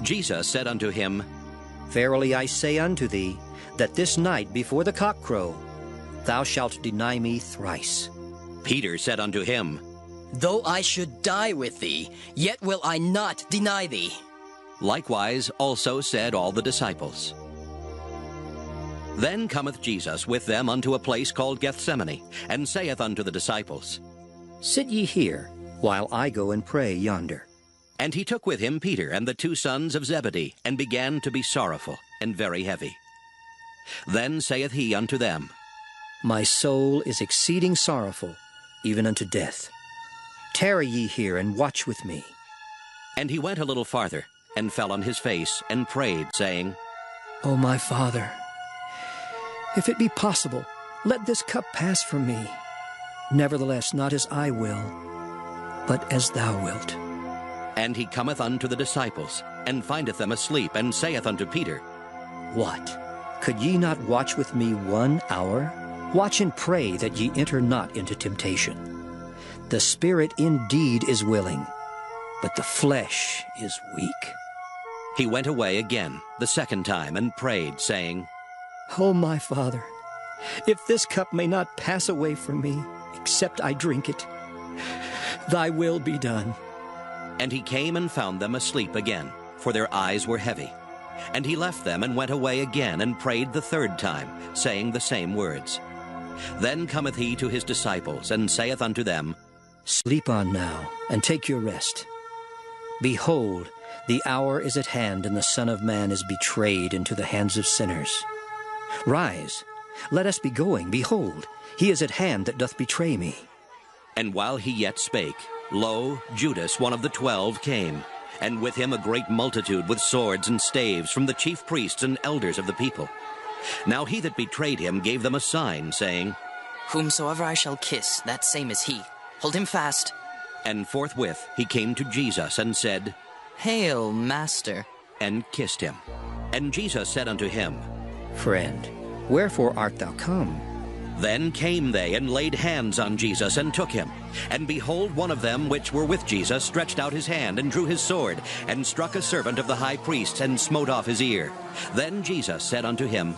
Jesus said unto him, Verily I say unto thee, that this night before the cock crow, thou shalt deny me thrice. Peter said unto him, Though I should die with thee, yet will I not deny thee. Likewise also said all the disciples. Then cometh Jesus with them unto a place called Gethsemane, and saith unto the disciples, Sit ye here, while I go and pray yonder. And he took with him Peter and the 2 sons of Zebedee, and began to be sorrowful and very heavy. Then saith he unto them, My soul is exceeding sorrowful, even unto death. Tarry ye here, and watch with me. And he went a little farther, and fell on his face, and prayed, saying, O my Father, if it be possible, let this cup pass from me. Nevertheless, not as I will, but as thou wilt. And he cometh unto the disciples, and findeth them asleep, and saith unto Peter, What? Could ye not watch with me 1 hour? Watch and pray that ye enter not into temptation. The spirit indeed is willing, but the flesh is weak. He went away again the 2nd time, and prayed, saying, O my Father, if this cup may not pass away from me, except I drink it, thy will be done. And he came and found them asleep again, for their eyes were heavy. And he left them, and went away again, and prayed the 3rd time, saying the same words. Then cometh he to his disciples, and saith unto them, Sleep on now, and take your rest. Behold, the hour is at hand, and the Son of Man is betrayed into the hands of sinners. Rise, let us be going. Behold, he is at hand that doth betray me. And while he yet spake, lo, Judas, one of the 12, came, and with him a great multitude with swords and staves from the chief priests and elders of the people. Now he that betrayed him gave them a sign, saying, Whomsoever I shall kiss, that same is he. Hold him fast. And forthwith he came to Jesus, and said, Hail, Master, and kissed him. And Jesus said unto him, Friend, wherefore art thou come? Then came they, and laid hands on Jesus, and took him. And behold, one of them which were with Jesus stretched out his hand, and drew his sword, and struck a servant of the high priest, and smote off his ear. Then Jesus said unto him,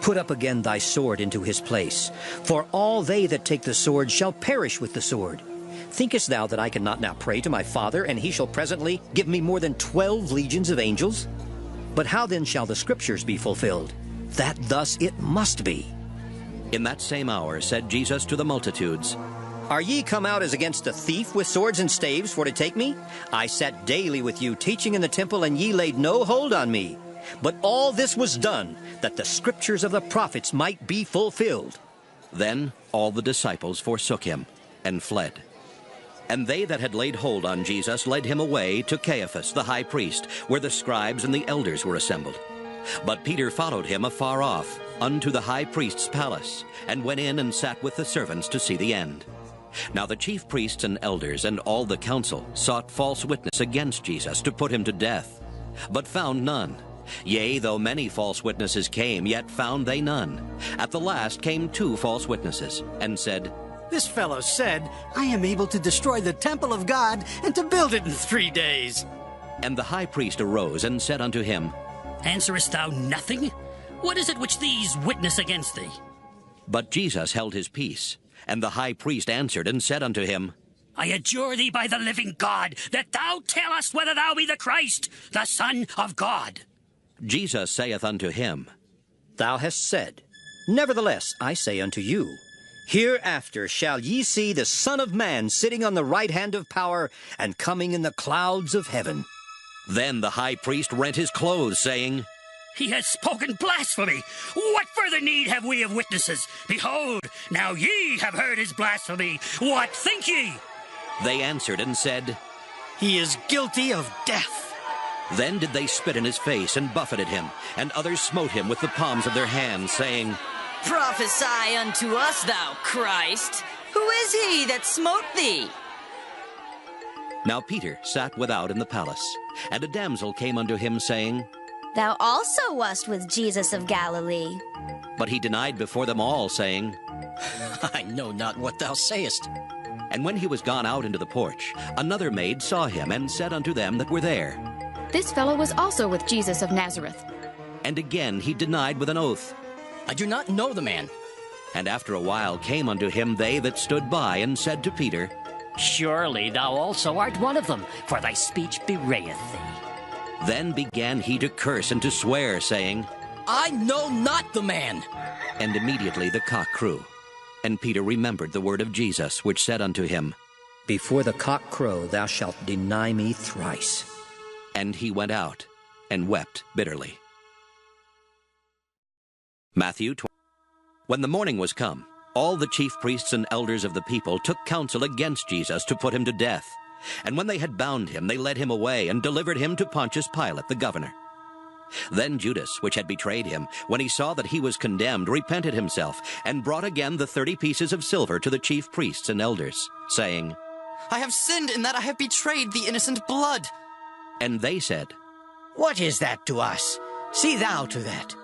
Put up again thy sword into his place, for all they that take the sword shall perish with the sword. Thinkest thou that I cannot now pray to my Father, and he shall presently give me more than 12 legions of angels? But how then shall the Scriptures be fulfilled, that thus it must be? In that same hour said Jesus to the multitudes, Are ye come out as against a thief with swords and staves for to take me? I sat daily with you teaching in the temple, and ye laid no hold on me. But all this was done, that the Scriptures of the prophets might be fulfilled. Then all the disciples forsook him, and fled. And they that had laid hold on Jesus led him away to Caiaphas the high priest, where the scribes and the elders were assembled. But Peter followed him afar off, unto the high priest's palace, and went in and sat with the servants to see the end. Now the chief priests and elders and all the council sought false witness against Jesus to put him to death, but found none. Yea, though many false witnesses came, yet found they none. At the last came 2 false witnesses, and said, This fellow said, I am able to destroy the temple of God and to build it in 3 days. And the high priest arose and said unto him, Answerest thou nothing? What is it which these witness against thee? But Jesus held his peace. And the high priest answered and said unto him, I adjure thee by the living God, that thou tell us whether thou be the Christ, the Son of God. Jesus saith unto him, Thou hast said. Nevertheless, I say unto you, hereafter shall ye see the Son of Man sitting on the right hand of power, and coming in the clouds of heaven. Then the high priest rent his clothes, saying, He has spoken blasphemy. What further further need have we of witnesses. Behold, now ye have heard his blasphemy. What think ye? They answered and said, He is guilty of death. Then did they spit in his face and buffeted him, and others smote him with the palms of their hands, saying, Prophesy unto us, thou Christ. Who is he that smote thee? Now Peter sat without in the palace, and a damsel came unto him, saying, Thou also wast with Jesus of Galilee. But he denied before them all, saying, I know not what thou sayest. And when he was gone out into the porch, another maid saw him, and said unto them that were there, This fellow was also with Jesus of Nazareth. And again he denied with an oath, I do not know the man. And after a while came unto him they that stood by, and said to Peter, Surely thou also art one of them, for thy speech bewrayeth thee. Then began he to curse and to swear, saying, I know not the man. And immediately the cock crew. And Peter remembered the word of Jesus, which said unto him, Before the cock crow thou shalt deny me thrice. And he went out, and wept bitterly. Matthew 20. When the morning was come, all the chief priests and elders of the people took counsel against Jesus to put him to death. And when they had bound him, they led him away, and delivered him to Pontius Pilate the governor. Then Judas, which had betrayed him, when he saw that he was condemned, repented himself, and brought again the 30 pieces of silver to the chief priests and elders, saying, I have sinned in that I have betrayed the innocent blood. And they said, What is that to us? See thou to that.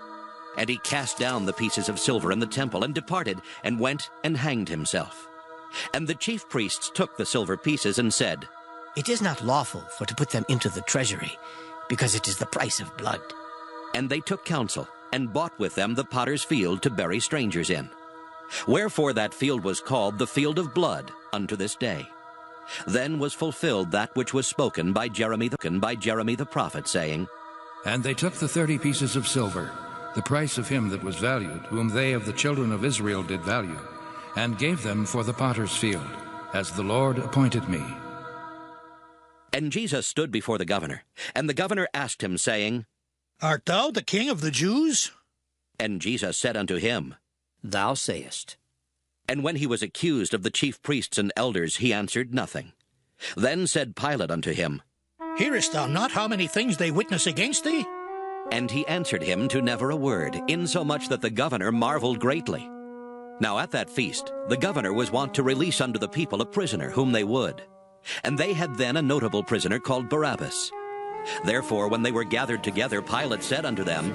And he cast down the pieces of silver in the temple, and departed, and went and hanged himself. And the chief priests took the silver pieces, and said, It is not lawful for to put them into the treasury, because it is the price of blood. And they took counsel, and bought with them the potter's field to bury strangers in. Wherefore that field was called the field of blood unto this day. Then was fulfilled that which was spoken by Jeremy the prophet, saying, And they took the 30 pieces of silver, the price of him that was valued, whom they of the children of Israel did value, and gave them for the potter's field, as the Lord appointed me. And Jesus stood before the governor, and the governor asked him, saying, Art thou the king of the Jews? And Jesus said unto him, Thou sayest. And when he was accused of the chief priests and elders, he answered nothing. Then said Pilate unto him, Hearest thou not how many things they witness against thee? And he answered him to never a word, insomuch that the governor marveled greatly. Now at that feast the governor was wont to release unto the people a prisoner whom they would. And they had then a notable prisoner called Barabbas. Therefore when they were gathered together, Pilate said unto them,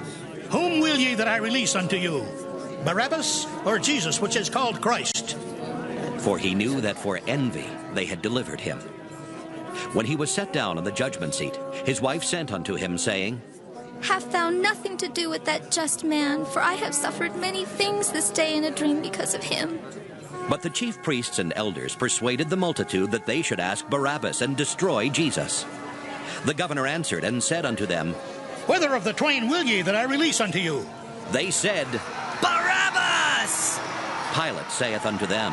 Whom will ye that I release unto you? Barabbas, or Jesus, which is called Christ? For he knew that for envy they had delivered him. When he was set down on the judgment seat, his wife sent unto him, saying, Have thou nothing to do with that just man, for I have suffered many things this day in a dream because of him. But the chief priests and elders persuaded the multitude that they should ask Barabbas and destroy Jesus. The governor answered and said unto them, Whether of the twain will ye that I release unto you? They said, Barabbas! Pilate saith unto them,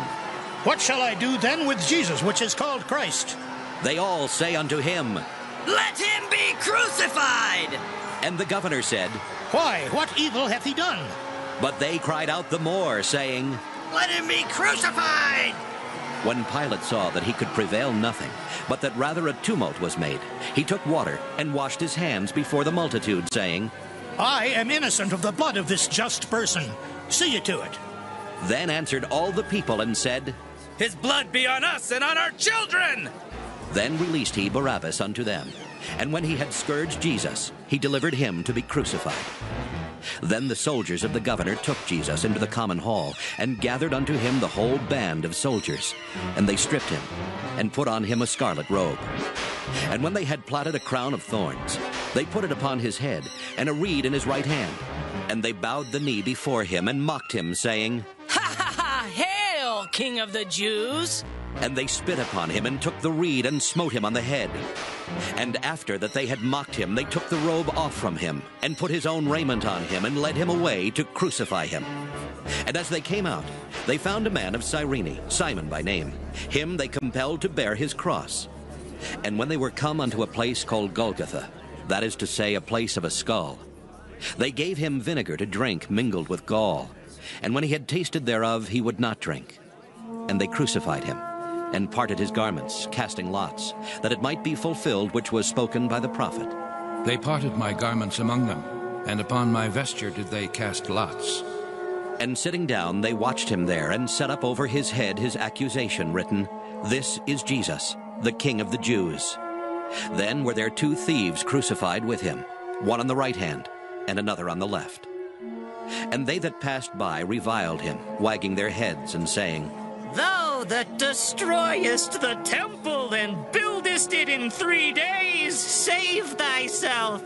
What shall I do then with Jesus, which is called Christ? They all say unto him, Let him be crucified! And the governor said, Why, what evil hath he done? But they cried out the more, saying, Let him be crucified! When Pilate saw that he could prevail nothing, but that rather a tumult was made, he took water and washed his hands before the multitude, saying, I am innocent of the blood of this just person. See ye to it. Then answered all the people and said, His blood be on us and on our children! Then released he Barabbas unto them. And when he had scourged Jesus, he delivered him to be crucified. Then the soldiers of the governor took Jesus into the common hall, and gathered unto him the whole band of soldiers. And they stripped him, and put on him a scarlet robe. And when they had platted a crown of thorns, they put it upon his head, and a reed in his right hand. And they bowed the knee before him, and mocked him, saying, Ha ha ha! Hail, King of the Jews! And they spit upon him, and took the reed, and smote him on the head. And after that they had mocked him, they took the robe off from him, and put his own raiment on him, and led him away to crucify him. And as they came out, they found a man of Cyrene, Simon by name. Him they compelled to bear his cross. And when they were come unto a place called Golgotha, that is to say, a place of a skull, They gave him vinegar to drink mingled with gall, and when he had tasted thereof, he would not drink. And they crucified him, and parted his garments, casting lots, that it might be fulfilled which was spoken by the prophet. They parted my garments among them, and upon my vesture did they cast lots. And sitting down, they watched him there, and set up over his head his accusation written, This is Jesus, the King of the Jews. Then were there 2 thieves crucified with him, one on the right hand, and another on the left. And they that passed by reviled him, wagging their heads, and saying, Thou that destroyest the temple and buildest it in 3 days, save thyself.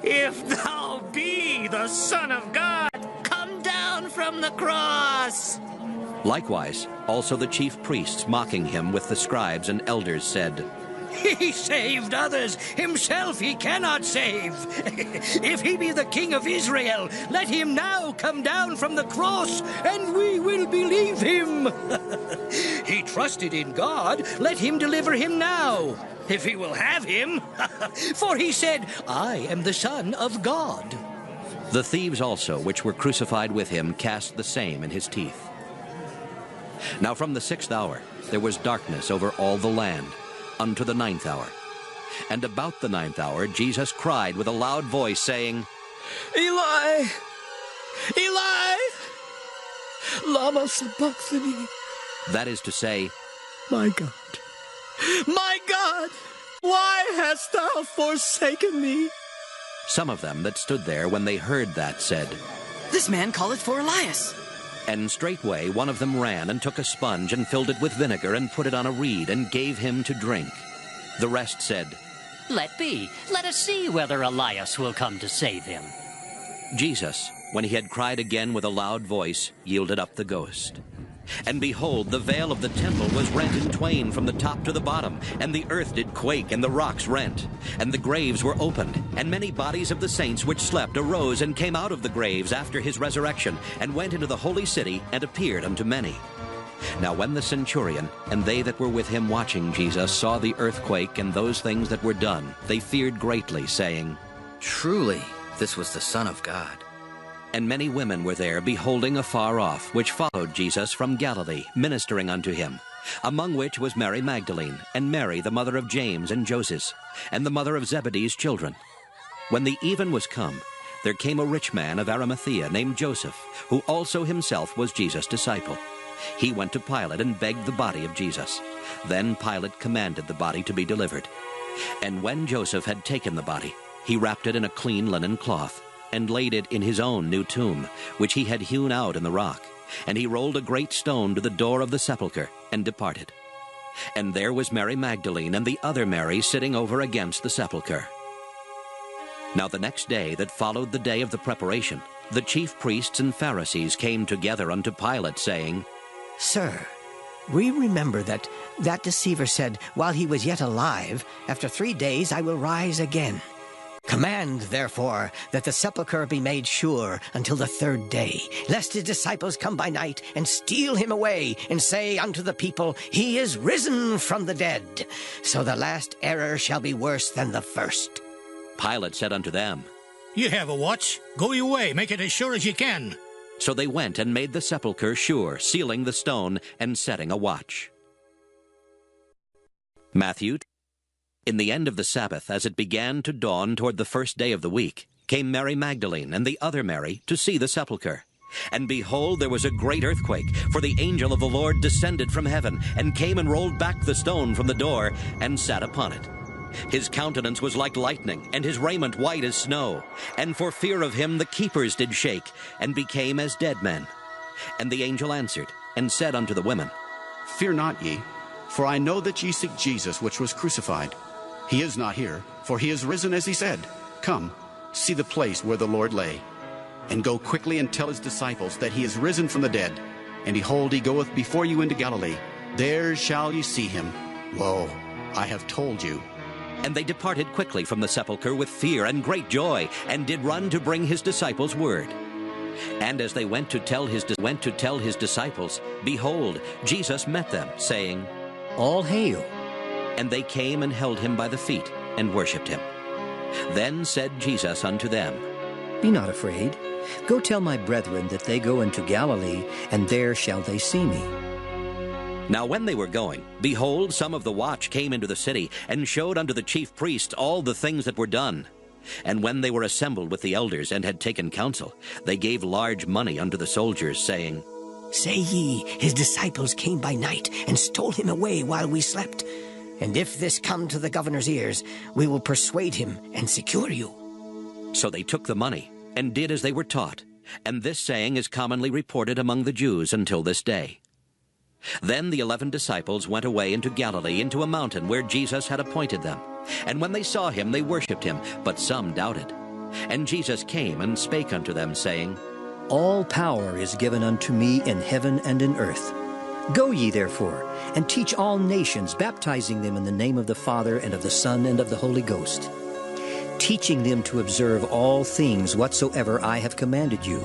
If thou be the Son of God, come down from the cross. Likewise, also the chief priests, mocking him with the scribes and elders, said, He saved others, himself he cannot save. If he be the King of Israel, let him now come down from the cross, and we will believe him. He trusted in God, let him deliver him now, if he will have him. For he said, I am the Son of God. The thieves also, which were crucified with him, cast the same in his teeth. Now from the 6th hour there was darkness over all the land, unto the 9th hour. And about the 9th hour Jesus cried with a loud voice, saying, Eli, Eli, lama sabachthani. That is to say, My God, why hast thou forsaken me? Some of them that stood there, when they heard that, said, This man calleth for Elias. And straightway one of them ran and took a sponge and filled it with vinegar and put it on a reed and gave him to drink. The rest said, Let be. Let us see whether Elias will come to save him. Jesus, when he had cried again with a loud voice, yielded up the ghost. And behold, the veil of the temple was rent in twain from the top to the bottom, and the earth did quake, and the rocks rent. And the graves were opened, and many bodies of the saints which slept arose and came out of the graves after his resurrection, and went into the holy city, and appeared unto many. Now when the centurion and they that were with him watching Jesus saw the earthquake and those things that were done, they feared greatly, saying, Truly, this was the Son of God. And many women were there, beholding afar off, which followed Jesus from Galilee, ministering unto him, among which was Mary Magdalene, and Mary the mother of James and Joses, and the mother of Zebedee's children. When the even was come, there came a rich man of Arimathea named Joseph, who also himself was Jesus' disciple. He went to Pilate and begged the body of Jesus. Then Pilate commanded the body to be delivered. And when Joseph had taken the body, he wrapped it in a clean linen cloth, and laid it in his own new tomb, which he had hewn out in the rock. And he rolled a great stone to the door of the sepulchre, and departed. And there was Mary Magdalene and the other Mary sitting over against the sepulchre. Now the next day that followed the day of the preparation, the chief priests and Pharisees came together unto Pilate, saying, Sir, we remember that deceiver said, while he was yet alive, After 3 days I will rise again. Command, therefore, that the sepulchre be made sure until the 3rd day, lest his disciples come by night and steal him away, and say unto the people, He is risen from the dead. So the last error shall be worse than the first. Pilate said unto them, You have a watch. Go your way, make it as sure as you can. So they went and made the sepulchre sure, sealing the stone and setting a watch. Matthew. In the end of the Sabbath, as it began to dawn toward the 1st day of the week, came Mary Magdalene and the other Mary to see the sepulchre. And behold, there was a great earthquake, for the angel of the Lord descended from heaven, and came and rolled back the stone from the door, and sat upon it. His countenance was like lightning, and his raiment white as snow. And for fear of him the keepers did shake, and became as dead men. And the angel answered, and said unto the women, Fear not ye, for I know that ye seek Jesus, which was crucified. He is not here, for he is risen as he said. Come, see the place where the Lord lay. And go quickly and tell his disciples that he is risen from the dead. And behold, he goeth before you into Galilee. There shall ye see him. Lo, I have told you. And they departed quickly from the sepulchre with fear and great joy, and did run to bring his disciples word. And as they went to tell his disciples, behold, Jesus met them, saying, All hail. And they came and held him by the feet, and worshipped him. Then said Jesus unto them, Be not afraid. Go tell my brethren that they go into Galilee, and there shall they see me. Now when they were going, behold, some of the watch came into the city, and showed unto the chief priests all the things that were done. And when they were assembled with the elders, and had taken counsel, they gave large money unto the soldiers, saying, Say ye, his disciples came by night, and stole him away while we slept. And if this come to the governor's ears, we will persuade him and secure you. So they took the money, and did as they were taught. And this saying is commonly reported among the Jews until this day. Then the 11 disciples went away into Galilee, into a mountain where Jesus had appointed them. And when they saw him, they worshipped him, but some doubted. And Jesus came and spake unto them, saying, All power is given unto me in heaven and in earth. Go ye therefore, and teach all nations, baptizing them in the name of the Father, and of the Son, and of the Holy Ghost, teaching them to observe all things whatsoever I have commanded you.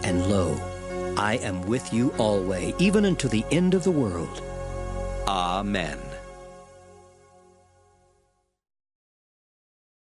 And lo, I am with you always, even unto the end of the world. Amen.